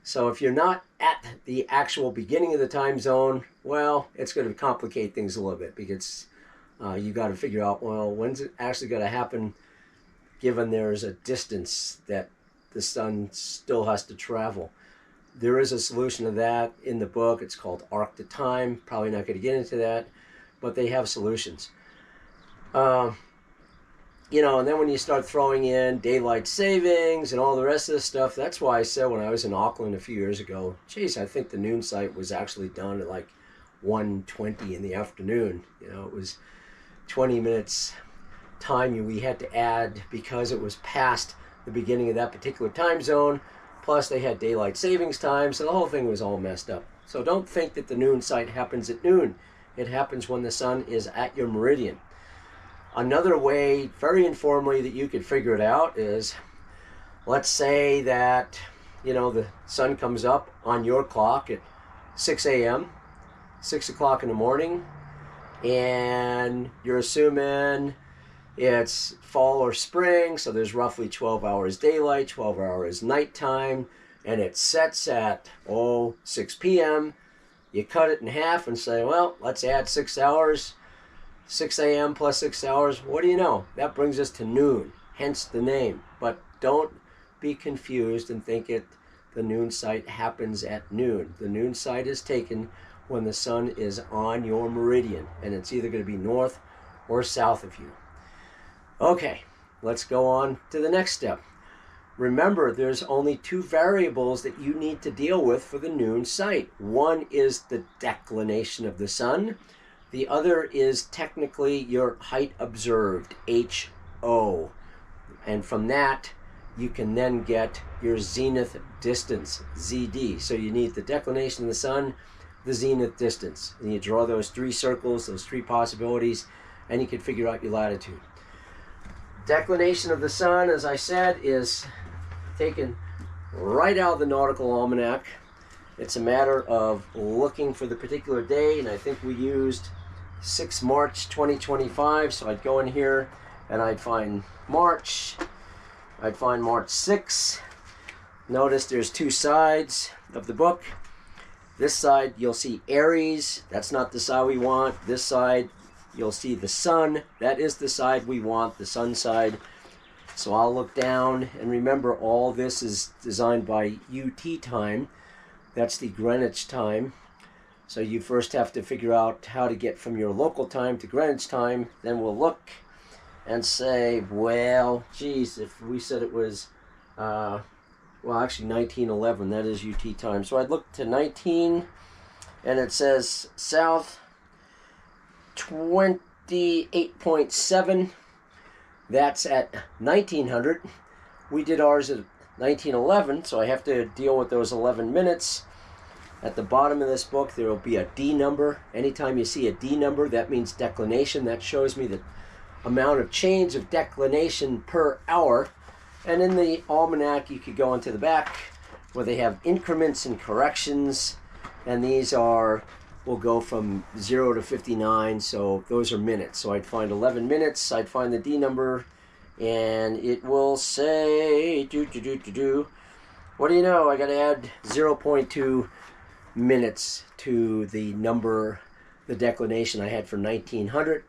So if you're not at the actual beginning of the time zone, well, it's going to complicate things a little bit, because you got to figure out, well, when's it actually going to happen, given there's a distance that the sun still has to travel. There is a solution to that in the book. It's called Arc to Time. Probably not going to get into that, but they have solutions. You know, and then when you start throwing in daylight savings and all the rest of this stuff, that's why I said when I was in Auckland a few years ago, geez, I think the noon sight was actually done at like 1:20 in the afternoon. You know, it was 20 minutes time we had to add because it was past the beginning of that particular time zone. Plus they had daylight savings time, so the whole thing was all messed up. So don't think that the noon sight happens at noon. It happens when the sun is at your meridian. Another way, very informally, that you could figure it out is, let's say that, you know, the sun comes up on your clock at 6 a.m., 6 o'clock in the morning, and you're assuming it's fall or spring, so there's roughly 12 hours daylight, 12 hours nighttime, and it sets at, 6 p.m. You cut it in half and say, well, let's add 6 hours. 6 a.m. plus 6 hours, what do you know? That brings us to noon, hence the name. But don't be confused and think the noon sight happens at noon. The noon sight is taken when the sun is on your meridian, and it's either going to be north or south of you. Okay, let's go on to the next step. Remember, there's only two variables that you need to deal with for the noon sight. One is the declination of the sun. The other is technically your height observed, HO. And from that, you can then get your zenith distance, ZD. So you need the declination of the sun, the zenith distance. And you draw those three circles, those three possibilities, and you can figure out your latitude. Declination of the sun, as I said, is taken right out of the Nautical Almanac. It's a matter of looking for the particular day, and I think we used 6 March 2025, so I'd go in here and I'd find March. I'd find March 6. Notice there's two sides of the book. This side you'll see Aries, that's not the side we want. This side you'll see the sun, that is the side we want, the sun side. So I'll look down, and remember, all this is designed by UT time. That's the Greenwich time. So you first have to figure out how to get from your local time to Greenwich time. Then we'll look and say, well, geez, if we said it was, well, actually 1911, that is UT time. So I'd look to 19, and it says south 28.7. That's at 1900. We did ours at 1911, so I have to deal with those 11 minutes. At the bottom of this book, there will be a D number. Anytime you see a D number, that means declination. That shows me the amount of change of declination per hour. And in the Almanac, you could go into the back where they have increments and corrections. And these are, will go from 0 to 59, so those are minutes. So I'd find 11 minutes, I'd find the D number, and it will say, what do you know, I got to add 0.2 minutes to the number, the declination I had for 1900.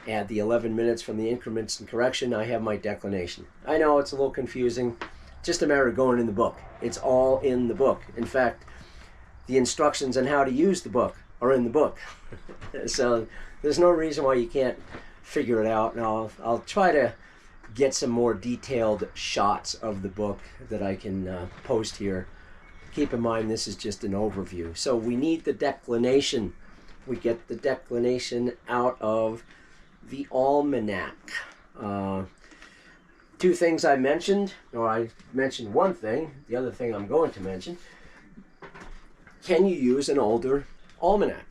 Add the 11 minutes from the increments and correction, I have my declination. I know it's a little confusing, just a matter of going in the book. It's all in the book. In fact, the instructions on how to use the book are in the book. So there's no reason why you can't figure it out. Now I'll try to get some more detailed shots of the book that I can post here. Keep in mind, this is just an overview. So we need the declination. We get the declination out of the Almanac. Two things I mentioned, or I mentioned one thing. The other thing I'm going to mention. Can you use an older almanac?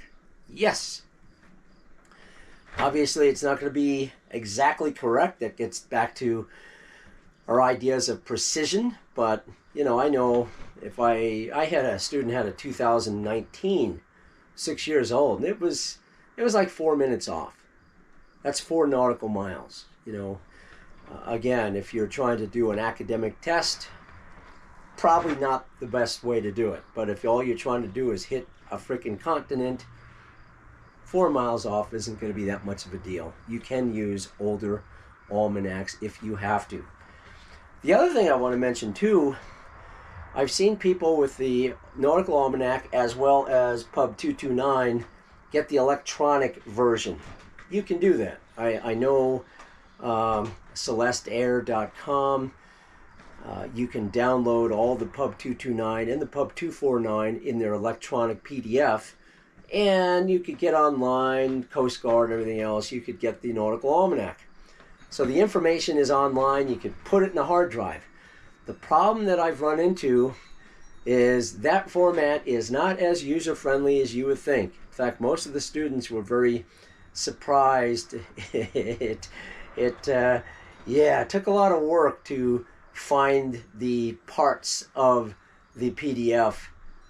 Yes. Obviously, it's not going to be exactly correct. That gets back to our ideas of precision, but I know if I had a student had a 2019, 6 years old, and it was like 4 minutes off. That's 4 nautical miles. Again, if you're trying to do an academic test, probably not the best way to do it. But if all you're trying to do is hit a freaking continent, 4 miles off isn't going to be that much of a deal. You can use older almanacs if you have to. The other thing I want to mention too, I've seen people with the Nautical Almanac as well as Pub 229 get the electronic version. You can do that. I know CelesteAir.com, you can download all the Pub 229 and the Pub 249 in their electronic PDF, and you could get online, Coast Guard, everything else, you could get the Nautical Almanac. So the information is online, you could put it in a hard drive. The problem that I've run into is that format is not as user-friendly as you would think. In fact, most of the students were very surprised. It took a lot of work to find the parts of the PDF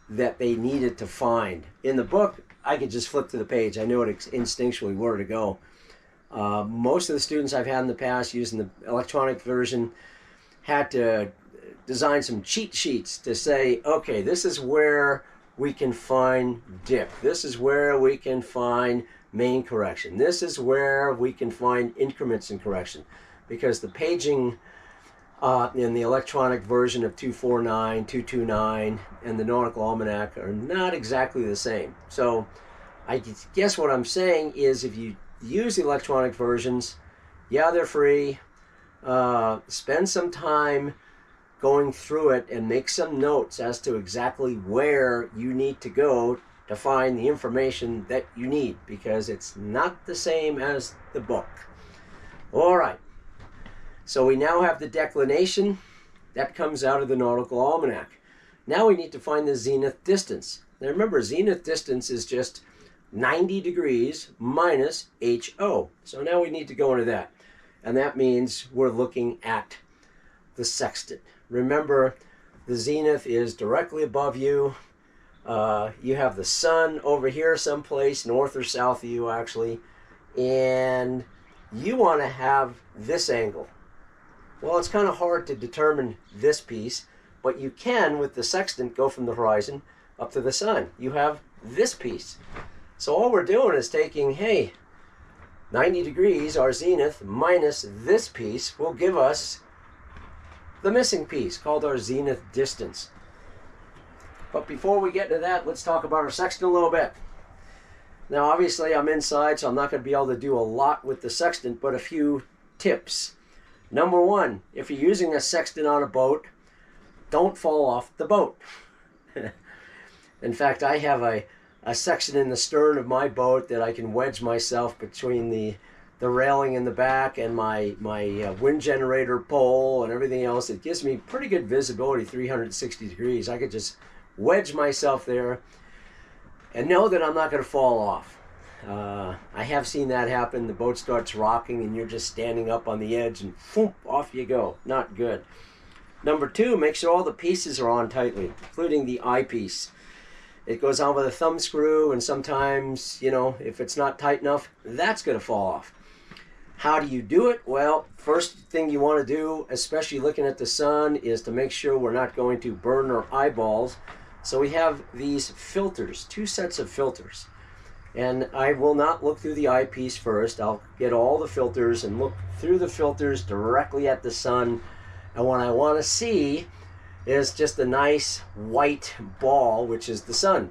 that they needed to find. In the book, I could just flip to the page. I knew it instinctually where to go. Most of the students I've had in the past using the electronic version had to design some cheat sheets to say, okay, this is where we can find dip. This is where we can find main correction. This is where we can find increments in correction. Because the paging in the electronic version of 249, 229, and the Nautical Almanac are not exactly the same. So I guess what I'm saying is if you use the electronic versions, yeah, they're free. Spend some time going through it and make some notes as to exactly where you need to go to find the information that you need, because it's not the same as the book. All right. So we now have the declination. That comes out of the Nautical Almanac. Now we need to find the zenith distance. Now remember, zenith distance is just 90 degrees minus HO. So now we need to go into that. And that means we're looking at the sextant. Remember, the zenith is directly above you. You have the sun over here someplace, north or south of you actually. And you want to have this angle. Well, it's kind of hard to determine this piece, but you can, with the sextant, go from the horizon up to the sun. You have this piece. So all we're doing is taking, hey, 90 degrees, our zenith, minus this piece will give us the missing piece, called our zenith distance. But before we get to that, let's talk about our sextant a little bit. Now, obviously, I'm inside, so I'm not going to be able to do a lot with the sextant, but a few tips. Number one, if you're using a sextant on a boat, don't fall off the boat. In fact, I have a section in the stern of my boat that I can wedge myself between the railing in the back and my wind generator pole and everything else. It gives me pretty good visibility, 360 degrees. I could just wedge myself there and know that I'm not going to fall off. I have seen that happen. The boat starts rocking and you're just standing up on the edge and boom, off you go. Not good. Number two, make sure all the pieces are on tightly, including the eyepiece. It goes on with a thumb screw, and sometimes, if it's not tight enough, that's going to fall off. How do you do it? Well, first thing you want to do, especially looking at the sun, is to make sure we're not going to burn our eyeballs. So we have these filters, 2 sets of filters. And I will not look through the eyepiece first. I'll get all the filters and look through the filters directly at the sun. And what I want to see is just a nice white ball, which is the sun.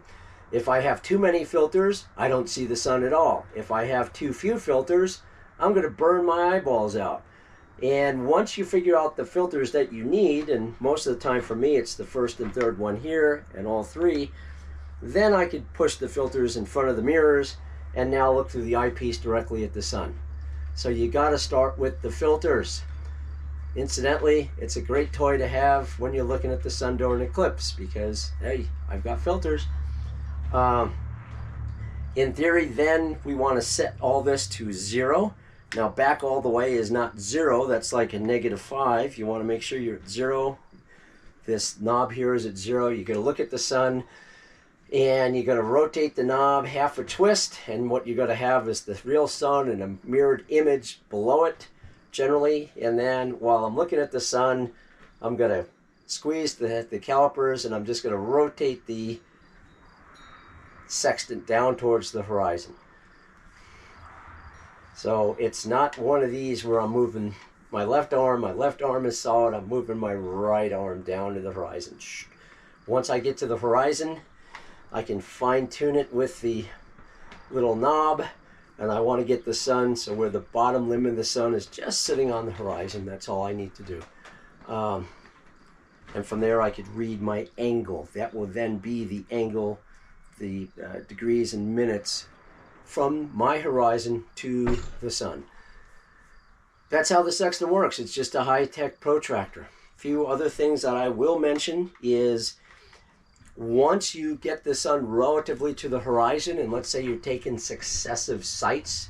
If I have too many filters, I don't see the sun at all. If I have too few filters, I'm going to burn my eyeballs out. And once you figure out the filters that you need, and most of the time for me it's the first and third one here and all 3, then I could push the filters in front of the mirrors and now look through the eyepiece directly at the sun. So you got to start with the filters. Incidentally, it's a great toy to have when you're looking at the sun during an eclipse because, hey, I've got filters. In theory, then we want to set all this to 0. Now, back all the way is not 0. That's like a -5. You want to make sure you're at 0 this knob here is at 0. You're going to look at the sun, and you're going to rotate the knob half a twist, and what you're going to have is the real sun and a mirrored image below it, generally. And then while I'm looking at the sun, I'm going to squeeze the calipers, and I'm just going to rotate the sextant down towards the horizon. So it's not one of these where I'm moving my left arm is solid, I'm moving my right arm down to the horizon. Once I get to the horizon, I can fine tune it with the little knob, and I want to get the sun so where the bottom limb of the sun is just sitting on the horizon. That's all I need to do. And from there I could read my angle. That will then be the angle, the degrees and minutes from my horizon to the sun. That's how the sextant works. It's just a high-tech protractor. A few other things that I will mention is once you get the sun relatively to the horizon, and let's say you're taking successive sights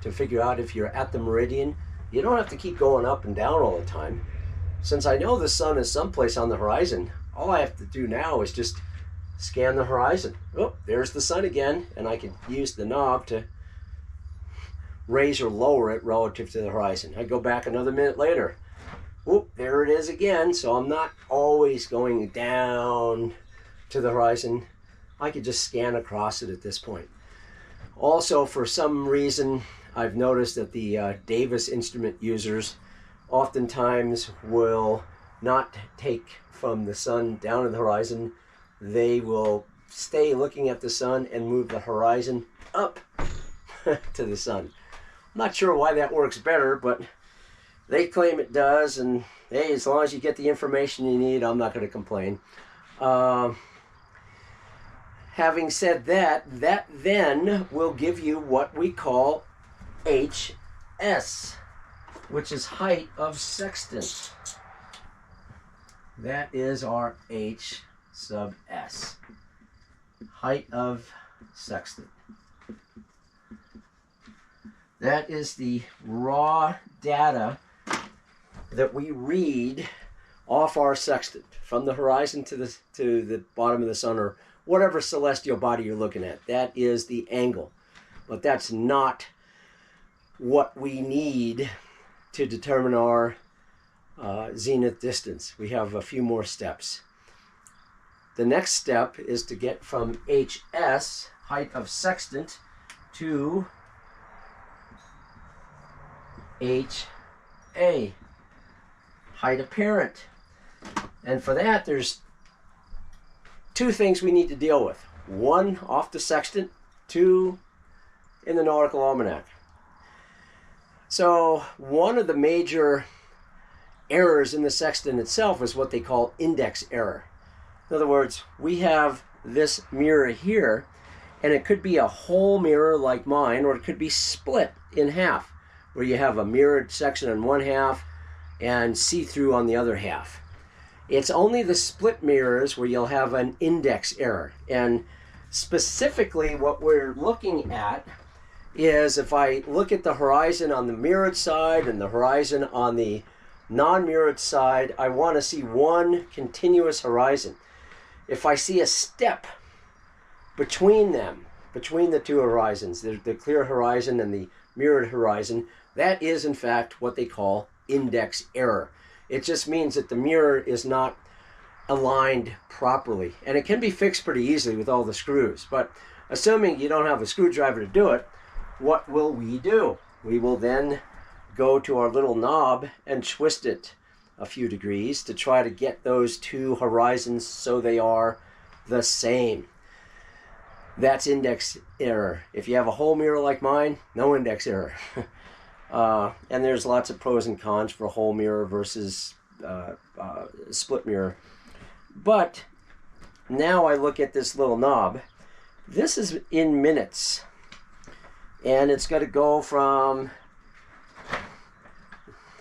to figure out if you're at the meridian, you don't have to keep going up and down all the time. Since I know the sun is someplace on the horizon, all I have to do now is just scan the horizon. Oh, there's the sun again, and I can use the knob to raise or lower it relative to the horizon. I go back another minute later. Whoop, there it is again. So I'm not always going down to the horizon. I could just scan across it at this point. Also, for some reason, I've noticed that the Davis instrument users oftentimes will not take from the sun down to the horizon. They will stay looking at the sun and move the horizon up to the sun. I'm not sure why that works better, but they claim it does, and hey, as long as you get the information you need, I'm not going to complain. Having said that, that then will give you what we call HS, which is height of sextant. That is our H sub S, height of sextant. That is the raw data that we read off our sextant from the horizon to the bottom of the sun, or whatever celestial body you're looking at. That is the angle. But that's not what we need to determine our zenith distance. We have a few more steps. The next step is to get from HS, height of sextant, to HA, height apparent. And for that, there's two things we need to deal with. One, off the sextant. Two, in the Nautical Almanac. So one of the major errors in the sextant itself is what they call index error. In other words, we have this mirror here, and it could be a whole mirror like mine, or it could be split in half, where you have a mirrored section on one half and see-through on the other half. It's only the split mirrors where you'll have an index error. And specifically what we're looking at is if I look at the horizon on the mirrored side and the horizon on the non-mirrored side, I want to see one continuous horizon. If I see a step between them, between the two horizons, the clear horizon and the mirrored horizon, that is in fact what they call index error. It just means that the mirror is not aligned properly, and it can be fixed pretty easily with all the screws. But assuming you don't have a screwdriver to do it, what will we do? We will then go to our little knob and twist it a few degrees to try to get those two horizons so they are the same. That's index error. If you have a whole mirror like mine, no index error. And there's lots of pros and cons for a whole mirror versus split mirror. But now I look at this little knob. This is in minutes. And it's going to go from,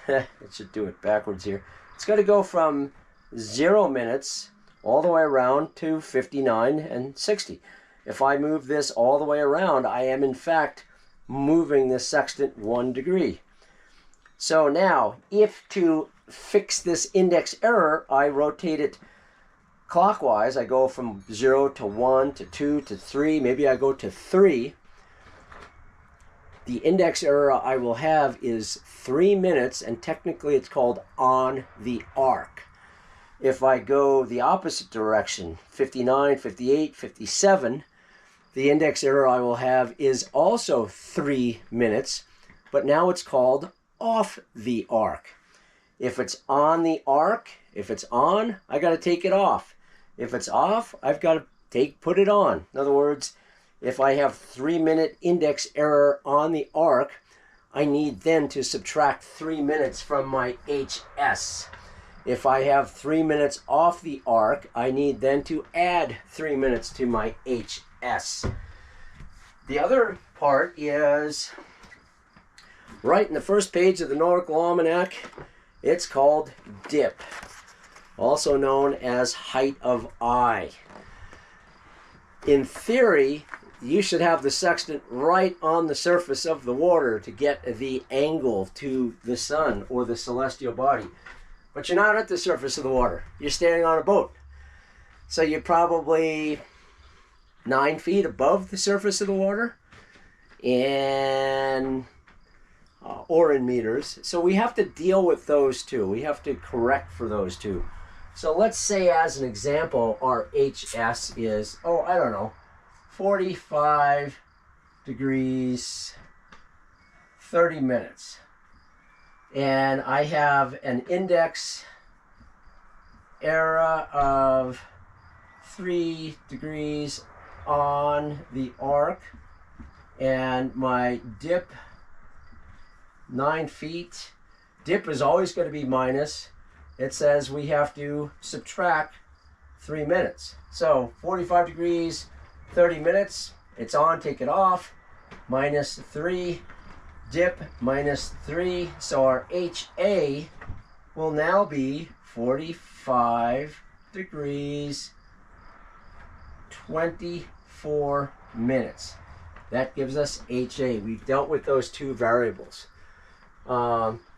it should do it backwards here. It's going to go from 0 minutes all the way around to 59 and 60. If I move this all the way around, I am in fact moving the sextant 1 degree. So now, if to fix this index error, I rotate it clockwise, I go from 0 to 1 to 2 to 3, maybe I go to 3. The index error I will have is 3 minutes, and technically it's called on the arc. If I go the opposite direction, 59, 58, 57, the index error I will have is also 3 minutes, but now it's called off the arc. If it's on the arc, if it's on, I got to take it off. If it's off, I've got to put it on. In other words, if I have 3-minute index error on the arc, I need then to subtract 3 minutes from my HS. If I have 3 minutes off the arc, I need then to add 3 minutes to my HS. The other part is right in the first page of the Nautical Almanac. It's called dip, also known as height of eye. In theory, you should have the sextant right on the surface of the water to get the angle to the sun or the celestial body. But you're not at the surface of the water. You're standing on a boat. So you're probably 9 feet above the surface of the water, and or in meters. So we have to deal with those two. We have to correct for those two. So let's say, as an example, our HS is, I don't know, 45 degrees, 30 minutes. And I have an index error of 3 degrees on the arc, and my dip 9 feet. Dip is always going to be minus. It says we have to subtract 3 minutes. So 45 degrees, 30 minutes. It's on, take it off. Minus 3. Dip minus 3. So our HA will now be 45 degrees, 24 minutes. That gives us HA. We've dealt with those two variables.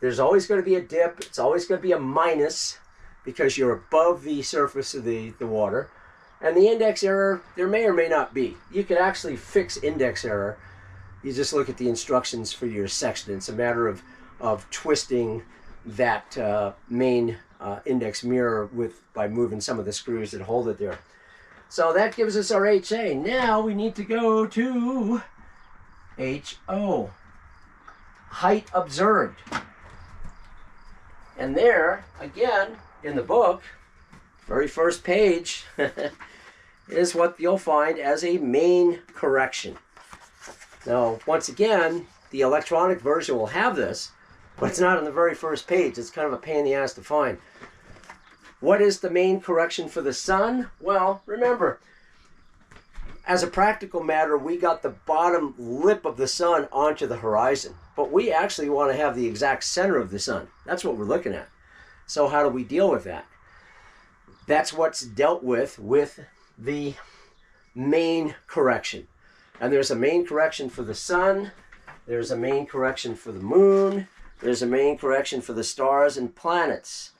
There's always going to be a dip. It's always going to be a minus because you're above the surface of the water. And the index error, there may or may not be. You can actually fix index error. You just look at the instructions for your sextant. It's a matter of twisting that main index mirror by moving some of the screws that hold it there. So that gives us our HA. Now we need to go to HO. Height observed. And there, again, in the book, very first page, is what you'll find as a main correction. Now, once again, the electronic version will have this, but it's not on the very first page. It's kind of a pain in the ass to find. What is the main correction for the sun? Well, remember, as a practical matter, we got the bottom lip of the sun onto the horizon, but we actually want to have the exact center of the sun. That's what we're looking at. So how do we deal with that? That's what's dealt with the main correction. And there's a main correction for the sun, there's a main correction for the moon, there's a main correction for the stars and planets,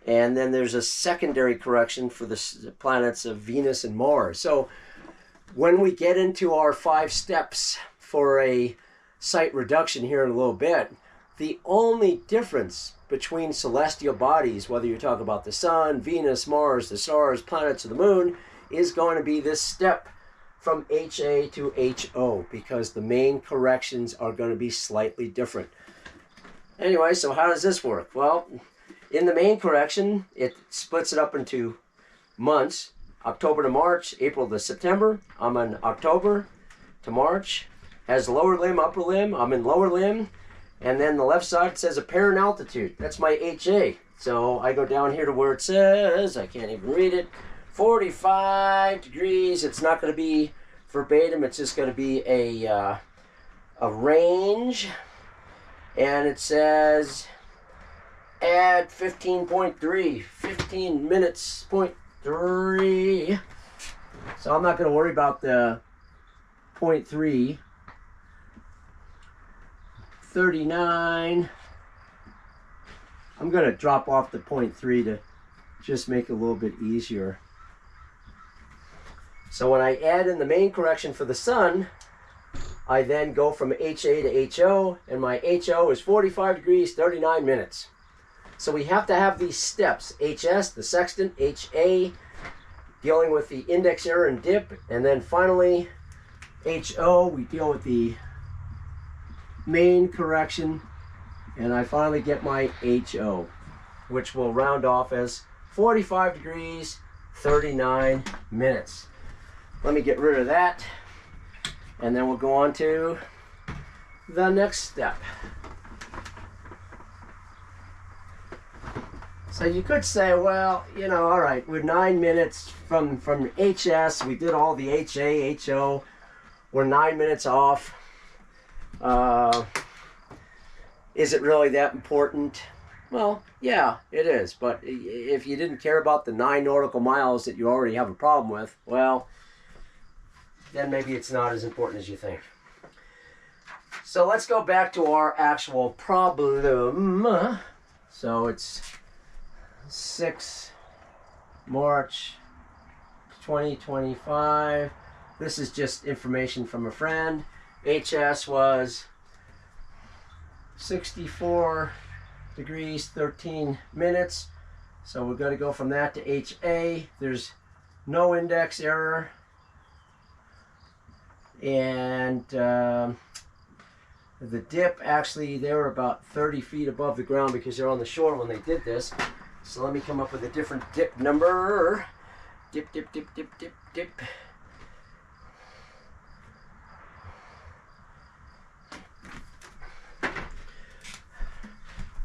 and then there's a secondary correction for the planets of Venus and Mars. So when we get into our 5 steps for a site reduction here in a little bit, the only difference between celestial bodies, whether you're talking about the sun, Venus, Mars, the stars, planets, or the moon, is going to be this step from HA to HO, because the main corrections are going to be slightly different. Anyway, so how does this work? Well, in the main correction, it splits it up into months. October to March, April to September. I'm in October to March. Has lower limb, upper limb. I'm in lower limb. And then the left side says apparent altitude. That's my HA. So I go down here to where it says, I can't even read it, 45 degrees. It's not going to be verbatim. It's just going to be a range. And it says add 15.3, 15 minutes, 0.3. So I'm not going to worry about the 0.3. 39. I'm going to drop off the 0.3 to just make it a little bit easier. So when I add in the main correction for the sun, I then go from HA to HO, and my HO is 45 degrees, 39 minutes. So we have to have these steps: HS, the sextant, HA, dealing with the index error and dip, and then finally HO, we deal with the main correction, and I finally get my HO, which will round off as 45 degrees, 39 minutes. Let me get rid of that, and then we'll go on to the next step. So you could say, well, you know, all right, we're 9 minutes from HS, we did all the HA, HO, we're 9 minutes off. Is it really that important? Well, yeah, it is. But if you didn't care about the 9 nautical miles that you already have a problem with, well, then maybe it's not as important as you think. So let's go back to our actual problem. So it's 6 March 2025. This is just information from a friend. HS was 64 degrees 13 minutes. So we're going to go from that to HA. There's no index error. And the dip, actually, they were about 30 feet above the ground because they're on the shore when they did this. So let me come up with a different dip number. Dip, dip, dip, dip, dip, dip.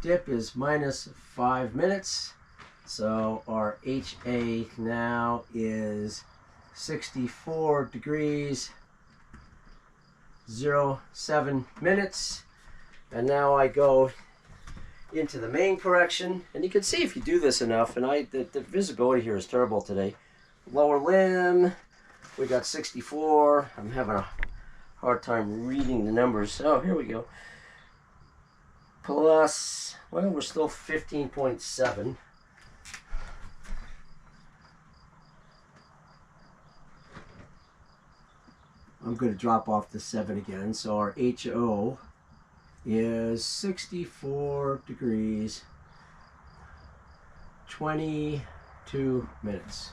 Dip is minus 5 minutes. So our HA now is 64 degrees 07 minutes. And now I go into the main correction, and you can see if you do this enough, and the visibility here is terrible today. Lower limb, we got 64. I'm having a hard time reading the numbers. Oh, here we go. Plus, well, we're still 15.7. I'm going to drop off the 7 again. So our HO is 64 degrees 22 minutes.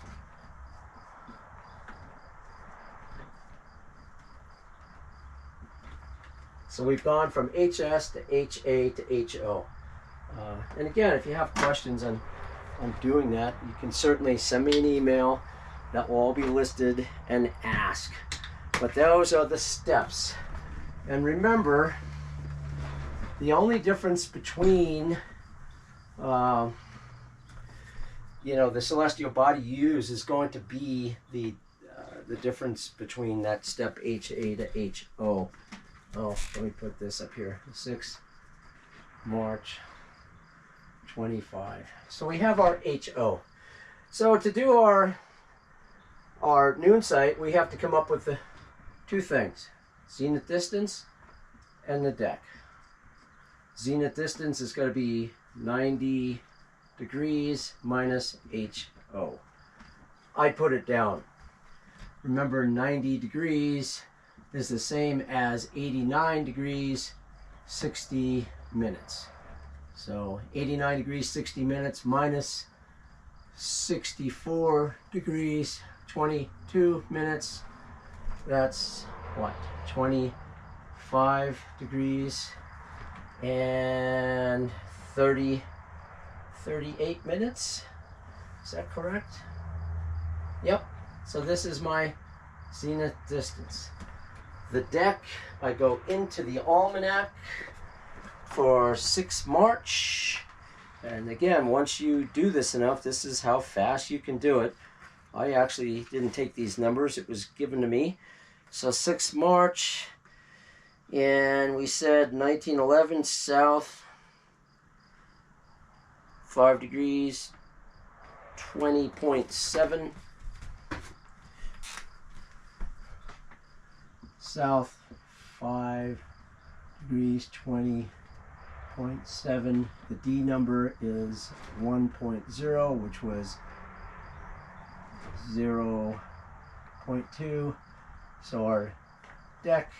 So we've gone from HS to HA to HO. And again, if you have questions on doing that, you can certainly send me an email. That will all be listed, and ask. But those are the steps. And remember, the only difference between the celestial body you use is going to be the difference between that step HA to HO. Oh, let me put this up here. 6 March 25. So we have our HO. So to do our noon sight, we have to come up with the 2 things: zenith distance and the deck. Zenith distance is going to be 90 degrees minus HO. I put it down. Remember, 90 degrees is the same as 89 degrees 60 minutes. So 89 degrees 60 minutes minus 64 degrees 22 minutes. That's what? 25 degrees and 38 minutes. Is that correct? Yep. So this is my zenith distance. The deck, I go into the Almanac for 6 March. And again, once you do this enough, this is how fast you can do it. I actually didn't take these numbers. It was given to me. So 6 March, and we said 1911 south, 5 degrees, 20.7. South, 5 degrees, 20.7. The D number is 1.0, which was 0.0 20.2. So our deck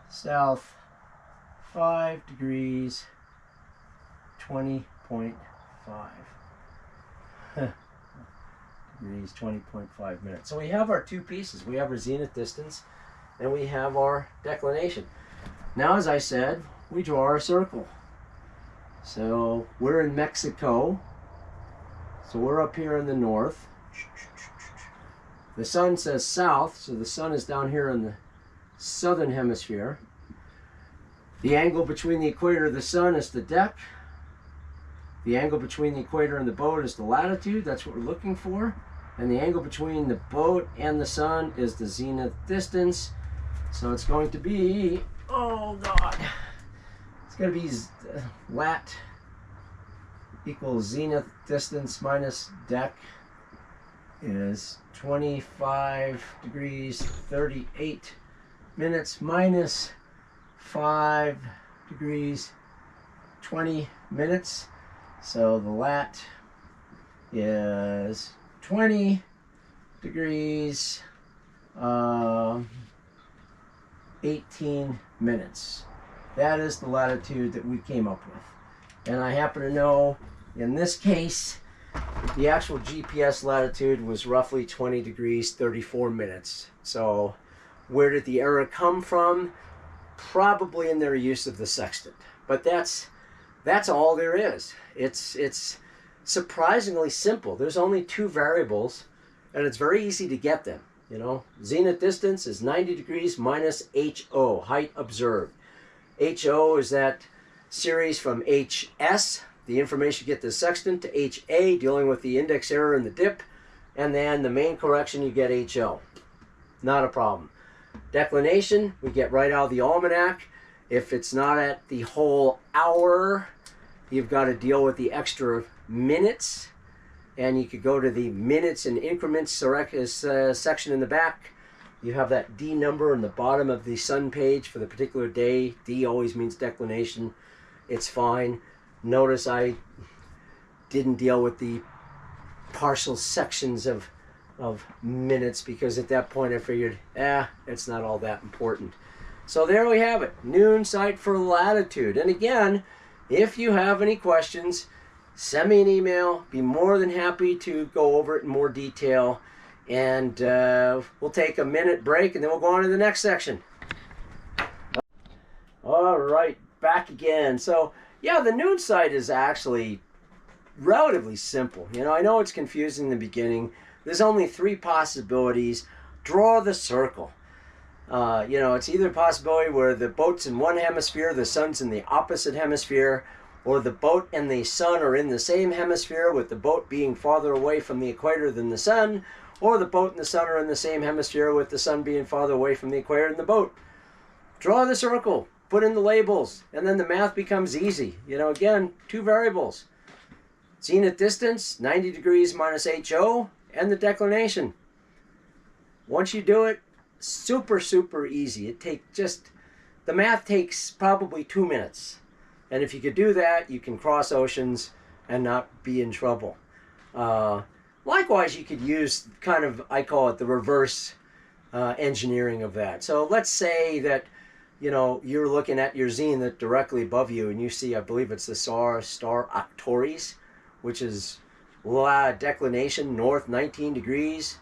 south 5 degrees 20.5 degrees 20.5 minutes. So we have our two pieces. We have our zenith distance and we have our declination. Now, as I said, we draw our circle. So we're in Mexico. So we're up here in the north. The sun says south, so the sun is down here in the southern hemisphere. The angle between the equator and the sun is the deck. The angle between the equator and the boat is the latitude. That's what we're looking for. And the angle between the boat and the sun is the zenith distance. So it's going to be, oh God, it's going to be lat equals zenith distance minus deck is 25 degrees 38 minutes minus 5 degrees 20 minutes. So the lat is 20 degrees 18 minutes. That is the latitude that we came up with. And I happen to know in this case the actual GPS latitude was roughly 20 degrees 34 minutes. So where did the error come from? Probably in their use of the sextant. But that's all there is. It's surprisingly simple. There's only two variables and it's very easy to get them. You know, zenith distance is 90 degrees minus HO, height observed. HO is that series from HS, the information you get the sextant, to HA, dealing with the index error in the dip, and then the main correction you get HO. Not a problem. Declination, we get right out of the Almanac. If it's not at the whole hour, you've got to deal with the extra minutes. And you could go to the minutes and increments section in the back. You have that D number in the bottom of the sun page for the particular day. D always means declination. It's fine. Notice I didn't deal with the partial sections of minutes because at that point I figured, it's not all that important. So there we have it. Noon sight for latitude. And again, if you have any questions, send me an email. Be more than happy to go over it in more detail. And we'll take a minute break and then we'll go on to the next section. All right, back again. So yeah, the noon sight is actually relatively simple. You know, I know it's confusing in the beginning. There's only three possibilities. Draw the circle. You know, it's either a possibility where the boat's in one hemisphere, the sun's in the opposite hemisphere, or the boat and the sun are in the same hemisphere with the boat being farther away from the equator than the sun, or the boat and the sun are in the same hemisphere with the sun being farther away from the equator than the boat. Draw the circle, put in the labels, and then the math becomes easy. You know, again, two variables. Zenith distance, 90 degrees minus HO, and the declination. Once you do it, super easy. The math takes probably 2 minutes. And if you could do that, you can cross oceans and not be in trouble. Likewise, you could use kind of, I call it the reverse engineering of that. So let's say that, you know, you're looking at your zenith directly above you and you see, I believe it's the star Arcturus, which is declination north 19 degrees.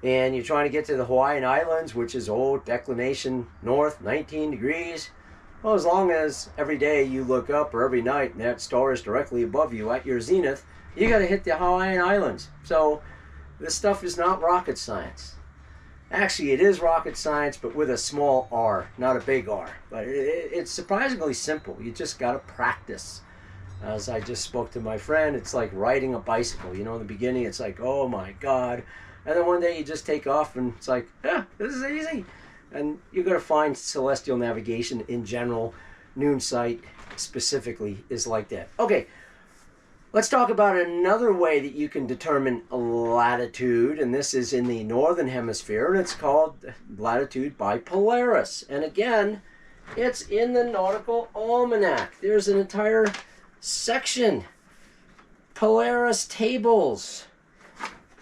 And you're trying to get to the Hawaiian Islands, which is declination north 19 degrees. Well, as long as every day you look up or every night and that star is directly above you at your zenith, you got to hit the Hawaiian Islands. So this stuff is not rocket science. Actually, it is rocket science, but with a small r, not a big R. But it's surprisingly simple. You just got to practice. As I just spoke to my friend, it's like riding a bicycle. You know, in the beginning, it's like, oh my God. And then one day you just take off and it's like, this is easy. And you're going to find celestial navigation in general. Noon sight specifically is like that. Okay, let's talk about another way that you can determine latitude. And this is in the northern hemisphere. And it's called latitude by Polaris. And again, it's in the Nautical Almanac. There's an entire section. Polaris tables.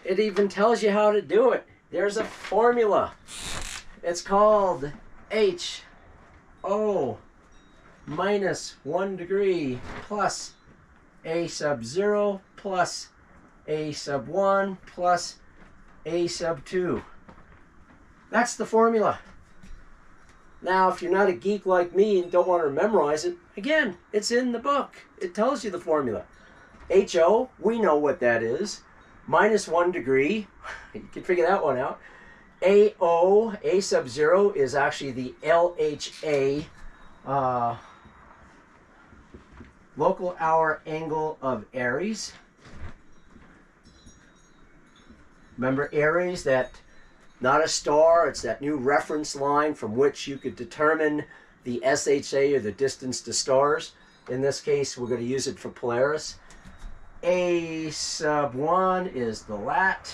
It even tells you how to do it. there's a formula. It's called HO minus 1 degree plus A sub 0 plus A sub 1 plus A sub 2. That's the formula. Now, if you're not a geek like me and don't want to memorize it, again, it's in the book. It tells you the formula. HO, we know what that is. Minus 1 degree. You can figure that one out. AO, A sub 0, is actually the LHA, local hour angle of Aries. Remember Aries, that not a star, it's that new reference line from which you could determine the SHA, or the distance to stars. In this case, we're going to use it for Polaris. A sub 1 is the lat,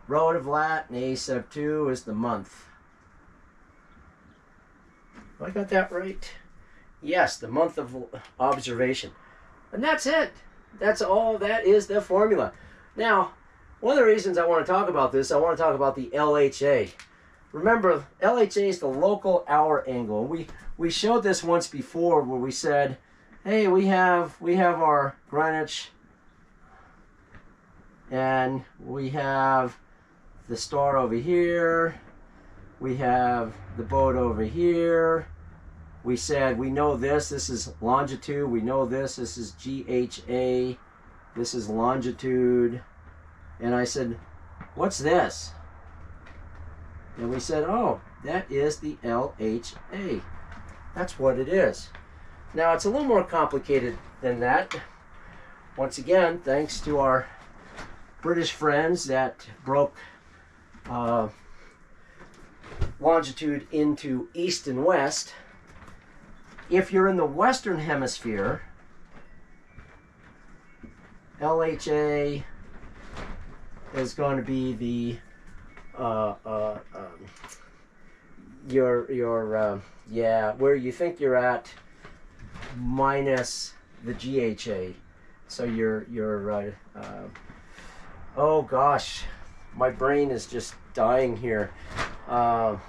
relative lat, and A sub 2 is the month. Have I got that right? Yes, the month of observation. And that's it. That's all. That is the formula. Now, one of the reasons I want to talk about this, I want to talk about the LHA. Remember, LHA is the local hour angle. We showed this once before where we said, hey, we have our Greenwich, and we have the star over here, we have the boat over here. We said we know this is longitude, we know this is GHA, this is longitude. And I said, what's this? And we said, oh, that is the LHA. That's what it is. Now, it's a little more complicated than that. Once again, thanks to our British friends that broke longitude into east and west. If you're in the Western Hemisphere, LHA is going to be the where you think you're at minus the GHA. So you're oh gosh, my brain is just dying here. Yeah.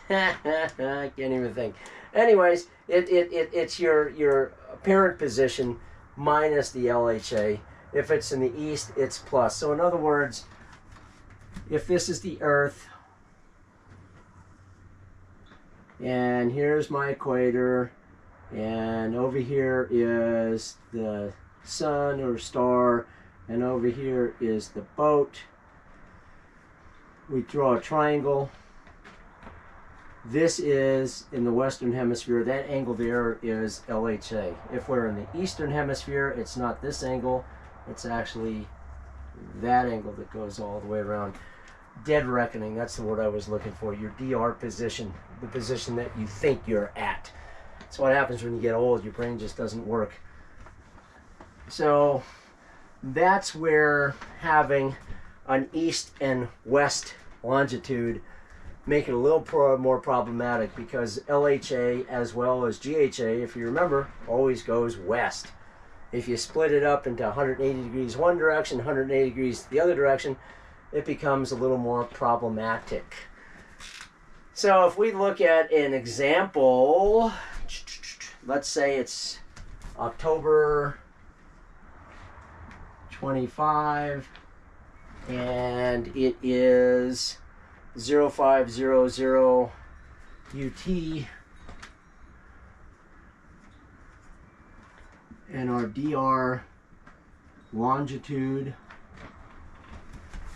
I can't even think. Anyways, it's your apparent position minus the LHA. If it's in the east, it's plus. So in other words, if this is the Earth, and here's my equator, and over here is the sun or star, and over here is the boat, we draw a triangle. This is in the Western Hemisphere. That angle there is LHA. If we're in the Eastern Hemisphere, it's not this angle. It's actually that angle that goes all the way around. Dead reckoning, that's the word I was looking for. Your DR position, the position that you think you're at. That's what happens when you get old. Your brain just doesn't work. So that's where having an east and west longitude make it a little more problematic, because LHA as well as GHA, if you remember, always goes west. If you split it up into 180 degrees one direction, 180 degrees the other direction, it becomes a little more problematic. So if we look at an example, let's say it's October 25 and it is 0500 UT, and our DR longitude,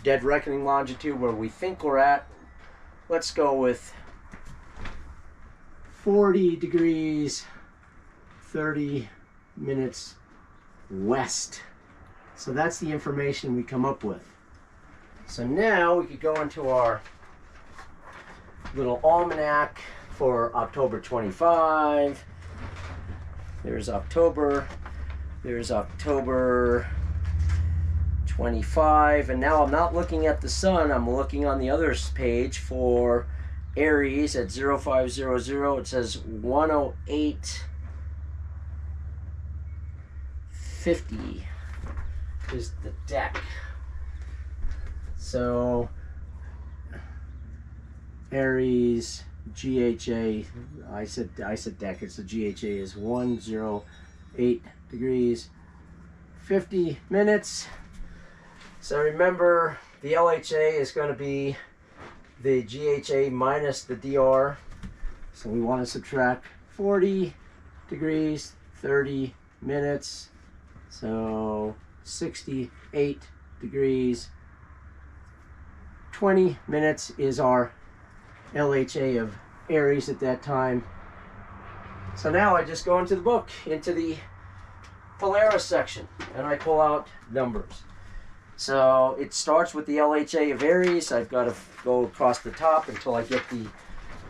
dead reckoning longitude, where we think we're at, let's go with 40 degrees 30 minutes west. So that's the information we come up with. So now we could go into our little almanac for October 25. There's October 25, and now I'm not looking at the sun, I'm looking on the other page for Aries at 0500. It says 108.50 is the deck. So Aries, GHA, I said decades, so GHA is 108 degrees, 50 minutes. So remember, the LHA is going to be the GHA minus the DR. So we want to subtract 40 degrees, 30 minutes. So 68 degrees, 20 minutes is our LHA of Aries at that time. So now I just go into the book, into the Polaris section, and I pull out numbers. So it starts with the LHA of Aries. I've got to go across the top until I get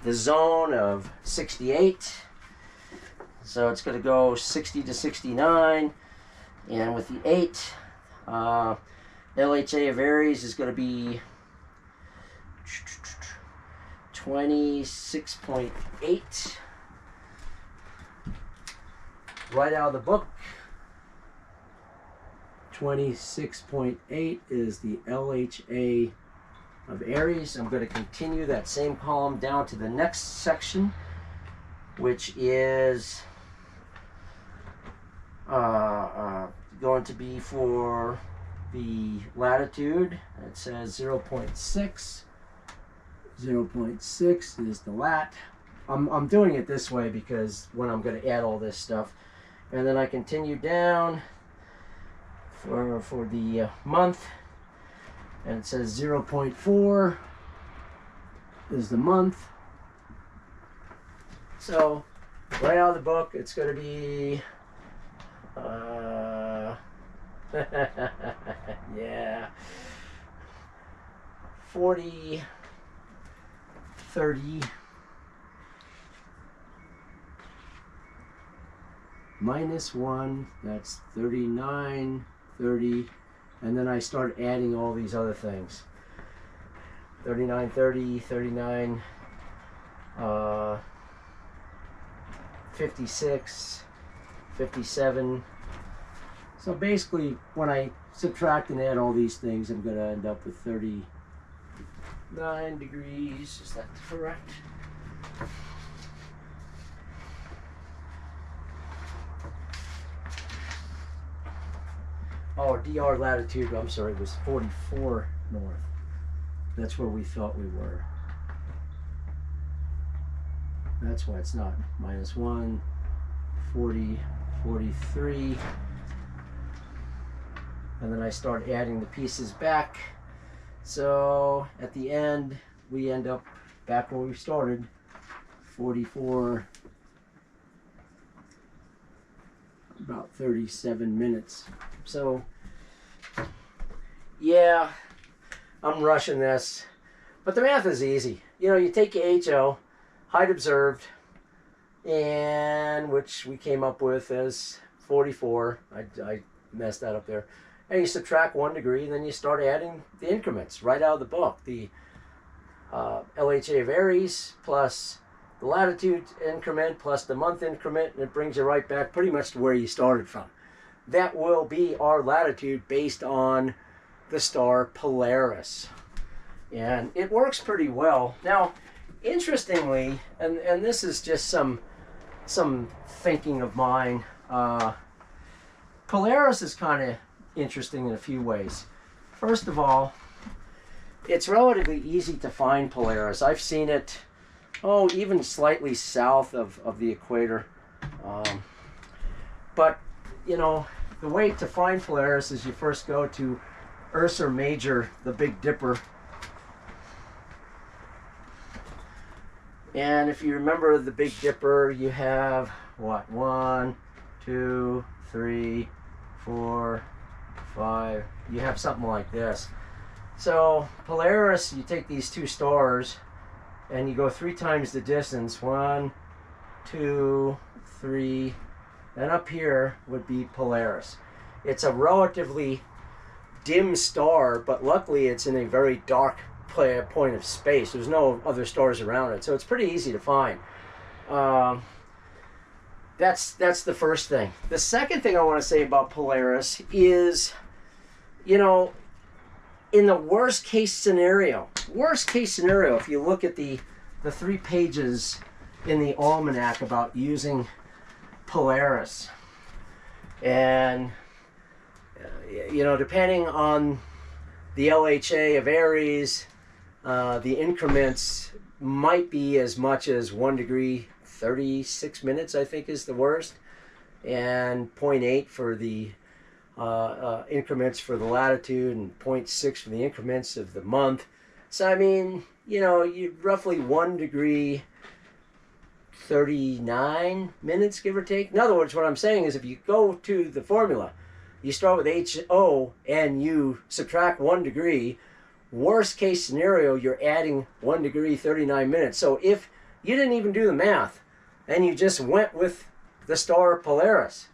the zone of 68. So it's going to go 60 to 69. And with the 8, LHA of Aries is going to be 26.8. Right out of the book. 26.8 is the LHA of Aries. I'm going to continue that same column down to the next section, which is going to be for the latitude. It says 0.6. 0.6 is the lat. I'm doing it this way because when I'm going to add all this stuff. And then I continue down for the month, and it says 0.4 is the month. So right out of the book, it's going to be yeah, 40, 30 minus 1, that's 39, 30, and then I start adding all these other things. 39, 30, 39, 56, 57. So basically, when I subtract and add all these things, I'm going to end up with 39 degrees. Is that correct? Oh, DR latitude, I'm sorry, it was 44 north. That's where we thought we were. That's why it's not. Minus 1, 40, 43. And then I start adding the pieces back. So at the end, we end up back where we started. 44, about 37 minutes. So, yeah, I'm rushing this. But the math is easy. You know, you take your HO, height observed, and which we came up with as 44. I messed that up there. And you subtract 1 degree, and then you start adding the increments right out of the book. The LHA of Aries plus the latitude increment plus the month increment, and it brings you right back pretty much to where you started from. That will be our latitude based on the star Polaris. And it works pretty well. Now, interestingly, and this is just some thinking of mine, Polaris is kind of interesting in a few ways. First of all, it's relatively easy to find Polaris. I've seen it, even slightly south of the equator. But, you know, the way to find Polaris is you first go to Ursa Major, the Big Dipper. And if you remember the Big Dipper, you have, what, 1, 2, 3, 4, 5. You have something like this. So Polaris, you take these two stars and you go 3 times the distance. 1, 2, 3. And up here would be Polaris. It's a relatively dim star, but luckily it's in a very dark point of space. There's no other stars around it, so it's pretty easy to find. That's the first thing. The second thing I want to say about Polaris is, you know, in the worst case scenario, if you look at the 3 pages in the Almanac about using Polaris, and you know, depending on the LHA of Aries, the increments might be as much as 1 degree 36 minutes, I think is the worst, and 0.8 for the increments for the latitude, and 0.6 for the increments of the month. So I mean, you know, you roughly 1 degree 39 minutes, give or take. In other words, what I'm saying is, if you go to the formula, you start with HO and you subtract 1 degree, worst case scenario, you're adding 1 degree 39 minutes. So if you didn't even do the math and you just went with the star Polaris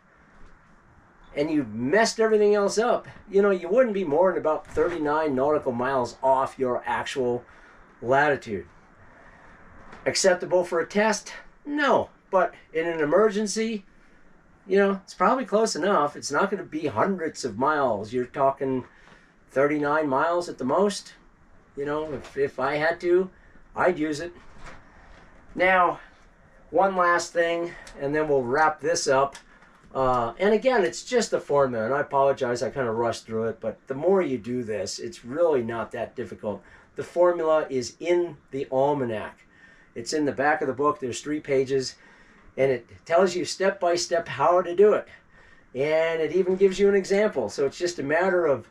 and you messed everything else up, you know, you wouldn't be more than about 39 nautical miles off your actual latitude. Acceptable for a test? No, but in an emergency, you know, it's probably close enough. It's not going to be hundreds of miles. You're talking 39 miles at the most. You know, if I had to, I'd use it. Now, one last thing, and then we'll wrap this up. And again, it's just a formula, and I apologize, I kind of rushed through it, but the more you do this, it's really not that difficult. The formula is in the Almanac. It's in the back of the book. There's 3 pages, and it tells you step by step how to do it. And it even gives you an example. So it's just a matter of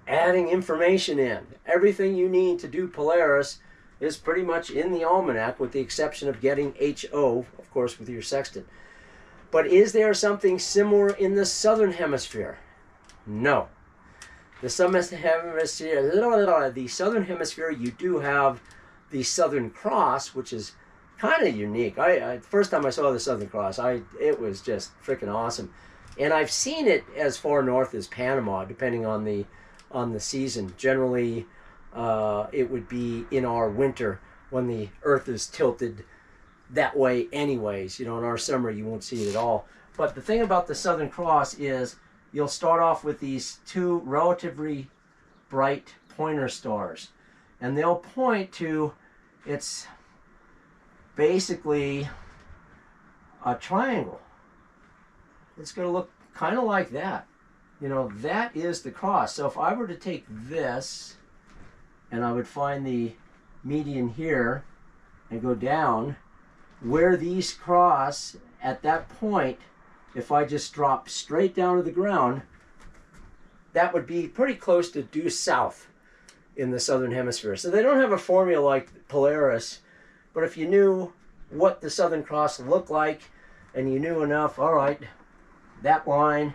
adding information in. Everything you need to do Polaris is pretty much in the Almanac, with the exception of getting HO, of course, with your sextant. But is there something similar in the southern hemisphere? No. The southern hemisphere, you do have the Southern Cross, which is kind of unique. The first time I saw the Southern Cross, it was just freaking awesome. And I've seen it as far north as Panama, depending on the season. Generally, it would be in our winter when the Earth is tilted that way anyways. You know, in our summer you won't see it at all. But the thing about the Southern Cross is you'll start off with these 2 relatively bright pointer stars, and they'll point to, it's basically a triangle. It's going to look kind of like that. You know, that is the cross. So if I were to take this, and I would find the median here and go down, where these cross at that point, if I just drop straight down to the ground, that would be pretty close to due south in the southern hemisphere. So they don't have a formula like Polaris, but if you knew what the Southern Cross looked like, and you knew enough, all right, that line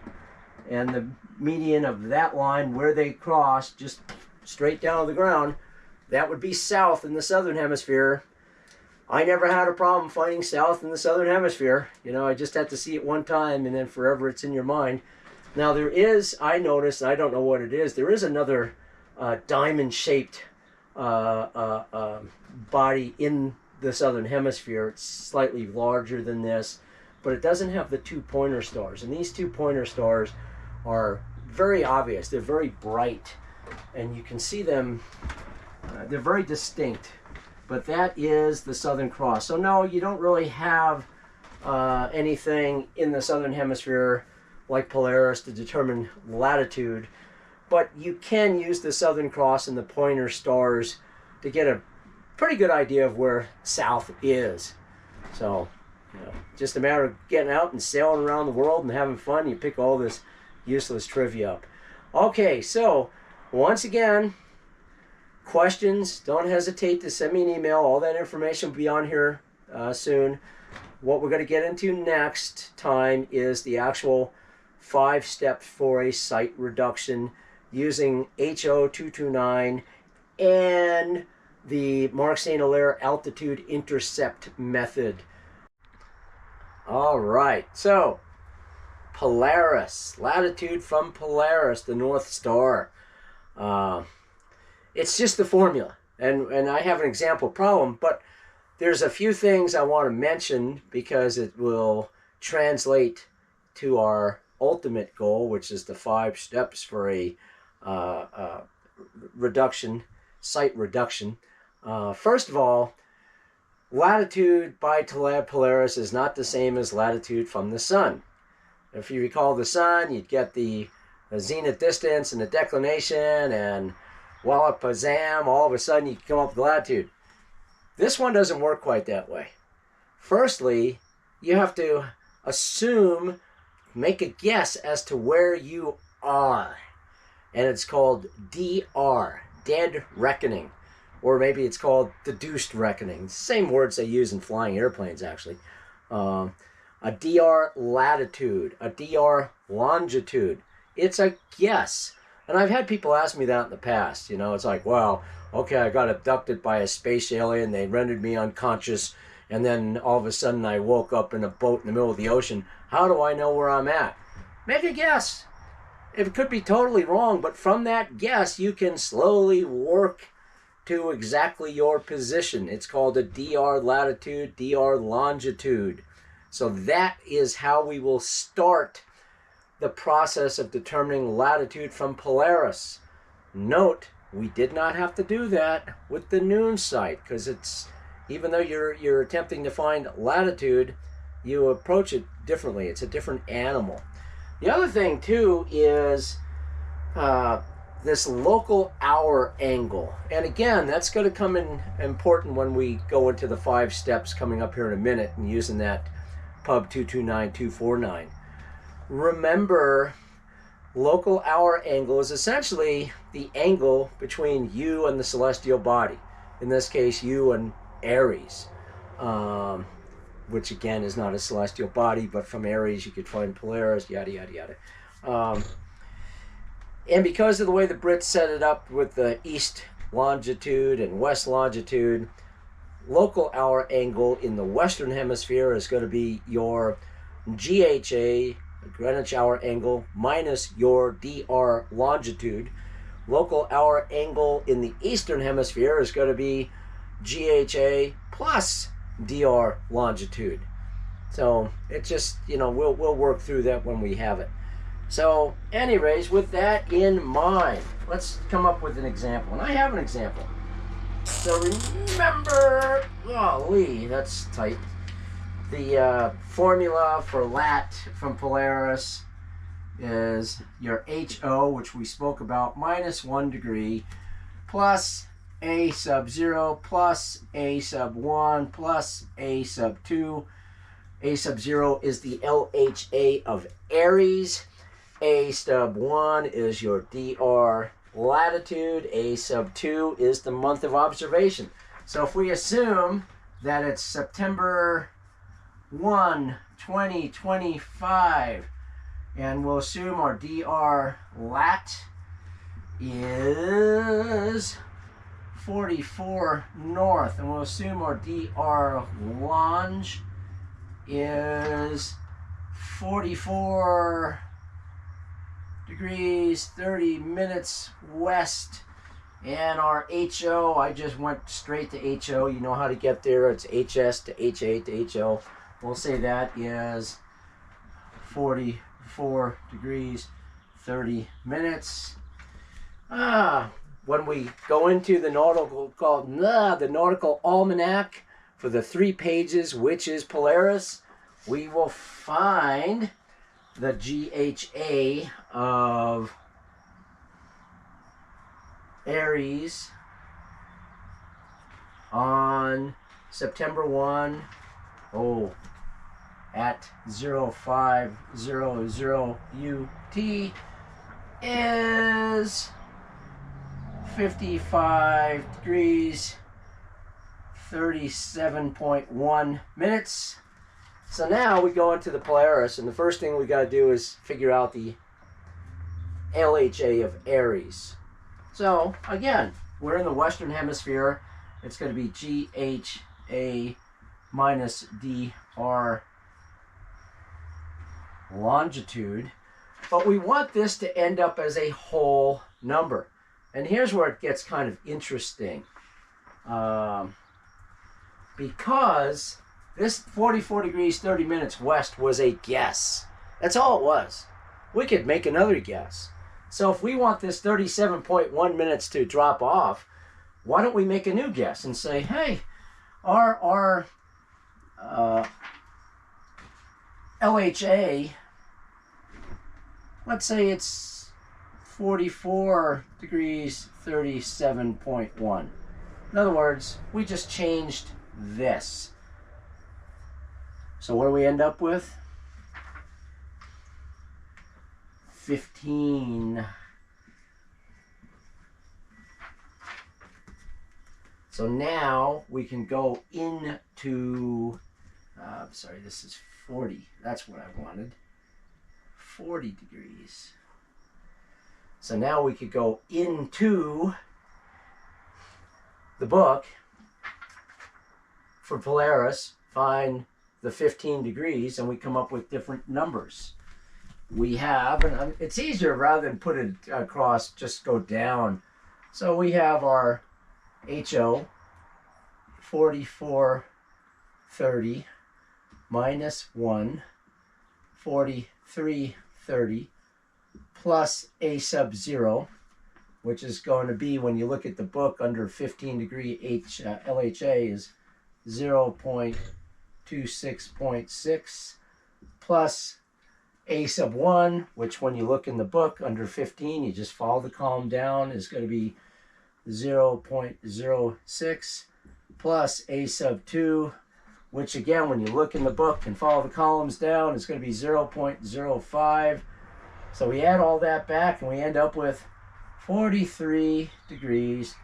and the median of that line where they cross, just straight down to the ground, that would be south in the southern hemisphere. I never had a problem finding south in the southern hemisphere. You know, I just had to see it one time, and then forever it's in your mind. Now there is, I noticed, I don't know what it is, there is another diamond-shaped body in the southern hemisphere. It's slightly larger than this, but it doesn't have the 2 pointer stars. And these 2 pointer stars are very obvious. They're very bright, and you can see them. They're very distinct. But that is the Southern Cross. So no, you don't really have anything in the southern hemisphere like Polaris to determine latitude, but you can use the Southern Cross and the pointer stars to get a pretty good idea of where south is. So, you know, just a matter of getting out and sailing around the world and having fun. You pick all this useless trivia up. Okay, so once again, questions, don't hesitate to send me an email. All that information will be on here soon. What we're going to get into next time is the actual 5 steps for a site reduction using HO229 and the Marcq Hilaire altitude intercept method. All right, so Polaris, latitude from Polaris, the North Star. It's just the formula, and I have an example problem, but there's a few things I want to mention because it will translate to our ultimate goal, which is the 5 steps for a reduction, sight reduction. First of all, latitude by Polaris is not the same as latitude from the sun. If you recall the sun, you'd get the zenith distance and the declination, and wallop zam, all of a sudden you come up with latitude. This one doesn't work quite that way. Firstly, you have to assume, make a guess as to where you are. And it's called DR, dead reckoning. Or maybe it's called deduced reckoning. Same words they use in flying airplanes, actually. A DR latitude, a DR longitude. It's a guess. And I've had people ask me that in the past. You know, it's like, well, okay, I got abducted by a space alien. They rendered me unconscious. And then all of a sudden I woke up in a boat in the middle of the ocean. How do I know where I'm at? Make a guess. It could be totally wrong, but from that guess, you can slowly work to exactly your position. It's called a DR latitude, DR longitude. So that is how we will start the process of determining latitude from Polaris. Note, we did not have to do that with the noon sight, because it's, even though you're attempting to find latitude, you approach it differently. It's a different animal. The other thing too is this local hour angle. And again, that's going to come in important when we go into the 5 steps coming up here in a minute and using that pub 229249. Remember, local hour angle is essentially the angle between you and the celestial body. In this case, you and Aries, which again is not a celestial body, but from Aries you could find Polaris, yada yada yada. And because of the way the Brits set it up with the east longitude and west longitude, local hour angle in the western hemisphere is going to be your GHA, Greenwich hour angle, minus your DR longitude. Local hour angle in the eastern hemisphere is going to be GHA plus DR longitude. So it just, you know, we'll work through that when we have it. So anyways, with that in mind, let's come up with an example. And I have an example. So remember, golly, that's tight. The formula for lat from Polaris is your HO, which we spoke about, minus 1 degree, plus A sub 0, plus A sub 1, plus A sub 2. A sub 0 is the LHA of Aries. A sub 1 is your DR latitude. A sub 2 is the month of observation. So if we assume that it's September 1, 2025, and we'll assume our DR lat is 44 north, and we'll assume our DR longe is 44 degrees 30 minutes west, and our HO, I just went straight to HO. You know how to get there. It's HS to HA to HO. We'll say that is 44 degrees 30 minutes. When we go into the Nautical, called the Nautical Almanac, for the 3 pages, which is Polaris, we will find the GHA of Aries on September 1, at 0500 UT is 55 degrees 37.1 minutes. So now we go into the Polaris, and the first thing we got to do is figure out the LHA of Aries. So again, we're in the Western Hemisphere. It's going to be GHA minus DR longitude. But we want this to end up as a whole number. And here's where it gets kind of interesting. Because this 44 degrees 30 minutes west was a guess. That's all it was. We could make another guess. So if we want this 37.1 minutes to drop off, why don't we make a new guess and say, hey, our LHA, let's say it's 44 degrees 37.1. In other words, we just changed this. So what do we end up with? 15. So now we can go into, sorry, this is 40. That's what I wanted. 40 degrees. So now we could go into the book for Polaris, find the 15 degrees, and we come up with different numbers. We have, and it's easier rather than put it across, just go down. So we have our HO, 4430 minus 1, 4330 plus A sub 0, which is going to be, when you look at the book, under 15 degree LHA is 0.26.6 plus A sub 1, which when you look in the book under 15, you just follow the column down, is going to be 0.06 plus A sub 2, which again, when you look in the book and follow the columns down, is going to be 0.05. So we add all that back and we end up with 43 degrees,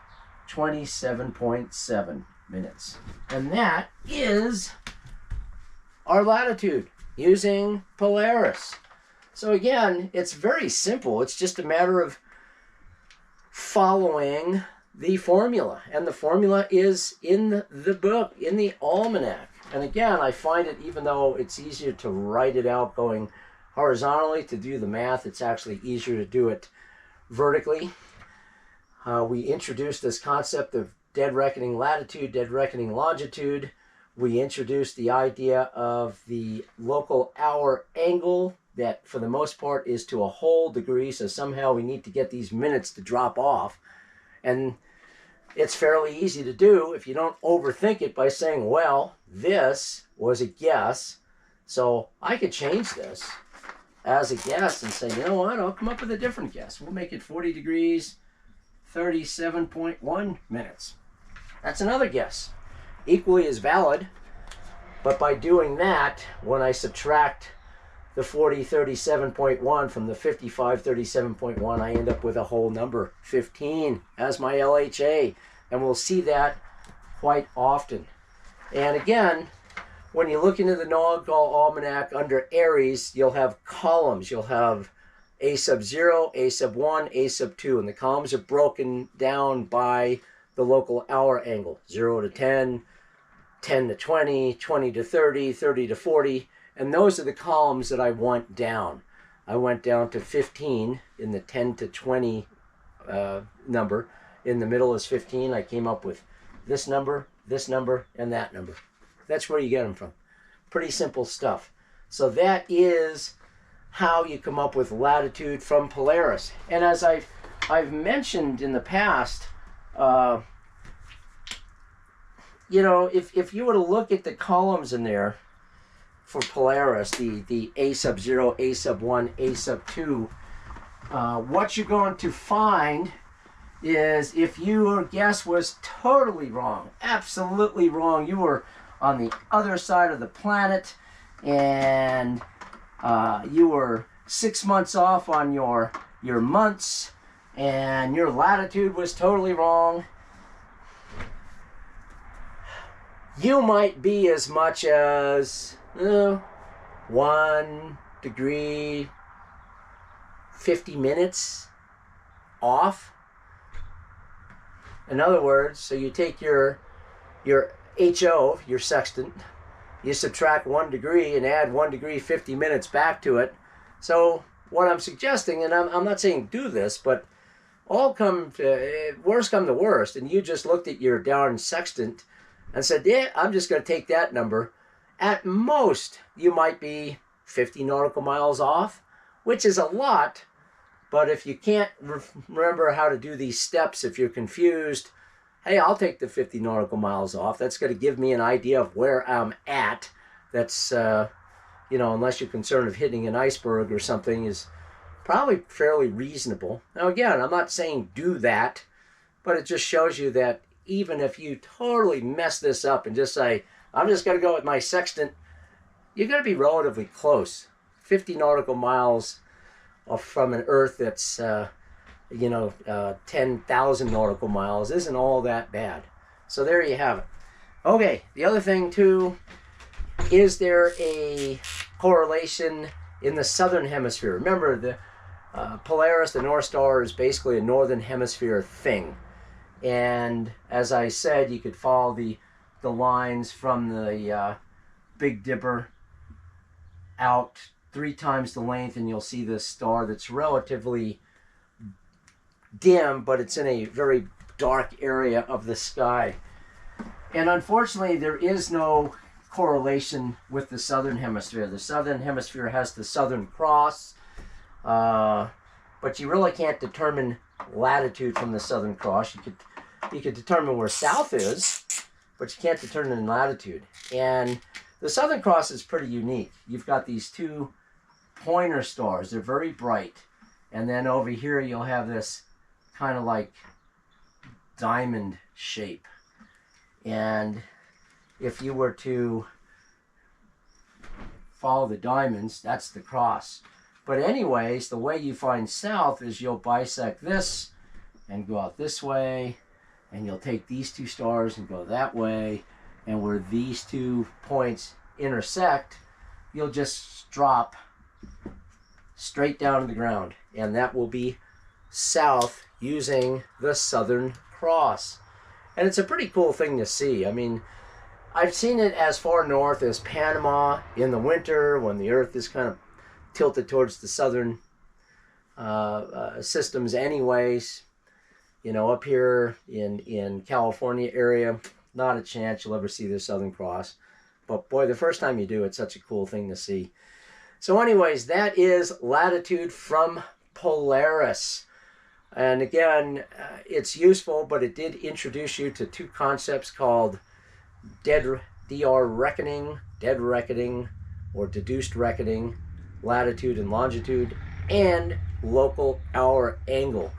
27.7 minutes. And that is our latitude using Polaris. So again, it's very simple. It's just a matter of following the formula. And the formula is in the book, in the Almanac. And again, I find it, even though it's easier to write it out going horizontally to do the math, it's actually easier to do it vertically. We introduced this concept of dead reckoning latitude, dead reckoning longitude. We introduced the idea of the local hour angle that for the most part is to a whole degree. So somehow we need to get these minutes to drop off. And it's fairly easy to do if you don't overthink it by saying, well, this was a guess, so I could change this as a guess and say, you know what, I'll come up with a different guess. We'll make it 40 degrees, 37.1 minutes. That's another guess. Equally as valid, but by doing that, when I subtract the 4037.1 from the 5537.1, I end up with a whole number, 15, as my LHA. And we'll see that quite often. And again, when you look into the Nautical Almanac under Aries, you'll have columns. You'll have A sub 0, A sub 1, A sub 2. And the columns are broken down by the local hour angle, 0 to 10, 10 to 20, 20 to 30, 30 to 40. And those are the columns that I went down. I went down to 15 in the 10 to 20 number. In the middle is 15. I came up with this number, and that number. That's where you get them from. Pretty simple stuff. So that is how you come up with latitude from Polaris. And as I've mentioned in the past, you know, if you were to look at the columns in there for Polaris, the A sub 0, A sub 1, A sub 2, what you're going to find is if your guess was totally wrong, absolutely wrong, you were on the other side of the planet and you were 6 months off on your months and your latitude was totally wrong, you might be as much as 1 degree 50 minutes off. In other words, so you take your HO, your sextant, you subtract 1 degree and add 1 degree 50 minutes back to it. So what I'm suggesting, and I'm not saying do this, but all come to, worst come to worst, and you just looked at your darn sextant and said, yeah, I'm just going to take that number. At most, you might be 50 nautical miles off, which is a lot, But if you can't remember how to do these steps, if you're confused, hey, I'll take the 50 nautical miles off. That's going to give me an idea of where I'm at. That's, you know, unless you're concerned of hitting an iceberg or something, is probably fairly reasonable. Now, again, I'm not saying do that, but it just shows you that even if you totally mess this up and just say, I'm just going to go with my sextant, you're going to be relatively close. 50 nautical miles from an Earth that's, 10,000 nautical miles isn't all that bad. So there you have it. Okay, the other thing too, is there a correlation in the southern hemisphere? Remember, the Polaris, the North Star, is basically a northern hemisphere thing. And as I said, you could follow the lines from the Big Dipper out 3 times the length, and you'll see this star that's relatively dim, but it's in a very dark area of the sky. And unfortunately, there is no correlation with the southern hemisphere. The southern hemisphere has the Southern Cross, but you really can't determine latitude from the Southern Cross. You could determine where south is, but you can't determine latitude. And the Southern Cross is pretty unique. You've got these 2 pointer stars. They're very bright. And then over here you'll have this kind of like diamond shape. And if you were to follow the diamonds, that's the cross. But anyways, the way you find south is you'll bisect this and go out this way, and you'll take these 2 stars and go that way, and where these 2 points intersect, you'll just drop straight down to the ground, and that will be south using the Southern Cross. And it's a pretty cool thing to see. I mean, I've seen it as far north as Panama in the winter when the Earth is kind of tilted towards the southern systems anyways. You know, up here in California area, not a chance you'll ever see the Southern Cross. But boy, the first time you do, it's such a cool thing to see. So anyways, that is latitude from Polaris. And again, it's useful, but it did introduce you to 2 concepts called dead reckoning, or deduced reckoning, latitude and longitude, and local hour angle.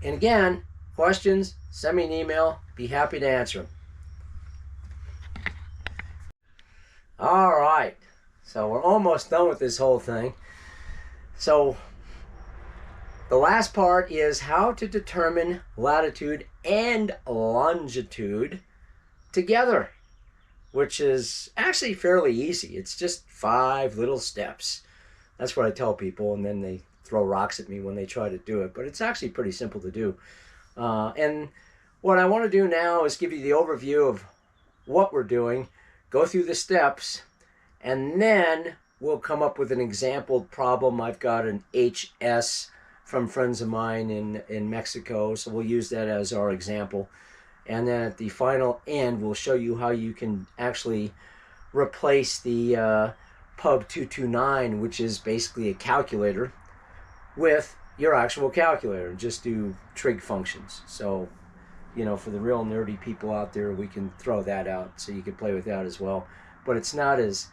And again, questions, send me an email. Be happy to answer them. All right. So we're almost done with this whole thing. So the last part is how to determine latitude and longitude together, which is actually fairly easy. It's just 5 little steps. That's what I tell people, and then they throw rocks at me when they try to do it. But it's actually pretty simple to do. And what I want to do now is give you the overview of what we're doing, go through the steps, and then we'll come up with an example problem. I've got an HS from friends of mine in Mexico, so we'll use that as our example. And then at the final end, we'll show you how you can actually replace the Pub 229, which is basically a calculator, with your actual calculator, and just do trig functions. So, you know, for the real nerdy people out there, we can throw that out so you can play with that as well. But it's not as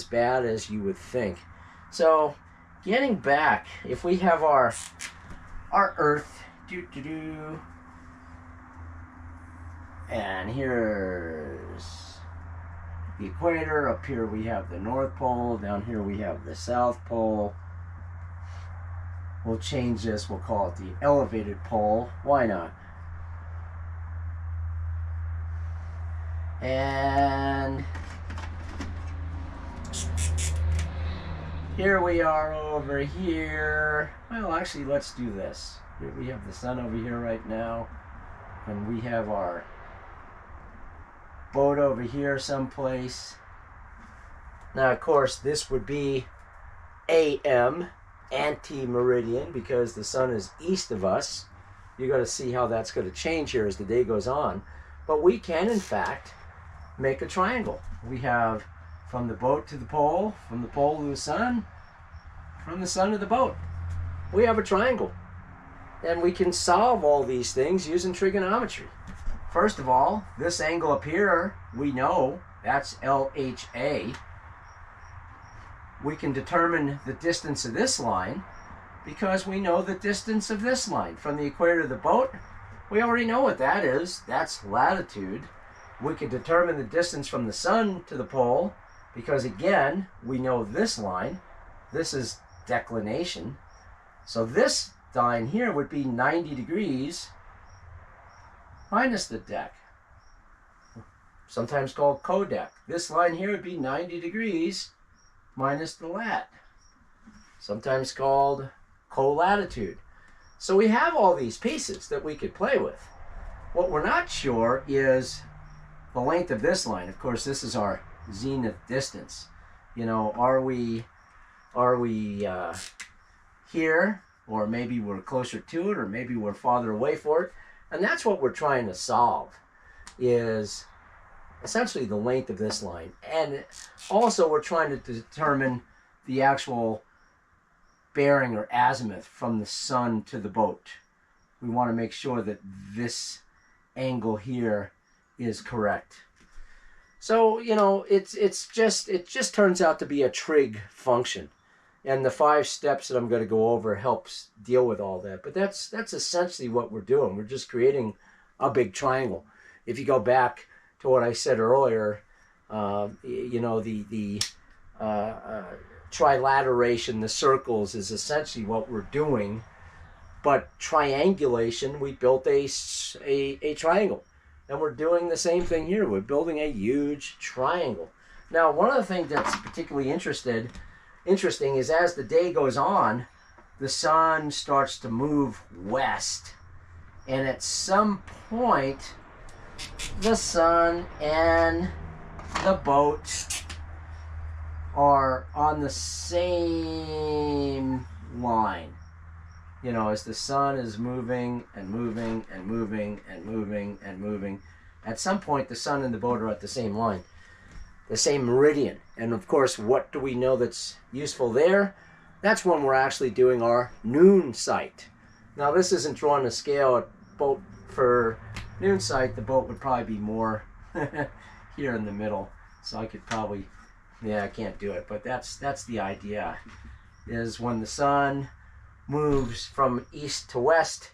bad as you would think. So, getting back, if we have our Earth, and here's the equator. Up here we have the North Pole. Down here we have the South Pole. We'll change this. We'll call it the elevated pole. Why not? And here we are over here. Well, actually, let's do this. Here we have the sun over here right now. And we have our boat over here someplace. Now, of course, this would be AM, anti-meridian, because the sun is east of us. You're going to see how that's going to change here as the day goes on. But we can, in fact, make a triangle. We have from the boat to the pole, from the pole to the sun, from the sun to the boat. we have a triangle. And we can solve all these things using trigonometry. First of all, this angle up here, we know that's LHA. We can determine the distance of this line because we know the distance of this line. From the equator to the boat, we already know what that is. That's latitude. We can determine the distance from the sun to the pole because, again, we know this line. This is declination. So this line here would be 90 degrees minus the dec, sometimes called codec. This line here would be 90 degrees minus the lat, sometimes called colatitude. So we have all these pieces that we could play with. What we're not sure is the length of this line. Of course, this is our zenith distance. You know, are we here, or maybe we're closer to it, or maybe we're farther away for it. And that's what we're trying to solve, is essentially the length of this line. And also we're trying to determine the actual bearing or azimuth from the sun to the boat. We want to make sure that this angle here is correct. So, you know, it just turns out to be a trig function. And the 5 steps that I'm going to go over helps deal with all that. But that's essentially what we're doing. We're just creating a big triangle. If you go back to what I said earlier, you know, the trilateration, the circles, is essentially what we're doing. But triangulation, we built a triangle. And we're doing the same thing here. We're building a huge triangle. Now, one of the things that's particularly interesting is as the day goes on, the sun starts to move west. And at some point, the sun and the boat are on the same line. You know, as the sun is moving and moving and moving and moving and moving, at some point the sun and the boat are at the same line, the same meridian. And of course, what do we know that's useful there? That's when we're actually doing our noon sight. Now, this isn't drawn to scale. At boat for noon sight, the boat would probably be more here in the middle. So I could probably, yeah, I can't do it, but that's the idea, is when the sun moves from east to west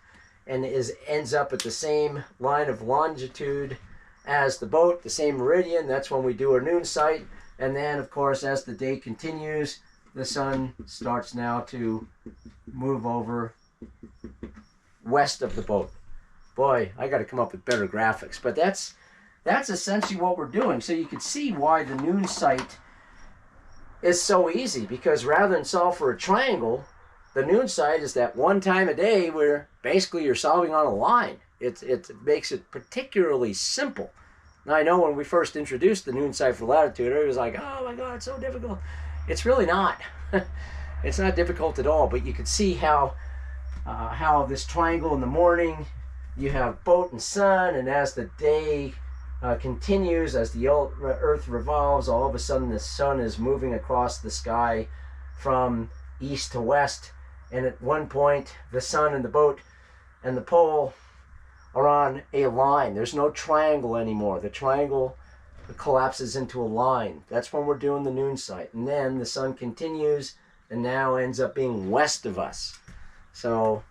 and ends up at the same line of longitude as the boat, the same meridian, that's when we do our noon sight. And then, of course, as the day continues, the sun starts now to move over west of the boat. Boy, I got to come up with better graphics, but that's essentially what we're doing. So you can see why the noon sight is so easy, because rather than solve for a triangle, the noon sight is that one time a day where basically you're solving on a line. It makes it particularly simple. Now, I know when we first introduced the noon sight for latitude, it was like, oh my God, it's so difficult. It's really not. It's not difficult at all, but you can see how this triangle in the morning, you have boat and sun, and as the day continues, as the Earth revolves, all of a sudden the sun is moving across the sky from east to west. And at one point, the sun and the boat and the pole are on a line. There's no triangle anymore. The triangle collapses into a line. That's when we're doing the noon sight. And then the sun continues and now ends up being west of us. So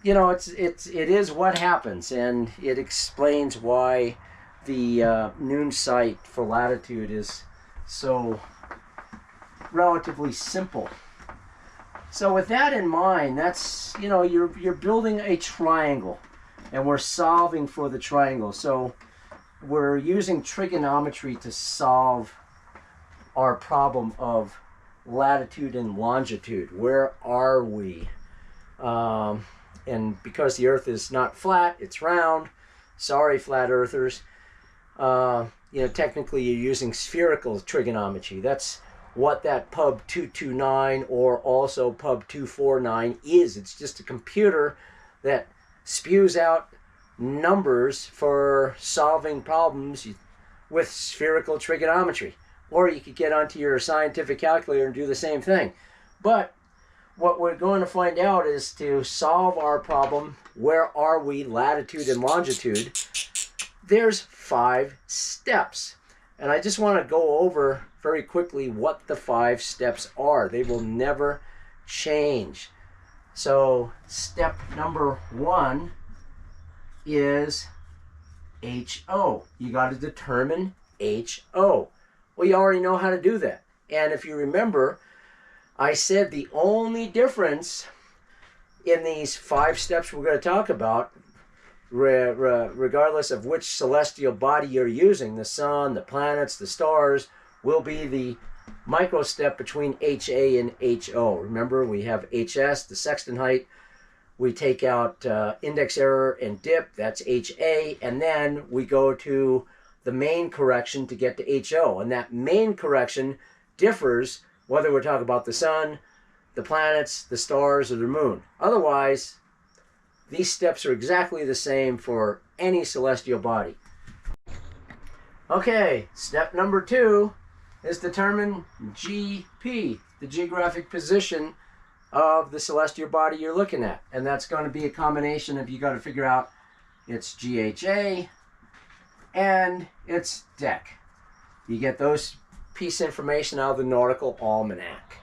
you know, it is what happens, and it explains why the noon sight for latitude is so relatively simple. So with that in mind, that's, you know, you're building a triangle, and we're solving for the triangle. So we're using trigonometry to solve our problem of latitude and longitude. Where are we? And because the Earth is not flat, it's round. Sorry, flat earthers. You know, technically you're using spherical trigonometry. That's what that pub 229 or also pub 249 is. It's just a computer that spews out numbers for solving problems with spherical trigonometry. Or you could get onto your scientific calculator and do the same thing. But what we're going to find out is to solve our problem, where are we, latitude and longitude, there's 5 steps. And I just want to go over very quickly what the 5 steps are. They will never change. So step number 1 is HO. You got to determine HO. Well, you already know how to do that. And if you remember, I said the only difference in these 5 steps we're going to talk about, regardless of which celestial body you're using, the sun, the planets, the stars, will be the micro step between HA and HO. Remember, we have HS, the sextant height. We take out index error and dip, that's HA, and then we go to the main correction to get to HO. And that main correction differs whether we're talking about the sun, the planets, the stars, or the moon. Otherwise, these steps are exactly the same for any celestial body. Okay, step number 2 is determine GP, the geographic position of the celestial body you're looking at. And that's going to be a combination of, you got to figure out its GHA and its DEC. You get those piece information out of the Nautical Almanac.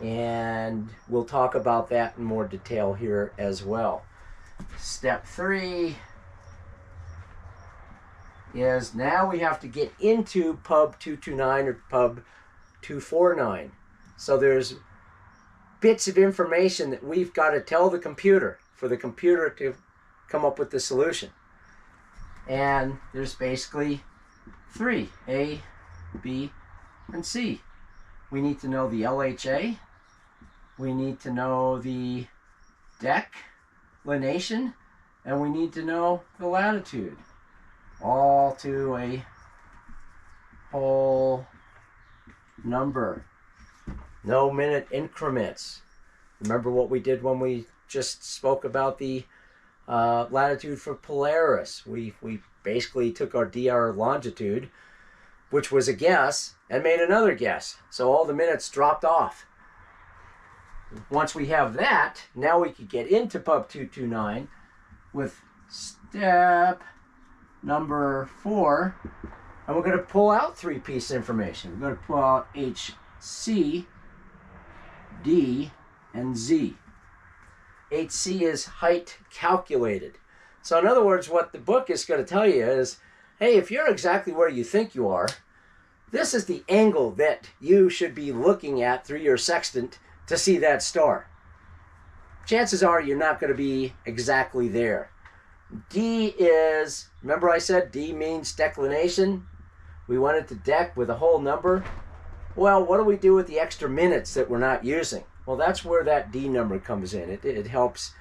And we'll talk about that in more detail here as well. Step 3 is now we have to get into Pub 229 or Pub 249. So there's bits of information that we've got to tell the computer for the computer to come up with the solution. And there's basically 3, A, B, and C. We need to know the LHA. We need to know the declination. And we need to know the latitude. All to a whole number. No minute increments. Remember what we did when we just spoke about the latitude for Polaris. We basically took our DR longitude, which was a guess, and made another guess. So all the minutes dropped off. Once we have that, now we could get into Pub 229 with step number 4. And we're going to pull out 3-piece information. We're going to pull out HC, D, and Z. HC is height calculated. So in other words, what the book is going to tell you is, hey, if you're exactly where you think you are, this is the angle that you should be looking at through your sextant to see that star. Chances are you're not going to be exactly there. D is, remember I said D means declination? We wanted to dec with a whole number. Well, what do we do with the extra minutes that we're not using? Well, that's where that D number comes in. It helps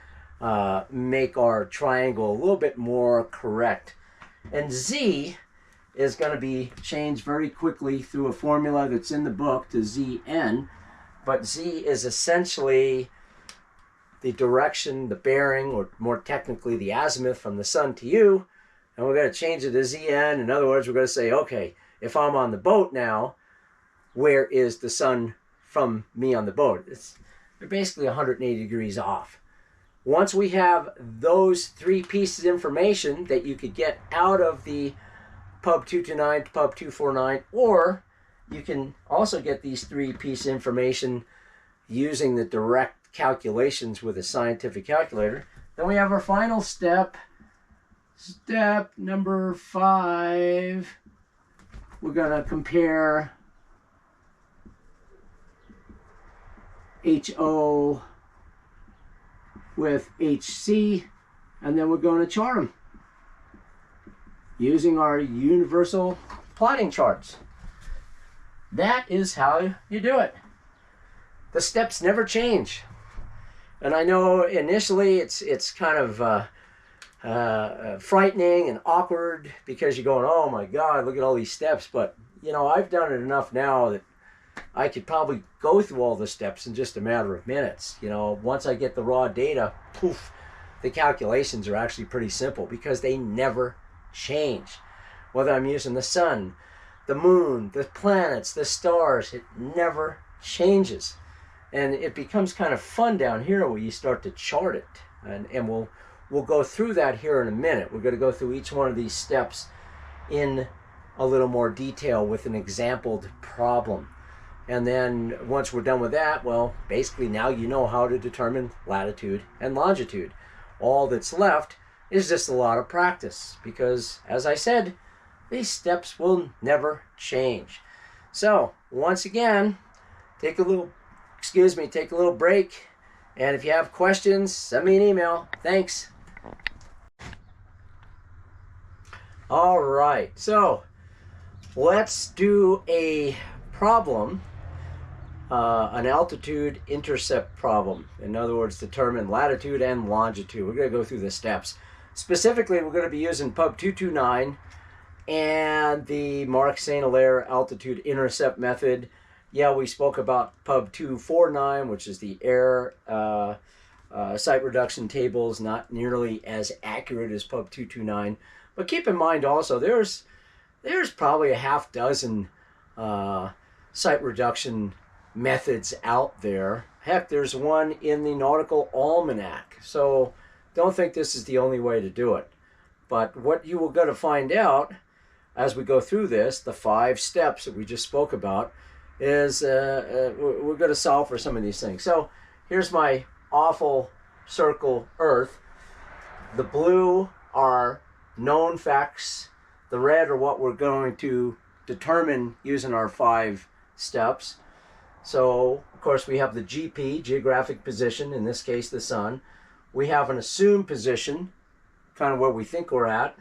make our triangle a little bit more correct. And Z is going to be changed very quickly through a formula that's in the book to ZN. But Z is essentially the direction, the bearing, or more technically the azimuth from the sun to you. And we're going to change it to ZN. In other words, we're going to say, okay, if I'm on the boat now, where is the sun from me on the boat? They're basically 180 degrees off. Once we have those 3 pieces of information that you could get out of the Pub 229 to Pub 249, or you can also get these 3-piece information using the direct calculations with a scientific calculator, then we have our final step. Step number 5. We're going to compare HO with HC, and then we're going to chart them using our universal plotting charts. That is how you do it. The steps never change. And I know initially it's kind of frightening and awkward because you're going, oh my God, look at all these steps. But, you know, I've done it enough now that I could probably go through all the steps in just a matter of minutes. You know, once I get the raw data, poof, the calculations are actually pretty simple because they never change. Whether I'm using the sun, the moon, the planets, the stars, it never changes. And it becomes kind of fun down here where you start to chart it. And we'll go through that here in a minute. We're going to go through each one of these steps in a little more detail with an exampled problem. And then once we're done with that, well, basically now you know how to determine latitude and longitude. All that's left is just a lot of practice because, as I said, these steps will never change. So, once again, take a little break. And if you have questions, send me an email. Thanks. All right, so let's do a problem, an altitude intercept problem. In other words, determine latitude and longitude. We're going to go through the steps. Specifically, we're going to be using Pub 229 and the Marcq Hilaire altitude intercept method. Yeah, we spoke about Pub 249, which is the air site reduction tables, not nearly as accurate as Pub 229. But keep in mind also, there's probably a half dozen site reduction methods out there. Heck, there's one in the Nautical Almanac. So don't think this is the only way to do it. But what you will going to find out as we go through this, the 5 steps that we just spoke about, is we're going to solve for some of these things. So here's my awful circle Earth. The blue are known facts. The red are what we're going to determine using our 5 steps. So, of course, we have the GP, geographic position, in this case the sun. We have an assumed position, kind of where we think we're at.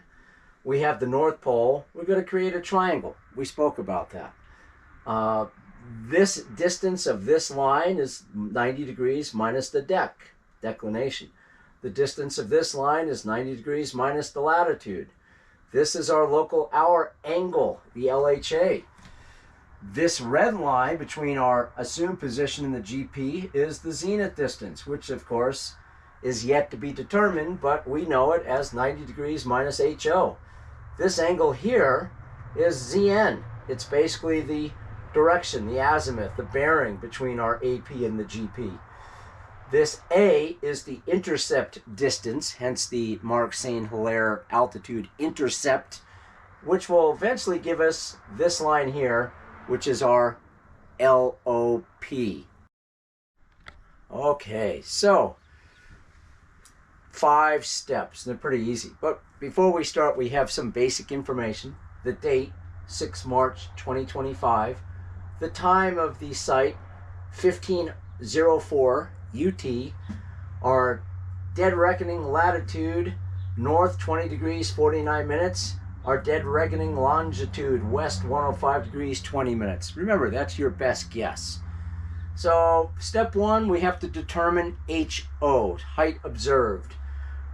We have the North Pole. We're going to create a triangle. We spoke about that. This distance of this line is 90 degrees minus the declination. The distance of this line is 90 degrees minus the latitude. This is our local hour angle, the LHA. This red line between our assumed position and the GP is the zenith distance, which of course is yet to be determined, but we know it as 90 degrees minus HO. This angle here is ZN. It's basically the direction, the azimuth, the bearing between our AP and the GP. This A is the intercept distance, hence the Marcq Hilaire altitude intercept, which will eventually give us this line here, which is our LOP. Okay, so 5 steps. They're pretty easy. But before we start, we have some basic information. The date, 6 March 2025. The time of the site, 1504 UT. Our dead reckoning latitude, north 20 degrees 49 minutes. Our dead reckoning longitude, west 105 degrees 20 minutes. Remember, that's your best guess. So, step 1, we have to determine HO, height observed.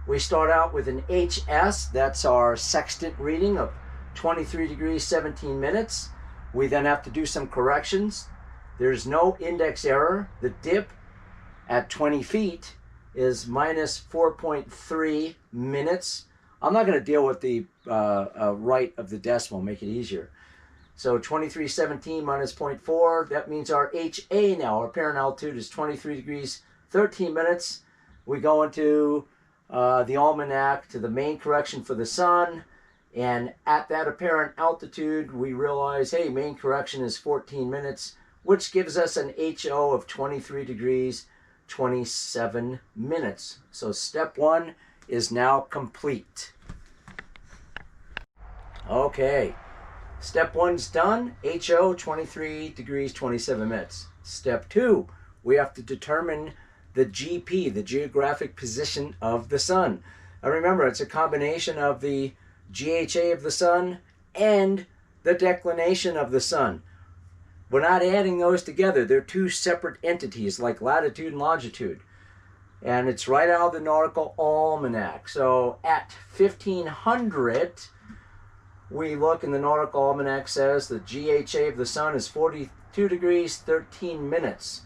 We start out with an HS, that's our sextant reading of 23 degrees 17 minutes. We then have to do some corrections. There's no index error. The dip at 20 feet is minus 4.3 minutes. I'm not going to deal with the right of the decimal, make it easier. So 2317 minus 0.4, that means our HA now, our apparent altitude, is 23 degrees 13 minutes. We go into the Almanac to the main correction for the sun. And at that apparent altitude, we realize, hey, main correction is 14 minutes, which gives us an HO of 23 degrees 27 minutes. So step 1 is now complete. Okay, step 1's done. HO 23 degrees 27 minutes. Step 2, we have to determine the GP, the geographic position of the sun. Now remember, it's a combination of the GHA of the sun and the declination of the sun. We're not adding those together. They're 2 separate entities like latitude and longitude. And it's right out of the Nautical Almanac. So at 1500, we look, and the Nautical Almanac says the GHA of the sun is 42 degrees 13 minutes.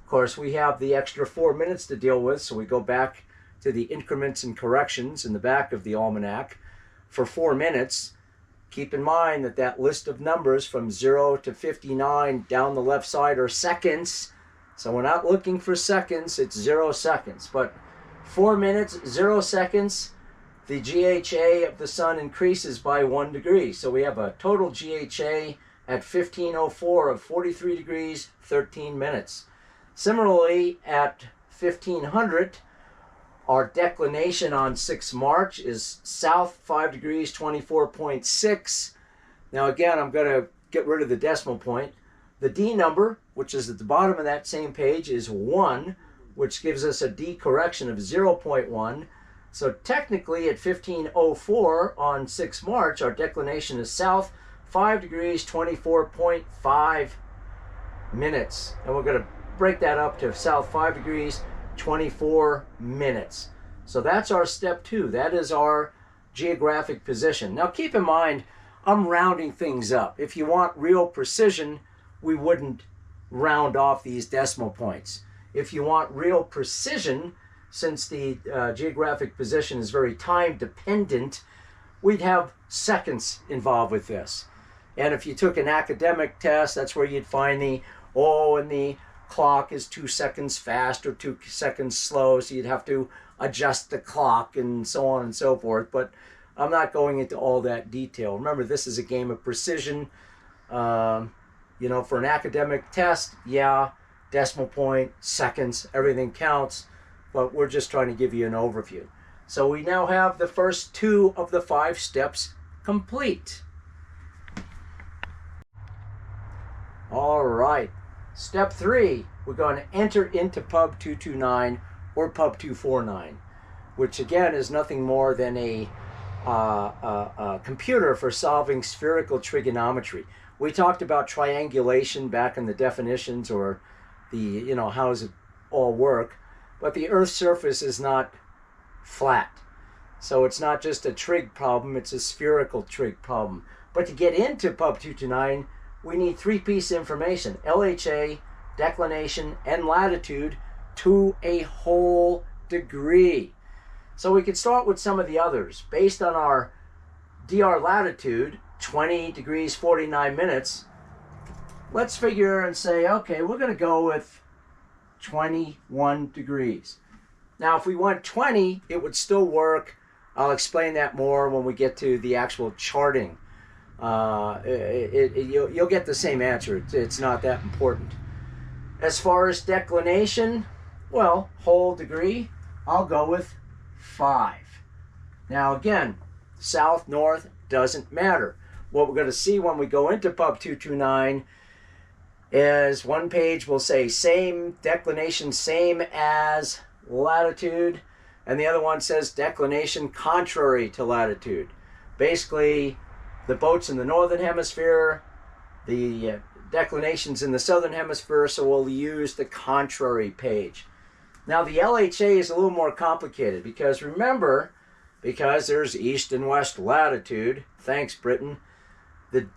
Of course, we have the extra 4 minutes to deal with, so we go back to the increments and corrections in the back of the Almanac for 4 minutes. Keep in mind that that list of numbers from 0 to 59 down the left side are seconds. So we're not looking for seconds, it's 0 seconds. But 4 minutes, 0 seconds, the GHA of the sun increases by 1 degree. So we have a total GHA at 1504 of 43 degrees, 13 minutes. Similarly, at 1500, our declination on 6 March is south 5 degrees, 24.6. Now again, I'm going to get rid of the decimal point. The D number, which is at the bottom of that same page, is 1, which gives us a D correction of 0.1. So technically at 1504 on 6 March, our declination is south 5 degrees, 24.5 minutes. And we're going to break that up to south 5 degrees, 24 minutes. So that's our step 2. That is our geographic position. Now keep in mind, I'm rounding things up. If you want real precision, we wouldn't round off these decimal points. If you want real precision, since the geographic position is very time dependent, we'd have seconds involved with this. And if you took an academic test, that's where you'd find the, and the clock is 2 seconds fast or 2 seconds slow, so you'd have to adjust the clock and so on and so forth. But I'm not going into all that detail. Remember, this is a game of precision. You know, for an academic test, yeah, decimal point, seconds, everything counts, but we're just trying to give you an overview. So we now have the first 2 of the 5 steps complete. All right, step 3, we're going to enter into Pub 229 or Pub 249, which again is nothing more than a computer for solving spherical trigonometry. We talked about triangulation back in the definitions, or the, you know, how does it all work, but the Earth's surface is not flat. So it's not just a trig problem, it's a spherical trig problem. But to get into Pub 229, we need 3-piece information: LHA, declination, and latitude to a whole degree. So we could start with some of the others. Based on our DR latitude, 20 degrees 49 minutes, let's figure and say, okay, we're going to go with 21 degrees. Now, if we want 20, it would still work. I'll explain that more when we get to the actual charting. You'll get the same answer. It's not that important. As far as declination, well, whole degree, I'll go with 5. Now again, south, north, doesn't matter. What we're going to see when we go into Pub 229 is one page will say same declination, same as latitude, and the other one says declination contrary to latitude. Basically, the boat's in the northern hemisphere, the declination's in the southern hemisphere, so we'll use the contrary page. Now the LHA is a little more complicated because remember, because there's east and west latitude, thanks Britain, the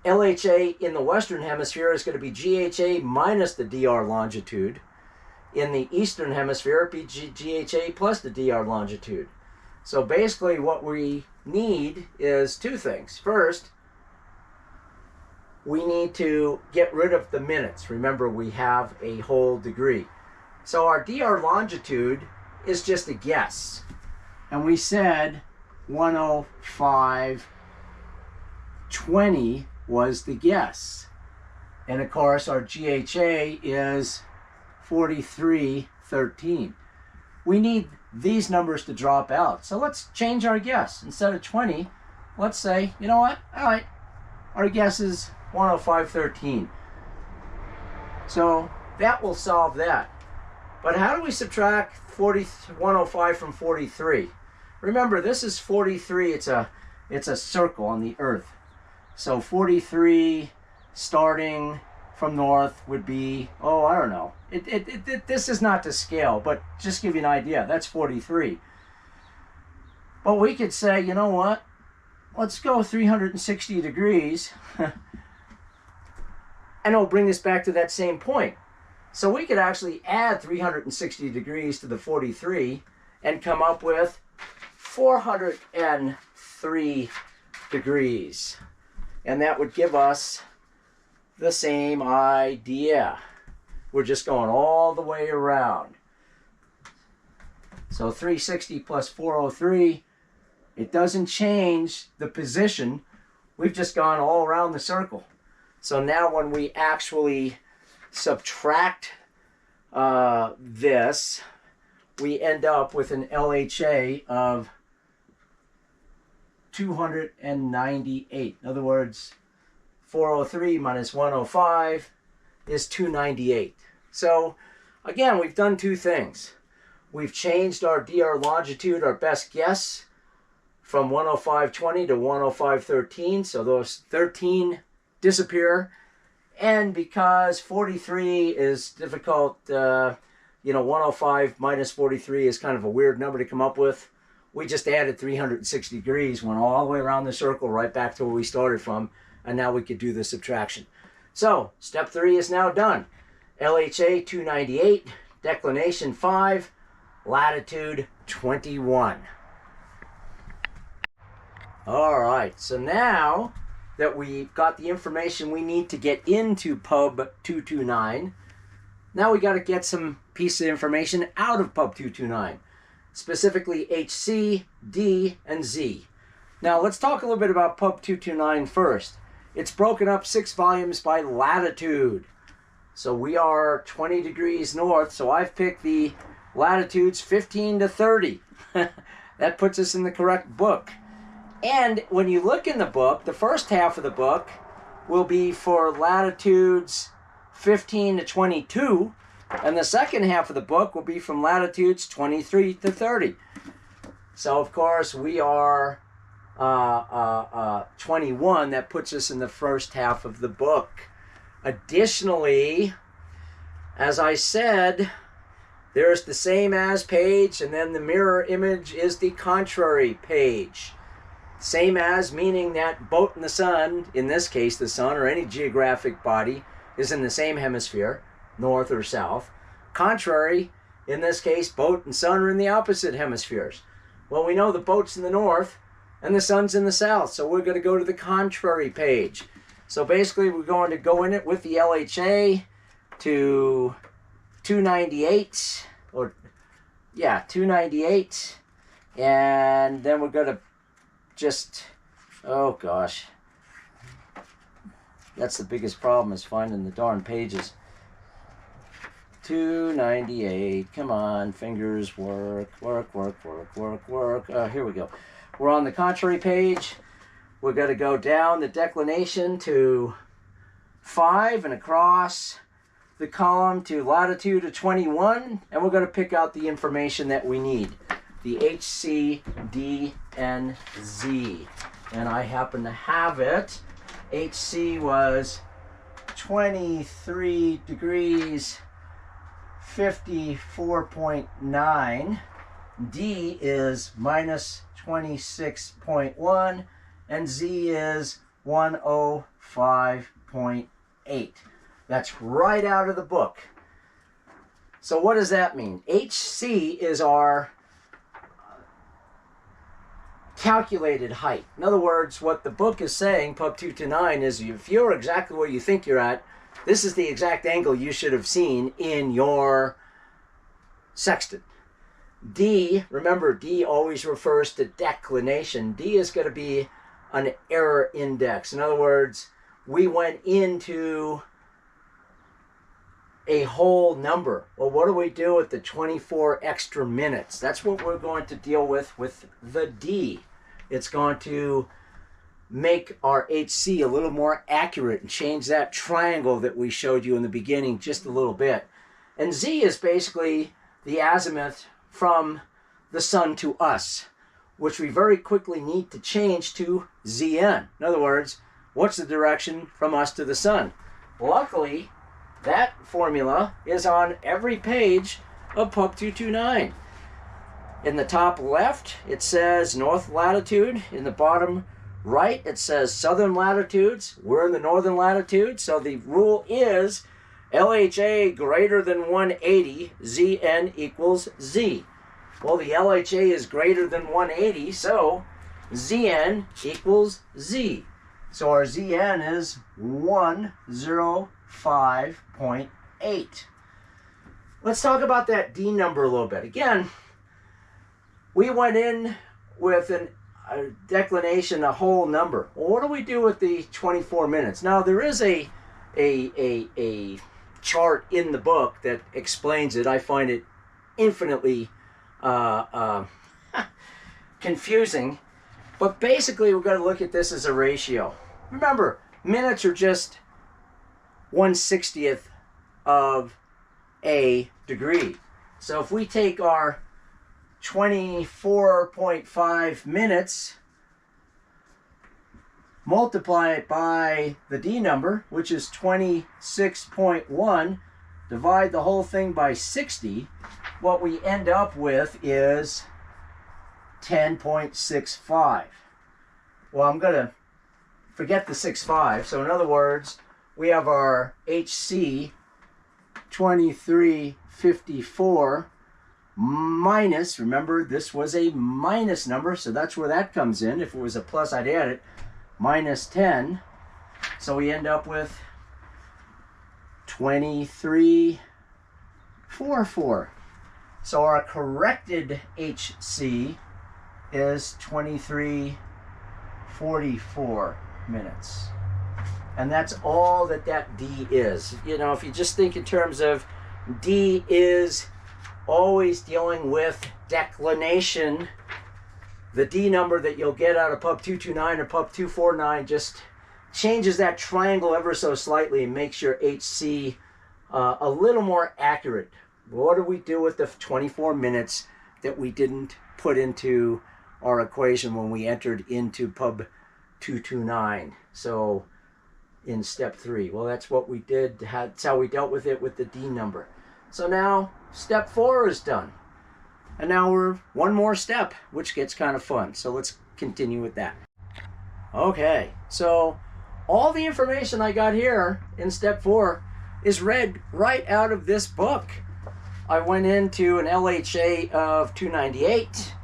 LHA in the western hemisphere is going to be GHA minus the DR longitude. In the eastern hemisphere, it'd be GHA plus the DR longitude. So basically what we need is 2 things. First, we need to get rid of the minutes. Remember, we have a whole degree. So our DR longitude is just a guess. And we said 105.20 was the guess. And of course, our GHA is 43.13. We need these numbers to drop out. So let's change our guess. Instead of 20, let's say, you know what? All right, our guess is 105.13. So that will solve that. But how do we subtract 105 from 43? Remember, this is 43. It's a circle on the Earth. So 43 starting from north would be, I don't know. This is not to scale, but just give you an idea. That's 43. But we could say, you know what? Let's go 360 degrees. And it'll bring us back to that same point. So we could actually add 360 degrees to the 43 and come up with 403 degrees. And that would give us the same idea. we're just going all the way around. So 360 plus 403, it doesn't change the position. We've just gone all around the circle. So now when we actually subtract this, we end up with an LHA of 298. In other words, 403 minus 105 is 298. So again, we've done two things. We've changed our DR longitude, our best guess, from 105.20 to 105.13. So those 13 disappear. And because 43 is difficult, 105 minus 43 is kind of a weird number to come up with. We just added 360 degrees, went all the way around the circle, right back to where we started from, and now we could do the subtraction. So, step 3 is now done. LHA 298, declination 5, latitude 21. All right, so now that we've got the information we need to get into Pub 229, now we got to get some pieces of information out of Pub 229, specifically HC, D, and Z. Now let's talk a little bit about Pub 229 first. It's broken up 6 volumes by latitude. So we are 20 degrees north, so I've picked the latitudes 15 to 30. That puts us in the correct book. And when you look in the book, the first half of the book will be for latitudes 15 to 22, and the second half of the book will be from latitudes 23 to 30. So, of course, we are 21. That puts us in the first half of the book. Additionally, as I said, there's the same as page, and then the mirror image is the contrary page. Same as meaning that boat and the sun, in this case the sun or any geographic body, is in the same hemisphere, north or south. Contrary, in this case, boat and sun are in the opposite hemispheres. Well, we know the boat's in the north and the sun's in the south, so we're going to go to the contrary page. So basically, we're going to go in it with the LHA to 298, 298, and then we're going to just, oh gosh, that's the biggest problem, is finding the darn pages. 298, come on, fingers, work. Here we go. We're on the contrary page. We're going to go down the declination to 5 and across the column to latitude of 21, and we're going to pick out the information that we need. The H, C, D, and Z. And I happen to have it. HC was 23 degrees 54.9. D is minus 26.1. And Z is 105.8. That's right out of the book. So what does that mean? HC is our calculated height. In other words, what the book is saying, Pub 229, is if you're exactly where you think you're at, this is the exact angle you should have seen in your sextant. D, remember, D always refers to declination. D is going to be an error index. In other words, we went into a whole number. Well, what do we do with the 24 extra minutes? That's what we're going to deal with the D. It's going to make our HC a little more accurate and change that triangle that we showed you in the beginning just a little bit. And Z is basically the azimuth from the sun to us, which we very quickly need to change to ZN. In other words, what's the direction from us to the sun? Luckily, that formula is on every page of Pub 229. In the top left, it says north latitude. In the bottom right, it says southern latitudes. We're in the northern latitude, so the rule is LHA greater than 180, ZN equals Z. Well, the LHA is greater than 180, so ZN equals Z. So our ZN is 105.8. let's talk about that D number a little bit. Again, we went in with a declination, a whole number. Well, what do we do with the 24 minutes? Now, there is a chart in the book that explains it. I find it infinitely confusing. But basically, we're going to look at this as a ratio. Remember, minutes are just 1/60th of a degree. So if we take our 24.5 minutes, multiply it by the D number, which is 26.1, divide the whole thing by 60, what we end up with is 10.65. Well, I'm going to forget the 6.5. So in other words, we have our HC 2354 minus, remember this was a minus number, so that's where that comes in. If it was a plus, I'd add it, minus 10. So we end up with 2344. So our corrected HC is 2344 minutes. And that's all that D is. You know, if you just think in terms of D is always dealing with declination, the D number that you'll get out of Pub 229 or Pub 249 just changes that triangle ever so slightly and makes your HC a little more accurate. What do we do with the 24 minutes that we didn't put into our equation when we entered into Pub 229? So in step 3, well, that's what we did. That's how we dealt with it with the D number. So now step 4 is done. And now we're one more step, which gets kind of fun. So let's continue with that. Okay, so all the information I got here in step 4 is read right out of this book. I went into an LHA of 298.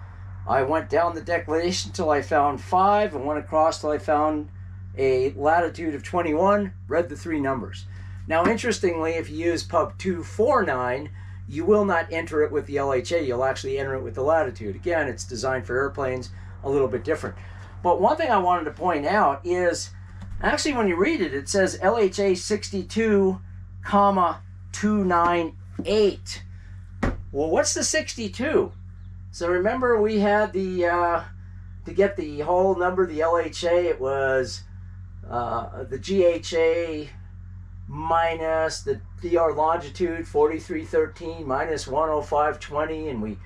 I went down the declination till I found 5 and went across till I found a latitude of 21, read the 3 numbers. Now, interestingly, if you use Pub 249, you will not enter it with the LHA. You'll actually enter it with the latitude. Again, it's designed for airplanes, a little bit different. But one thing I wanted to point out is, actually, when you read it, it says LHA 62,298. Well, what's the 62? So remember, we had the, to get the whole number, the LHA, it was the GHA minus the DR longitude 4313 minus 10520, and we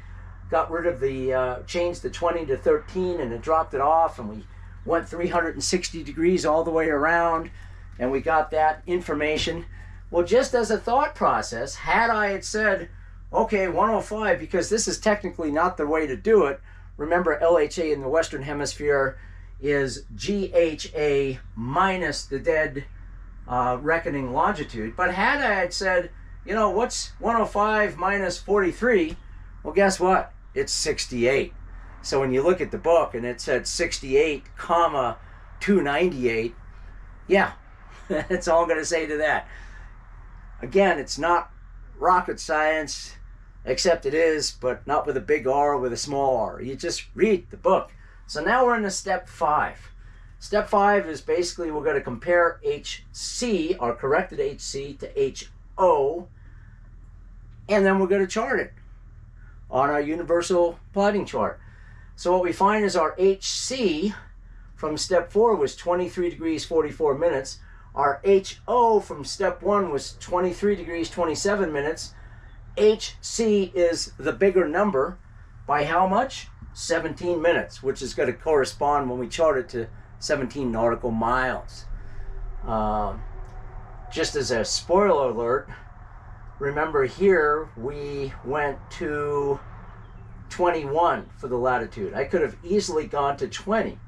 got rid of the changed the 20 to 13 and it dropped it off, and we went 360 degrees all the way around and we got that information. Well, just as a thought process, had I had said, okay, 105, because this is technically not the way to do it. Remember, LHA in the Western Hemisphere is GHA minus the dead reckoning longitude. But had I had said, you know, what's 105 minus 43? Well, guess what? It's 68. So when you look at the book and it said 68,298, yeah, that's all I'm going to say to that. Again, it's not rocket science, except it is, but not with a big R, with a small r. You just read the book. So now we're into step 5. Step 5 is basically we're going to compare HC, our corrected HC, to HO, and then we're going to chart it on our universal plotting chart. So what we find is our HC from step 4 was 23 degrees 44 minutes. Our HO from step 1 was 23 degrees 27 minutes. HC is the bigger number by how much? 17 minutes, which is going to correspond when we chart it to 17 nautical miles. Just as a spoiler alert, remember here we went to 21 for the latitude. I could have easily gone to 20.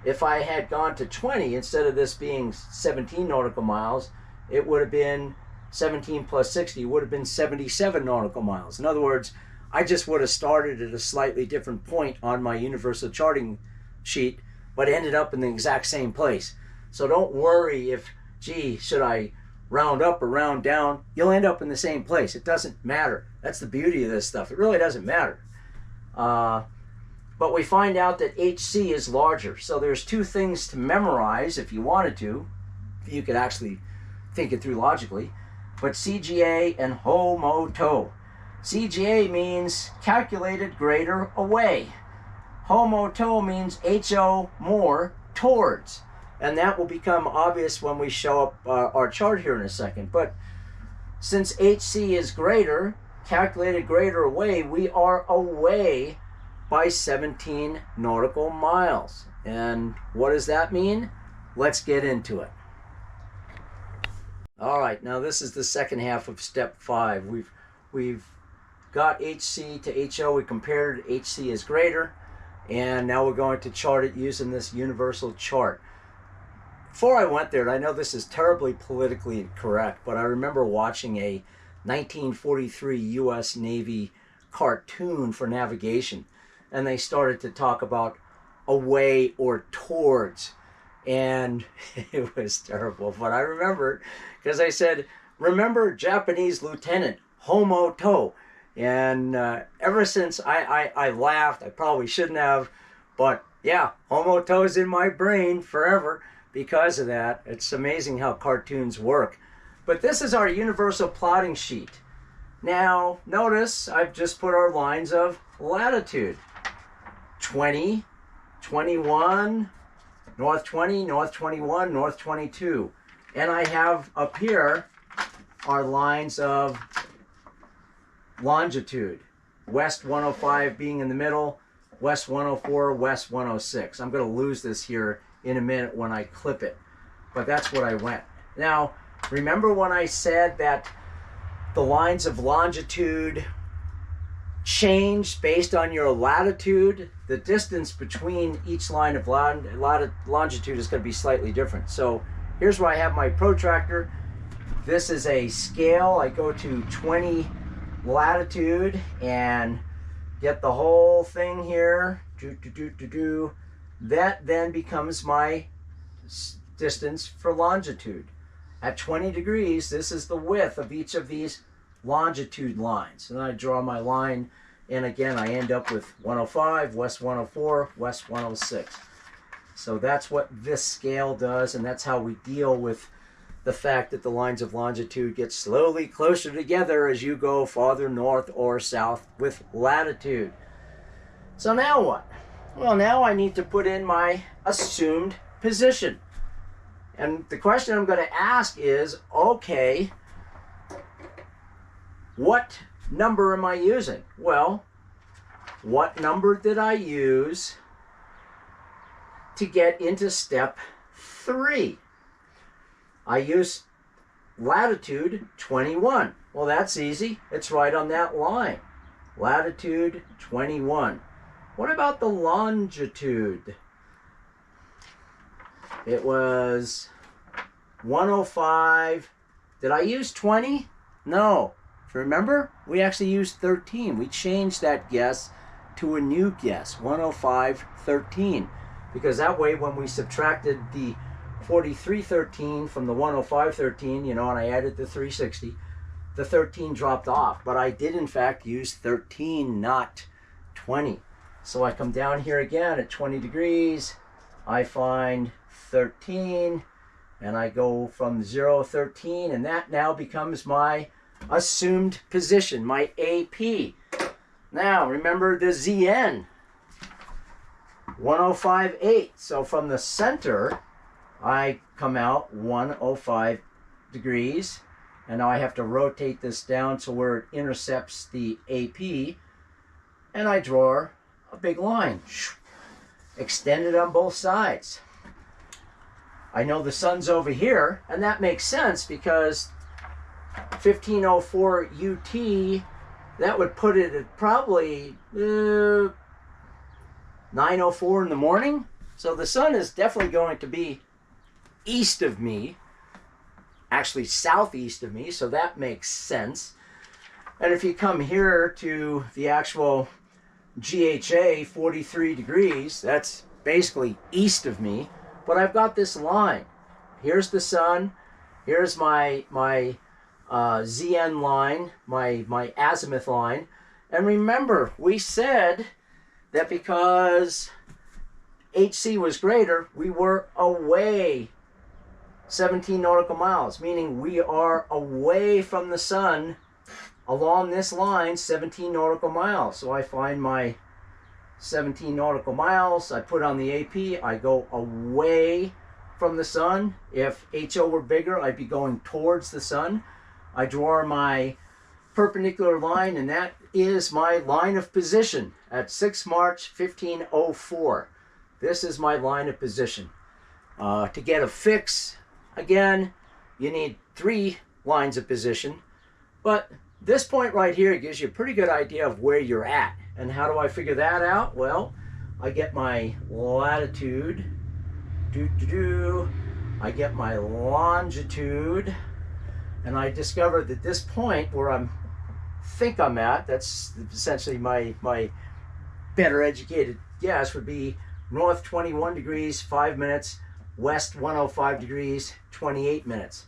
If I had gone to 20, instead of this being 17 nautical miles, it would have been 17 plus 60 would have been 77 nautical miles. In other words, I just would have started at a slightly different point on my universal charting sheet, but ended up in the exact same place. So don't worry if, gee, should I round up or round down, you'll end up in the same place. It doesn't matter. That's the beauty of this stuff. It really doesn't matter. But we find out that HC is larger. So there's two things to memorize if you wanted to. You could actually think it through logically. But CGA and HOMO-TO. CGA means calculated greater away. HOMO-TO means HO more towards. And that will become obvious when we show up our chart here in a second. But since HC is greater, calculated greater away, we are away by 17 nautical miles. And what does that mean? Let's get into it. All right, now this is the second half of step 5. We've got HC to HO. We compared HC is greater, and now we're going to chart it using this universal chart. Before I went there, and I know this is terribly politically incorrect, but I remember watching a 1943 U.S. Navy cartoon for navigation, and they started to talk about away or towards, and it was terrible. But I remember because I said, remember Japanese lieutenant HOMO-TO, and ever since I laughed. I probably shouldn't have, but yeah, HOMO-TO is in my brain forever because of that. It's amazing how cartoons work. But this is our universal plotting sheet. Now notice I've just put our lines of latitude. 20, 21, north 20, north 21, north 22. And I have up here our lines of longitude. West 105 being in the middle, west 104, west 106. I'm going to lose this here in a minute when I clip it. But that's what I went. Now, remember when I said that the lines of longitude change based on your latitude? The distance between each line of longitude is going to be slightly different. So here's where I have my protractor. This is a scale. I go to 20 latitude and get the whole thing here. That then becomes my distance for longitude. At 20 degrees, this is the width of each of these longitude lines. And I draw my line, and again, I end up with 105, west 104, west 106. So that's what this scale does, and that's how we deal with the fact that the lines of longitude get slowly closer together as you go farther north or south with latitude. So now what? Well, now I need to put in my assumed position. And the question I'm going to ask is, okay, what number am I using? Well, what number did I use to get into step 3? I used latitude 21. Well, that's easy. It's right on that line. Latitude 21. What about the longitude? It was 105. Did I use 20? No. Remember? We actually used 13. We changed that guess to a new guess, 105.13. Because that way, when we subtracted the 43.13 from the 105.13, you know, and I added the 360, the 13 dropped off. But I did, in fact, use 13, not 20. So I come down here again at 20 degrees. I find 13, and I go from 0, 13, and that now becomes my assumed position, my AP. Now, remember the ZN, 105.8. So from the center, I come out 105 degrees, and now I have to rotate this down to where it intercepts the AP, and I draw a big line, extended on both sides. I know the sun's over here, and that makes sense because 1504 UT, that would put it at probably 9:04 in the morning. So the sun is definitely going to be east of me, actually southeast of me, so that makes sense. And if you come here to the actual GHA, 43 degrees, that's basically east of me. But I've got this line. Here's the sun, Here's my ZN line, my azimuth line. And remember, we said that because HC was greater, we were away 17 nautical miles, meaning we are away from the sun along this line 17 nautical miles. So I find my 17 nautical miles, I put on the AP, I go away from the sun. If HO were bigger, I'd be going towards the sun. I draw my perpendicular line, and that is my line of position at 6 March 1504. This is my line of position. To get a fix, again, you need 3 lines of position, but this point right here gives you a pretty good idea of where you're at. And how do I figure that out? Well, I get my latitude, I get my longitude, and I discover that this point where I think I'm at, that's essentially my better educated guess, would be north 21 degrees, 5 minutes, west 105 degrees, 28 minutes.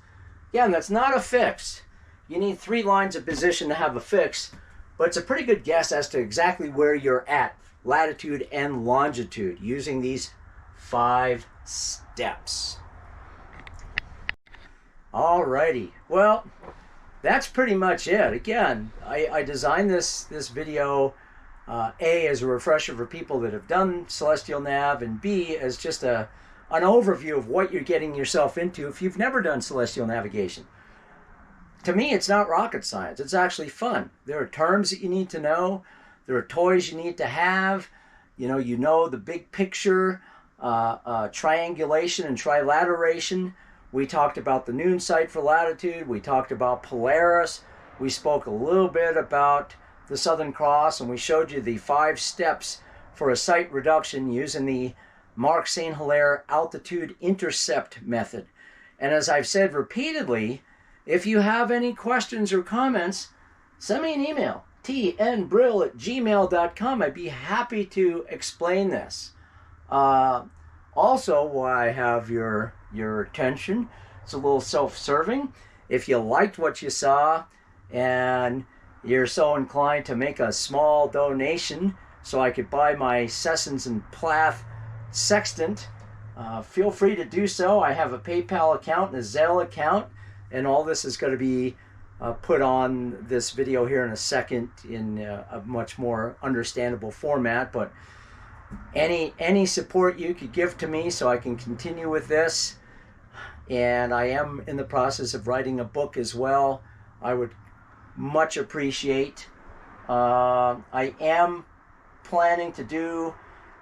Again, that's not a fix. You need 3 lines of position to have a fix, but it's a pretty good guess as to exactly where you're at, latitude and longitude, using these 5 steps. Alrighty, well, that's pretty much it. Again, I designed this video A, as a refresher for people that have done celestial nav, and B, as just an overview of what you're getting yourself into if you've never done celestial navigation. To me, it's not rocket science. It's actually fun. There are terms that you need to know. There are toys you need to have. You know the big picture, triangulation and trilateration. We talked about the noon sight for latitude. We talked about Polaris. We spoke a little bit about the Southern Cross, and we showed you the 5 steps for a sight reduction using the Marcq Hilaire altitude intercept method. And as I've said repeatedly, if you have any questions or comments, send me an email, tnbrill@gmail.com. I'd be happy to explain this. Also, while I have your attention, it's a little self-serving. If you liked what you saw and you're so inclined to make a small donation so I could buy my Sessons and Plath sextant, feel free to do so. I have a PayPal account and a Zelle account, and all this is going to be put on this video here in a second in a much more understandable format. But any support you could give to me so I can continue with this, and I am in the process of writing a book as well, I would much appreciate. I am planning to do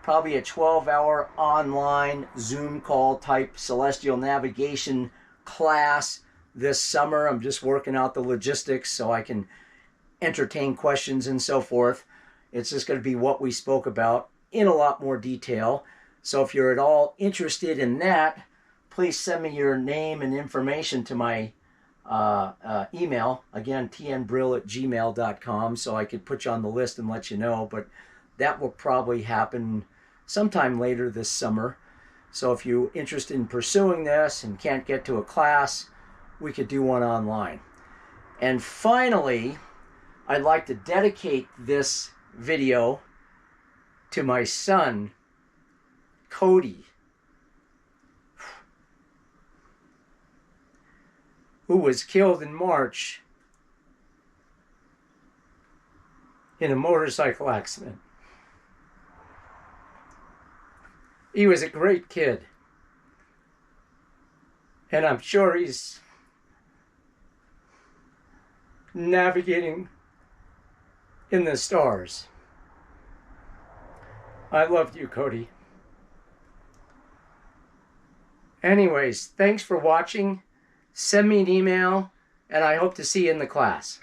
probably a 12-hour online Zoom call type celestial navigation class this summer. I'm just working out the logistics so I can entertain questions and so forth. It's just going to be what we spoke about in a lot more detail. So if you're at all interested in that, please send me your name and information to my email. Again, tnbrill@gmail.com, so I could put you on the list and let you know. But that will probably happen sometime later this summer. So if you're interested in pursuing this and can't get to a class, we could do one online. And finally, I'd like to dedicate this video to my son, Cody, who was killed in March in a motorcycle accident. He was a great kid, and I'm sure he's navigating in the stars. I loved you, Cody. Anyways, thanks for watching. Send me an email, and I hope to see you in the class.